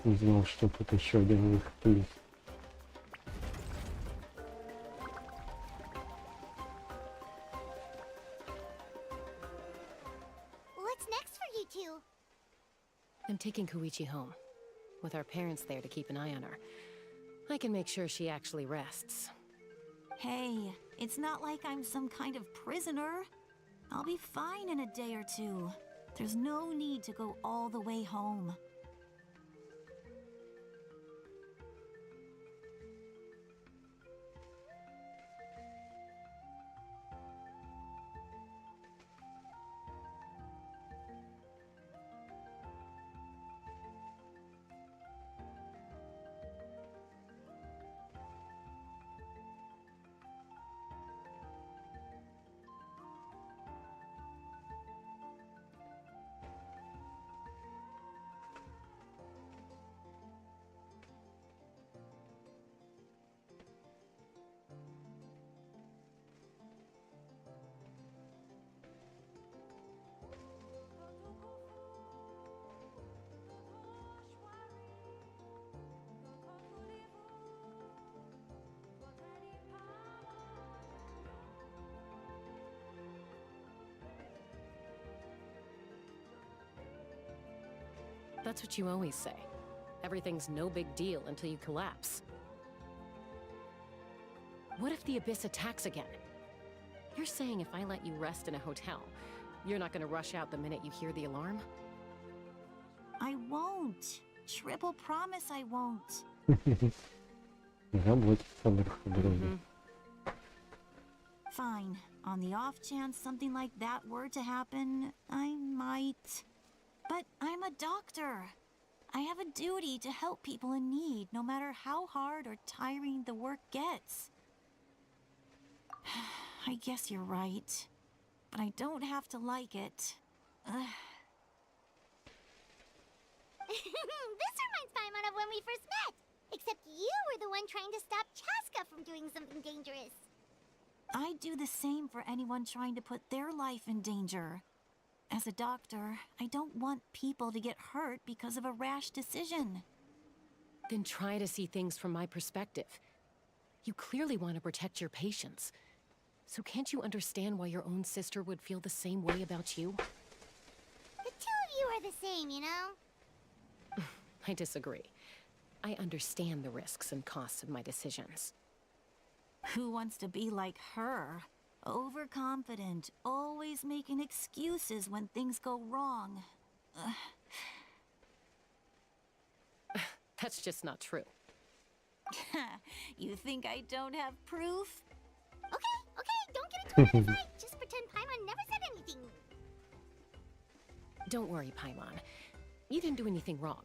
Не знал, что тут еще один выход есть. What's next for you two? I'm taking Koichi home, with our parents there to keep an eye on her. I can make sure she actually rests. Hey, it's not like I'm some kind of prisoner. I'll be fine in a day or two. There's no need to go all the way home. That's what you always say. Everything's no big deal until you collapse. What if the Abyss attacks again? You're saying if I let you rest in a hotel, you're not gonna rush out the minute you hear the alarm? I won't. Triple promise I won't. Заботиться друг о друге. Fine. On the off chance something like that were to happen, I might. But I'm a doctor. I have a duty to help people in need, no matter how hard or tiring the work gets. I guess you're right. But I don't have to like it. This reminds Paimon of when we first met. Except you were the one trying to stop Chaska from doing something dangerous. I'd do the same for anyone trying to put their life in danger. As a doctor, I don't want people to get hurt because of a rash decision. Then try to see things from my perspective. You clearly want to protect your patients. So can't you understand why your own sister would feel the same way about you? The two of you are the same, you know? I disagree. I understand the risks and costs of my decisions. Who wants to be like her? Overconfident, always making excuses when things go wrong. That's just not true. You think I don't have proof? Okay, don't get into another fight. Just pretend Paimon never said anything. Don't worry, Paimon. You didn't do anything wrong.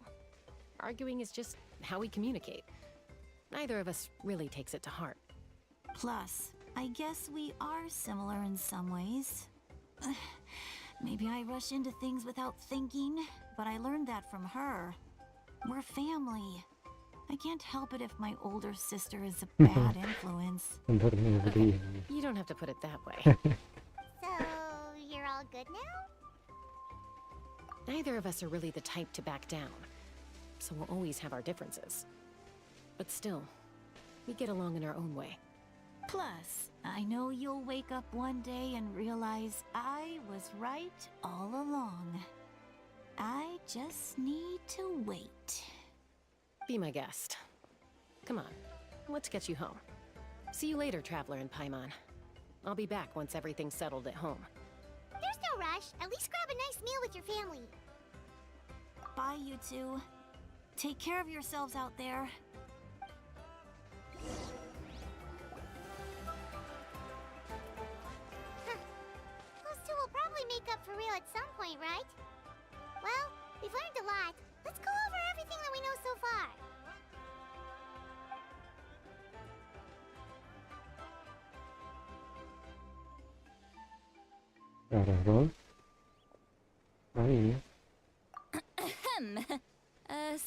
Arguing is just how we communicate. Neither of us really takes it to heart. Plus, I guess we are similar in some ways. Maybe I rush into things without thinking, but I learned that from her. We're family. I can't help it if my older sister is a bad influence. Okay, you don't have to put it that way. So, you're all good now? Neither of us are really the type to back down, so we'll always have our differences. But still, we get along in our own way. Plus, I know you'll wake up one day and realize I was right all along. I just need to wait. Be my guest. Come on, let's get you home. See you later, Traveler and Paimon. I'll be back once everything's settled at home. There's no rush. At least grab a nice meal with your family. Bye, you two. Take care of yourselves out there. Those two will probably make up for real at some point, right? Well, we've learned a lot. Let's go over everything that we know so far.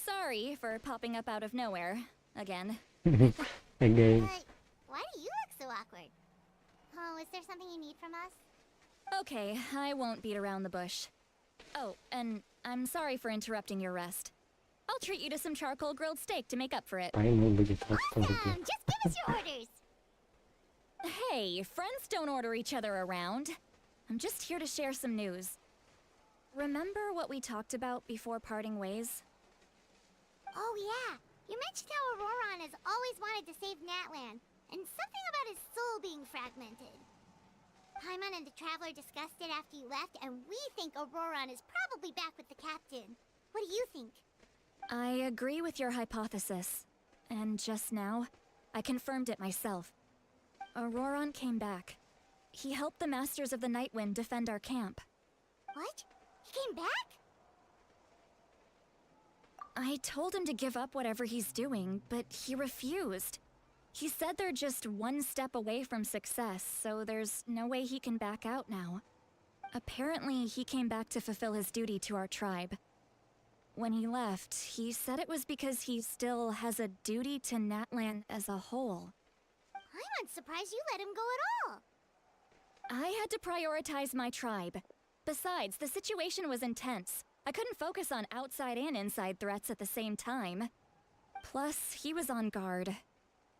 Sorry for popping up out of nowhere. Again. Again. Why awkward. Oh, is there something you need from us? Okay, I won't beat around the bush. Oh, and I'm sorry for interrupting your rest. I'll treat you to some charcoal grilled steak to make up for it. Awesome! Just give us your orders! Hey, friends don't order each other around. I'm just here to share some news. Remember what we talked about before parting ways? Oh yeah, you mentioned how Auroron has always wanted to save Natlan, and something about his soul being fragmented. Paimon and the Traveler discussed it after you left, and we think Auroron is probably back with the captain. What do you think? I agree with your hypothesis. And just now, I confirmed it myself. Auroron came back. He helped the Masters of the Nightwind defend our camp. What? He came back? I told him to give up whatever he's doing, but he refused. He said they're just one step away from success, so there's no way he can back out now. Apparently, he came back to fulfill his duty to our tribe. When he left, he said it was because he still has a duty to Natlan as a whole. I'm surprised you let him go at all. I had to prioritize my tribe. Besides, the situation was intense. I couldn't focus on outside and inside threats at the same time. Plus, he was on guard.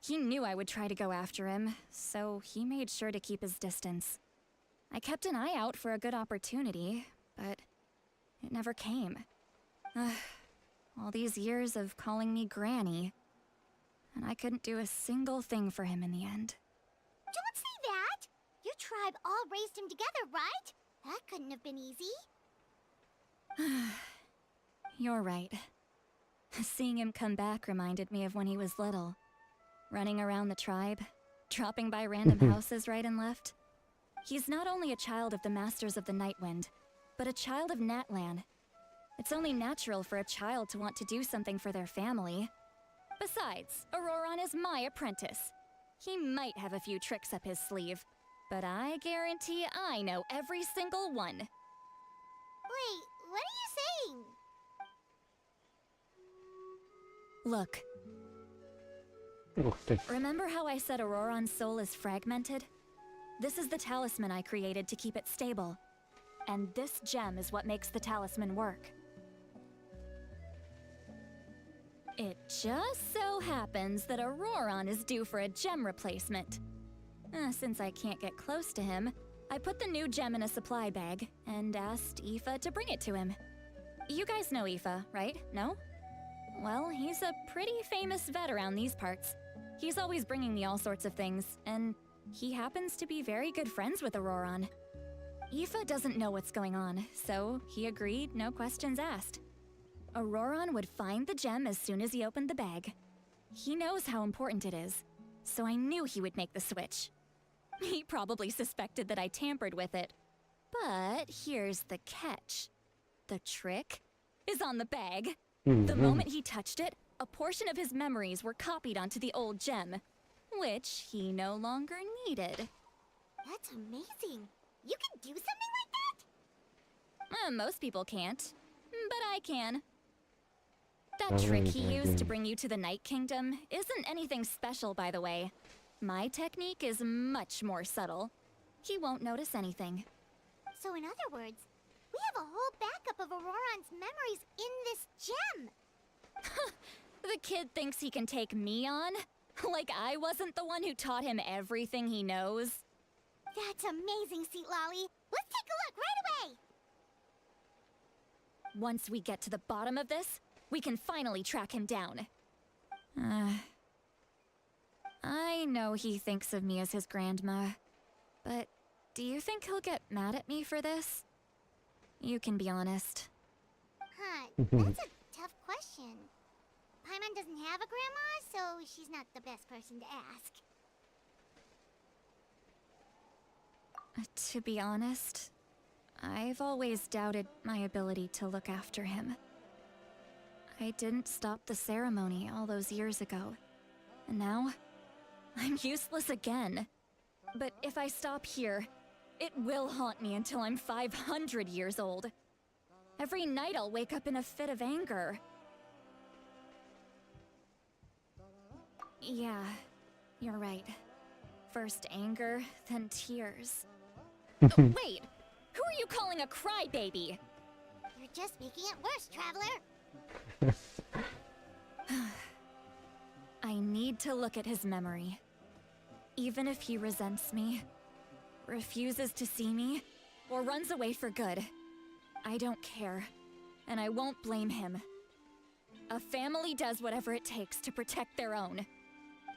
He knew I would try to go after him, so he made sure to keep his distance. I kept an eye out for a good opportunity, but it never came. All these years of calling me Granny, and I couldn't do a single thing for him in the end. Don't say that! Your tribe all raised him together, right? That couldn't have been easy. You're right. Seeing him come back reminded me of when he was little. Running around the tribe, dropping by random houses right and left. He's not only a child of the Masters of the Nightwind, but a child of Natlan. It's only natural for a child to want to do something for their family. Besides, Auroron is my apprentice. He might have a few tricks up his sleeve, but I guarantee I know every single one. Wait, what are you saying? Look. Remember how I said Auroron's soul is fragmented? This is the talisman I created to keep it stable. And this gem is what makes the talisman work. It just so happens that Auroron is due for a gem replacement. Since I can't get close to him, I put the new gem in a supply bag and asked Aoife to bring it to him. You guys know Aoife, right? No? Well, he's a pretty famous vet around these parts. He's always bringing me all sorts of things, and he happens to be very good friends with Auroron. Aoife doesn't know what's going on, so he agreed, no questions asked. Auroron would find the gem as soon as he opened the bag. He knows how important it is, so I knew he would make the switch. He probably suspected that I tampered with it. But here's the catch. The trick is on the bag. The moment he touched it, a portion of his memories were copied onto the old gem, which he no longer needed. That's amazing. You can do something like that? Most people can't, but I can. That trick he used to bring you to the Night Kingdom isn't anything special, by the way. My technique is much more subtle. He won't notice anything. So in other words, we have a whole backup of Auroron's memories in this gem. The kid thinks he can take me on? Like I wasn't the one who taught him everything he knows? That's amazing, Seat Lolly. Let's take a look right away. Once we get to the bottom of this, we can finally track him down. I know he thinks of me as his grandma, but do you think he'll get mad at me for this? You can be honest. Huh, that's a tough question. Paimon doesn't have a grandma, so she's not the best person to ask. To be honest, I've always doubted my ability to look after him. I didn't stop the ceremony all those years ago, and now I'm useless again. But if I stop here, it will haunt me until I'm 500 years old. Every night I'll wake up in a fit of anger. Yeah, you're right. First anger, then tears. Oh, wait! Who are you calling a crybaby? You're just making it worse, traveler. I need to look at his memory. Even if he resents me, refuses to see me, or runs away for good, I don't care, and I won't blame him. A family does whatever it takes to protect their own.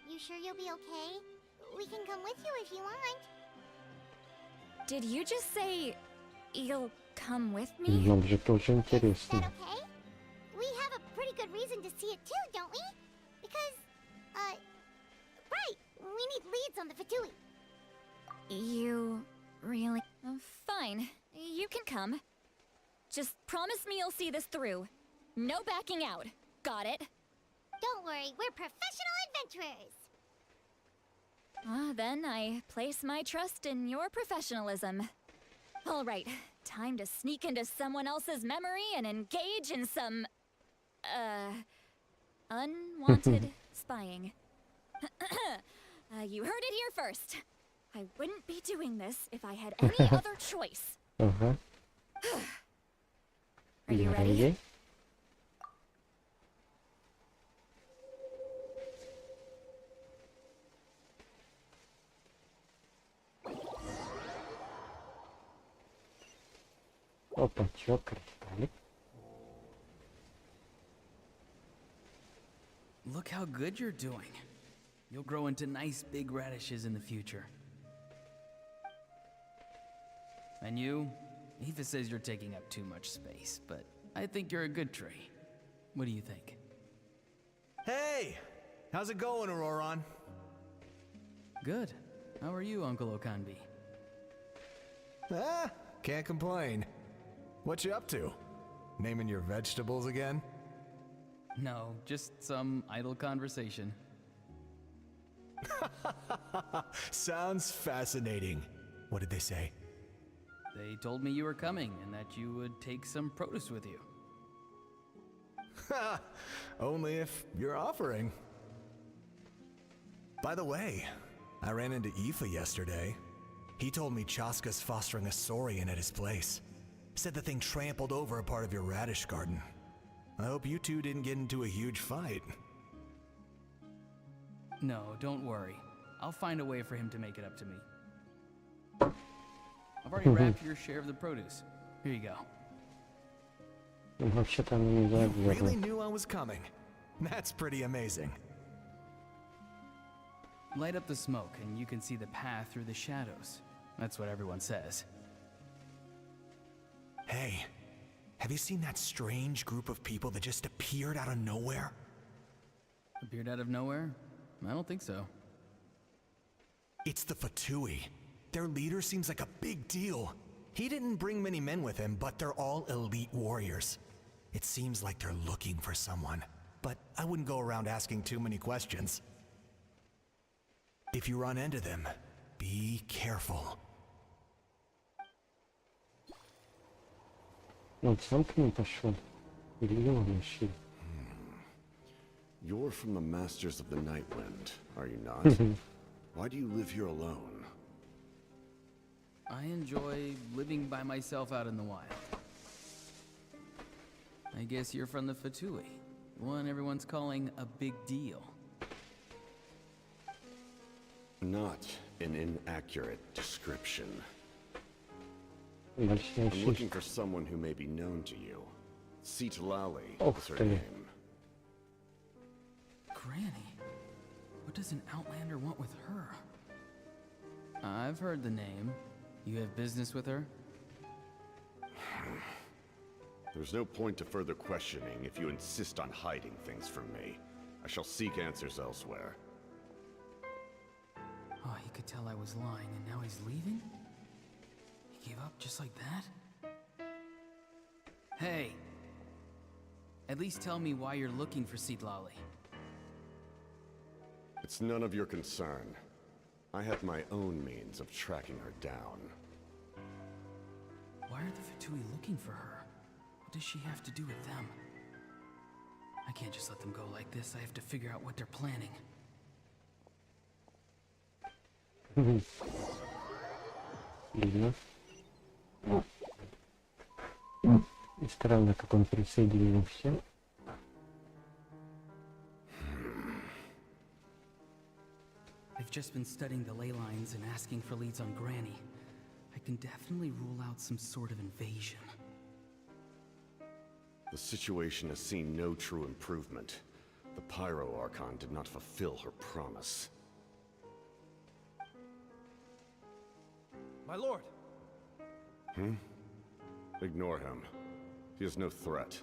You sure you'll be okay? We can come with you if you want. Did you just say you'll come with me? Нам же тоже Is интересно. that okay? We have a pretty good reason to see it too, don't we? Because, right, we need leads on the Fatui. You really? Fine, you can come. Just promise me you'll see this through. No backing out. Got it? Don't worry, we're professional adventurers. Then I place my trust in your professionalism. All right, time to sneak into someone else's memory and engage in some, unwanted spying. You heard it here first. I wouldn't be doing this if I had any other choice. Ага. Are you ready? Опа, чё, кристаллик? Look how good you're doing. You'll grow into nice big radishes in the future. And you? Eva says you're taking up too much space, but I think you're a good tree. What do you think? Hey! How's it going, Auroron? Good. How are you, Uncle Okanbi? Ah, can't complain. What you up to? Naming your vegetables again? No, just some idle conversation. Sounds fascinating. What did they say? They told me you were coming and that you would take some produce with you. Ha! Only if you're offering. By the way, I ran into Aoife yesterday. He told me Chaska's fostering a saurian at his place. Said the thing trampled over a part of your radish garden. I hope you two didn't get into a huge fight. No, don't worry. I'll find a way for him to make it up to me. I've already wrapped your share of the produce. Here you go. Вообще-то не You really заверно. knew I was coming. That's pretty amazing. Light up the smoke and you can see the path through the shadows. That's what everyone says. Hey, have you seen that strange group of people that just appeared out of nowhere? Appeared out of nowhere? I don't think so. It's the Fatui. Their leader seems like a big deal. He didn't bring many men with him, but they're all elite warriors. It seems like they're looking for someone, but I wouldn't go around asking too many questions. If you run into them, be careful. Он сам к ним пошел? Или его нашли? You're from the Masters of the Nightwind, are you not? Why do you live here alone? I enjoy living by myself out in the wild. I guess you're from the Fatui, one everyone's calling a big deal. Not an inaccurate description. Большая I'm looking шишка. for someone who may be known to you. Citlali Ох is her ты. name. Granny? What does an outlander want with her? I've heard the name. You have business with her? There's no point to further questioning if you insist on hiding things from me. I shall seek answers elsewhere. Oh, he could tell I was lying and now he's leaving? He gave up just like that? Hey! At least tell me why you're looking for Citlali. It's none of your concern. I have my own means of tracking her down. Why are the Fatui looking for her? What does she have to do with them? I can't just let them go like this. I have to figure out what they're planning. Видно. И странно, как он присоединился. I've just been studying the ley lines and asking for leads on Granny. I can definitely rule out some sort of invasion. The situation has seen no true improvement. The Pyro Archon did not fulfill her promise. My lord! Ignore him. He is no threat.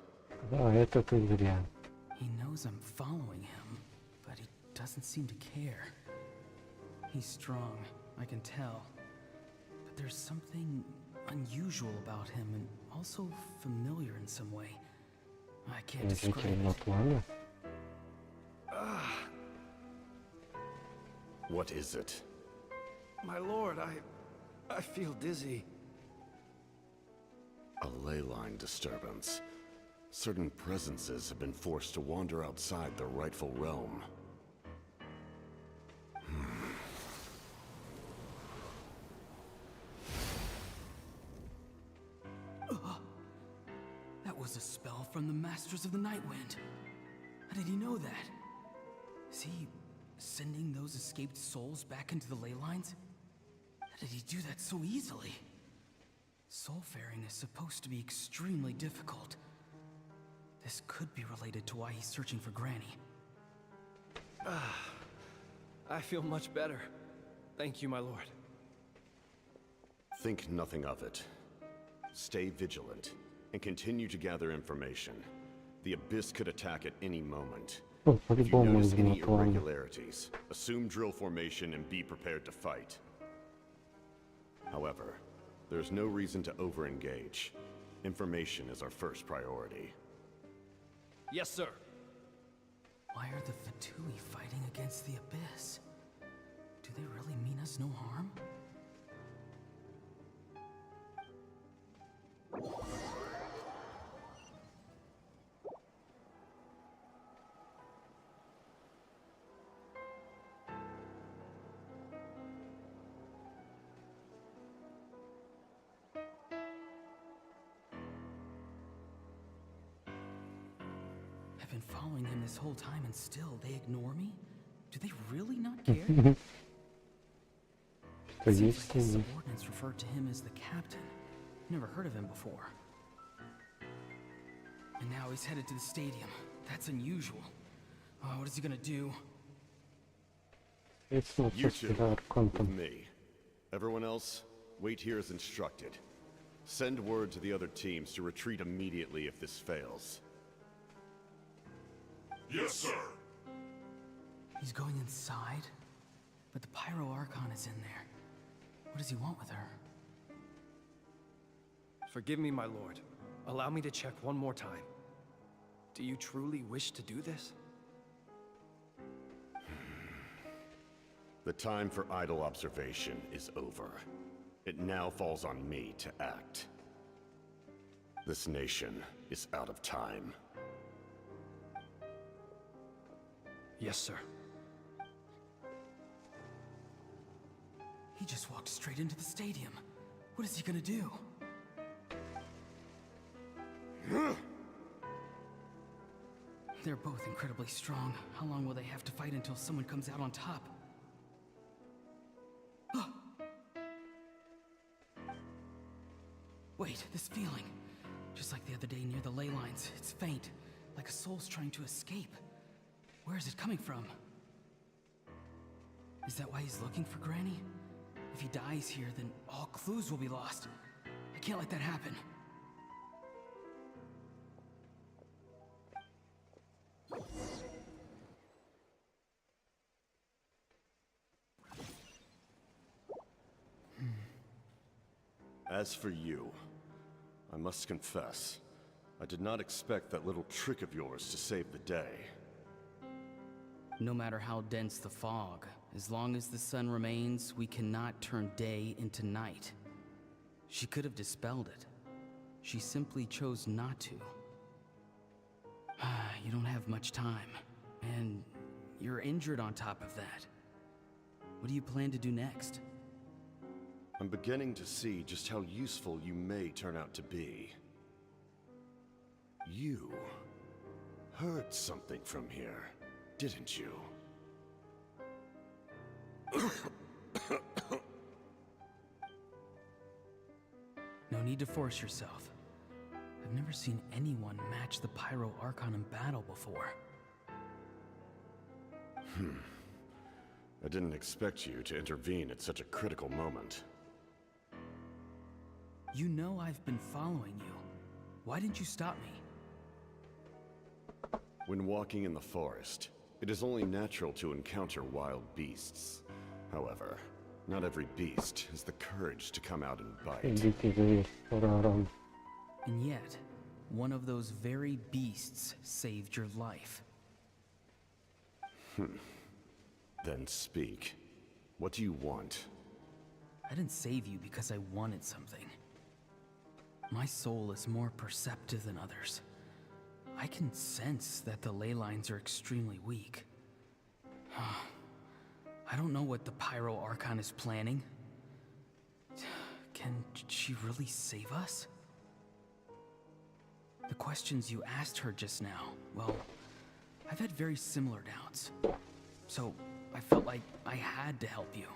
Да, это ты зря. He knows I'm following him, but he doesn't seem to care. He's strong, I can tell. But there's something unusual about him and also familiar in some way. I can't describe it. What is it? My lord, I feel dizzy. A ley line disturbance. Certain presences have been forced to wander outside their rightful realm. That was a spell from the Masters of the Nightwind. How did he know that? Is he sending those escaped souls back into the ley lines? How did he do that so easily? Soulfaring is supposed to be extremely difficult. This could be related to why he's searching for Granny. I feel much better. Thank you, my lord. Think nothing of it. Stay vigilant, and continue to gather information. The Abyss could attack at any moment. If you notice any irregularities, assume drill formation and be prepared to fight. However, there's no reason to over-engage. Information is our first priority. Yes, sir. Why are the Fatui fighting against the Abyss? Do they really mean us no harm? I've been following him this whole time and still they ignore me? Do they really not care? It seems like his subordinates referred to him as the captain. Never heard of him before. And now he's headed to the stadium. That's unusual. What is he gonna do? It's not You just two, Archonov. with me. Everyone else, wait here as instructed. Send word to the other teams to retreat immediately if this fails. Yes, sir. He's going inside? But the Pyro Archon is in there. What does he want with her? Forgive me, my lord. Allow me to check one more time. Do you truly wish to do this? The time for idle observation is over. It now falls on me to act. This nation is out of time. Yes, sir. He just walked straight into the stadium. What is he gonna do? They're both incredibly strong. How long will they have to fight until someone comes out on top? Wait, this feeling. Just like the other day near the ley lines. It's faint, like a soul's trying to escape. Where is it coming from? Is that why he's looking for Granny? If he dies here, then all clues will be lost. I can't let that happen. As for you, I must confess, I did not expect that little trick of yours to save the day. No matter how dense the fog, as long as the sun remains, we cannot turn day into night. She could have dispelled it. She simply chose not to. You don't have much time, and you're injured on top of that. What do you plan to do next? I'm beginning to see just how useful you may turn out to be. You heard something from here, didn't you? No need to force yourself. I've never seen anyone match the Pyro Archon in battle before. I didn't expect you to intervene at such a critical moment. You know I've been following you. Why didn't you stop me? When walking in the forest, it is only natural to encounter wild beasts. However, not every beast has the courage to come out and bite. And yet, one of those very beasts saved your life. Then speak. What do you want? I didn't save you because I wanted something. My soul is more perceptive than others. I can sense that the ley lines are extremely weak. I don't know what the Pyro Archon is planning. Can she really save us? The questions you asked her just now, well, I've had very similar doubts. So I felt like I had to help you.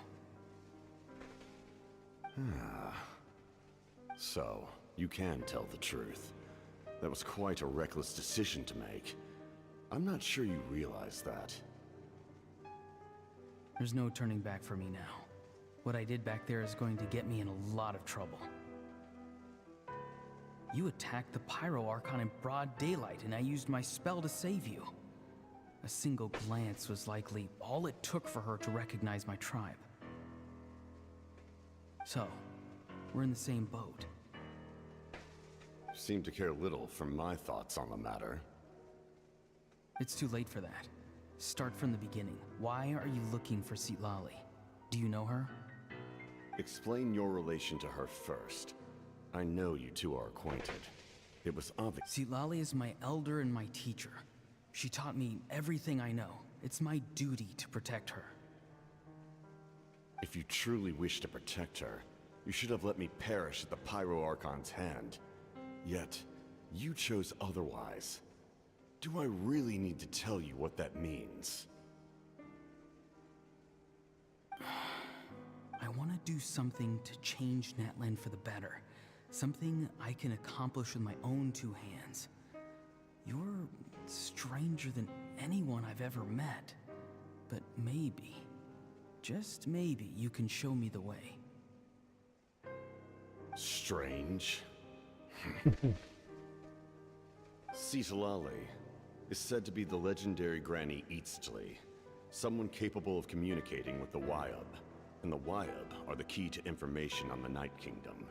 So, you can tell the truth. That was quite a reckless decision to make. I'm not sure you realize that. There's no turning back for me now. What I did back there is going to get me in a lot of trouble. You attacked the Pyro Archon in broad daylight, and I used my spell to save you. A single glance was likely all it took for her to recognize my tribe. So, we're in the same boat. You seem to care little for my thoughts on the matter. It's too late for that. Start from the beginning. Why are you looking for Citlali? Do you know her? Explain your relation to her first. I know you two are acquainted. It was obvious. Citlali is my elder and my teacher. She taught me everything I know. It's my duty to protect her. If you truly wish to protect her, you should have let me perish at the Pyro Archon's hand. Yet, you chose otherwise. Do I really need to tell you what that means? I want to do something to change Natlan for the better. Something I can accomplish with my own two hands. You're stranger than anyone I've ever met. But maybe, just maybe, you can show me the way. Strange. Citlali is said to be the legendary Granny Eastly, someone capable of communicating with the Wyab, and the Wyab are the key to information on the Night Kingdom.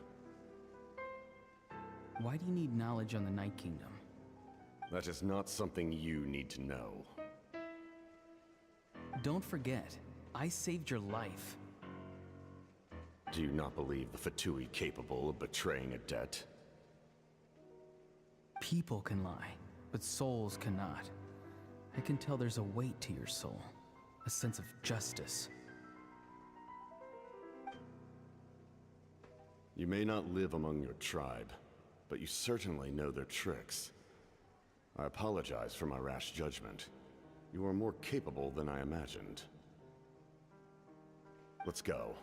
Why do you need knowledge on the Night Kingdom? That is not something you need to know. Don't forget, I saved your life. Do you not believe the Fatui capable of betraying a debt? People can lie, but souls cannot. I can tell there's a weight to your soul, a sense of justice. You may not live among your tribe, but you certainly know their tricks. I apologize for my rash judgment. You are more capable than I imagined. Let's go.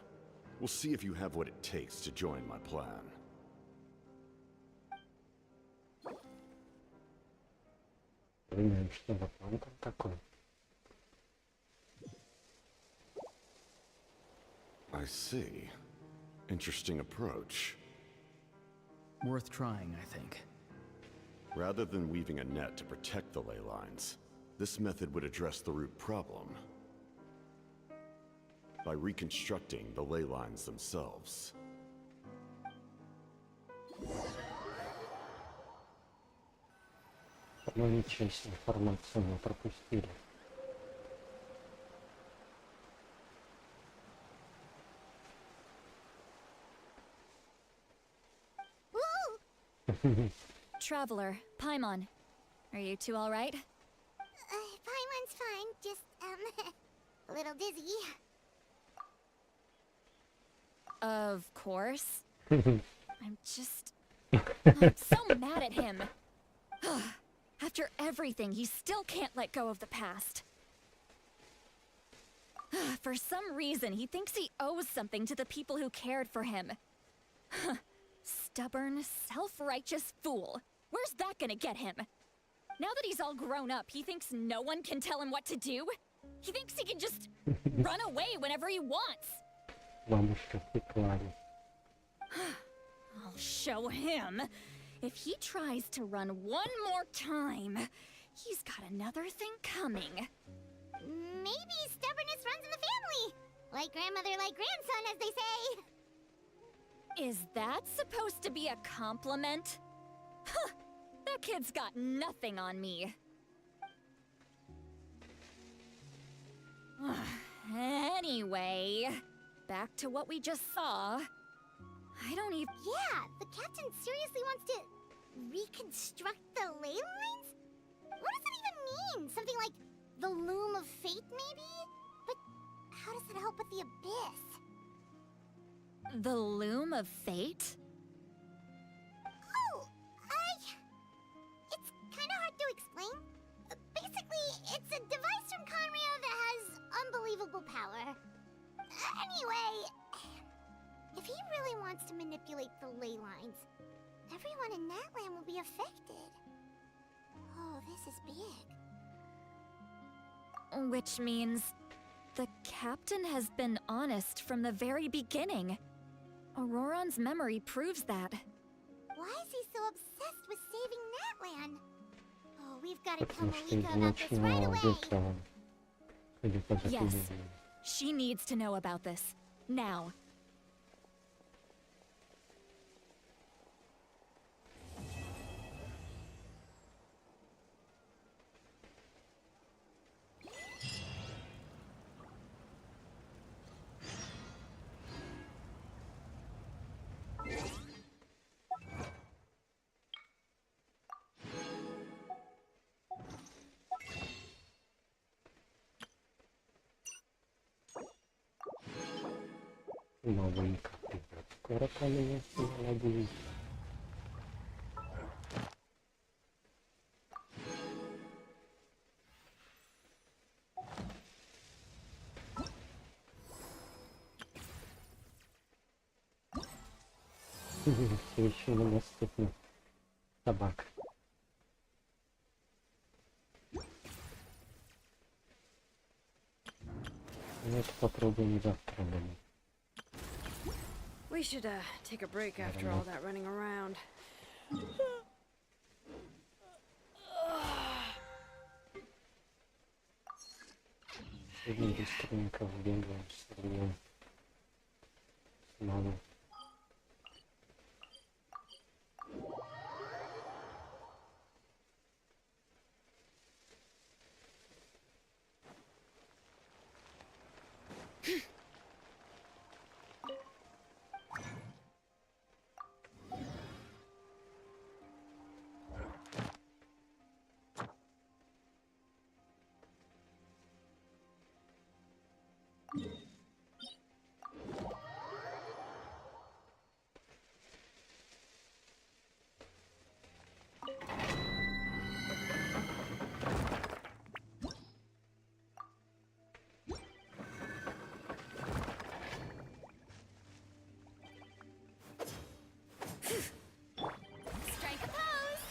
We'll see if you have what it takes to join my plan. Что за план там такой? I see. Interesting approach. Worth trying, I think. Rather than weaving a net to protect the ley lines, this method would address the root problem by reconstructing the ley lines themselves. По-моему, часть информации мы пропустили. Traveler, Paimon. Are you two alright? Paimon's fine, just, a little dizzy. course. I'm so mad at him. After everything, he still can't let go of the past. For some reason, he thinks he owes something to the people who cared for him. Stubborn, self-righteous fool. Where's that gonna get him? Now that he's all grown up, he thinks no one can tell him what to do? He thinks he can just run away whenever he wants. I'll show him. If he tries to run one more time, he's got another thing coming. Maybe stubbornness runs in the family. Like grandmother, like grandson, as they say. Is that supposed to be a compliment? Huh, that kid's got nothing on me. Anyway, back to what we just saw. I don't even... Yeah, the captain seriously wants to reconstruct the ley lines? What does that even mean? Something like the loom of fate, maybe? But how does that help with the abyss? The loom of fate? Oh, it's kind of hard to explain. Basically, it's a device from Conrio that has unbelievable power. Anyway, if he really wants to manipulate the ley lines, everyone in Natlan will be affected. Oh, this is big. Which means the captain has been honest from the very beginning. Auroron's memory proves that. Why is he so obsessed with saving Natlan? Oh, we've got to tell Malika about this right away. Yes, she needs to know about this. Now. Новые карты. Скоро поменяется, я надеюсь. Все еще недоступна собака. Ну это попробуем завтра, думаю. We should take a break after all that running around. Сегодня быстренько вбегаем с днем. Мало. Strike a pose!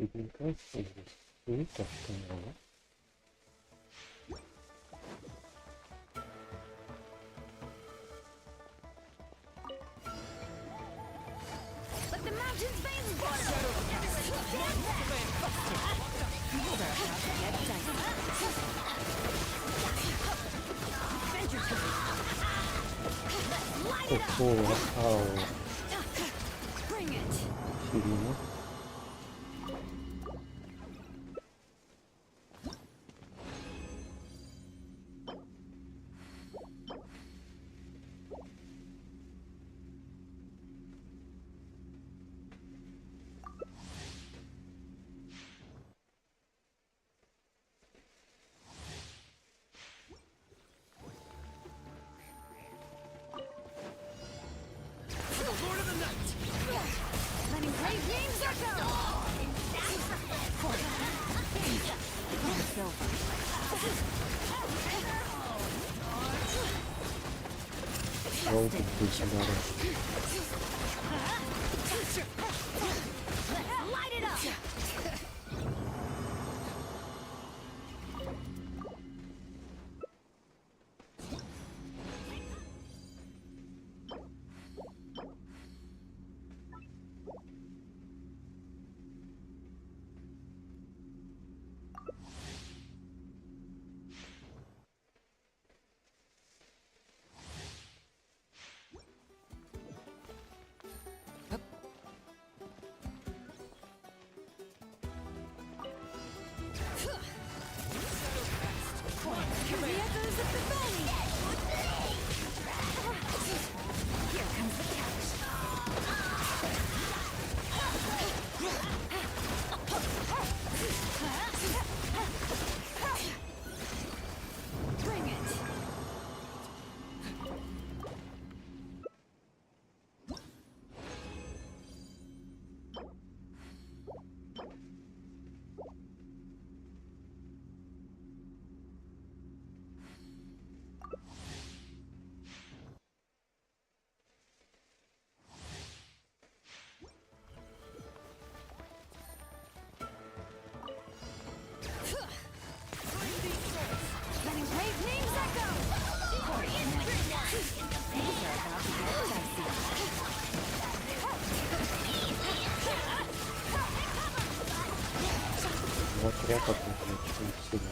видненько. Здесь не то, что надо. Let the mountains veins water! Ого, ау. Сильно. Желтый путь ударил. Вот ряпа очень сильно.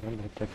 Работает.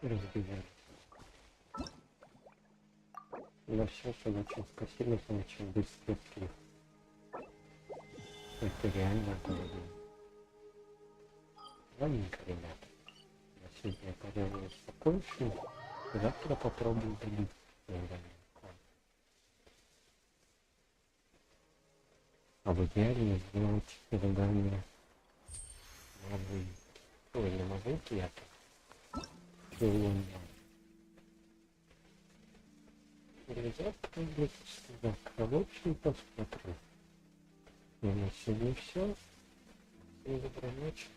Разделяется. Но все, что очень спасибо за очень быстрый клип. Это реально дорого. Ладненько, ребята. Я сегодня, пожалуй, закончу. Завтра попробую добить задание. А в идеале сделать задание могу. Ой, не могу я так. Завтра будет завтра. В общем, посмотрю. И на сегодня все. Всем доброй ночи.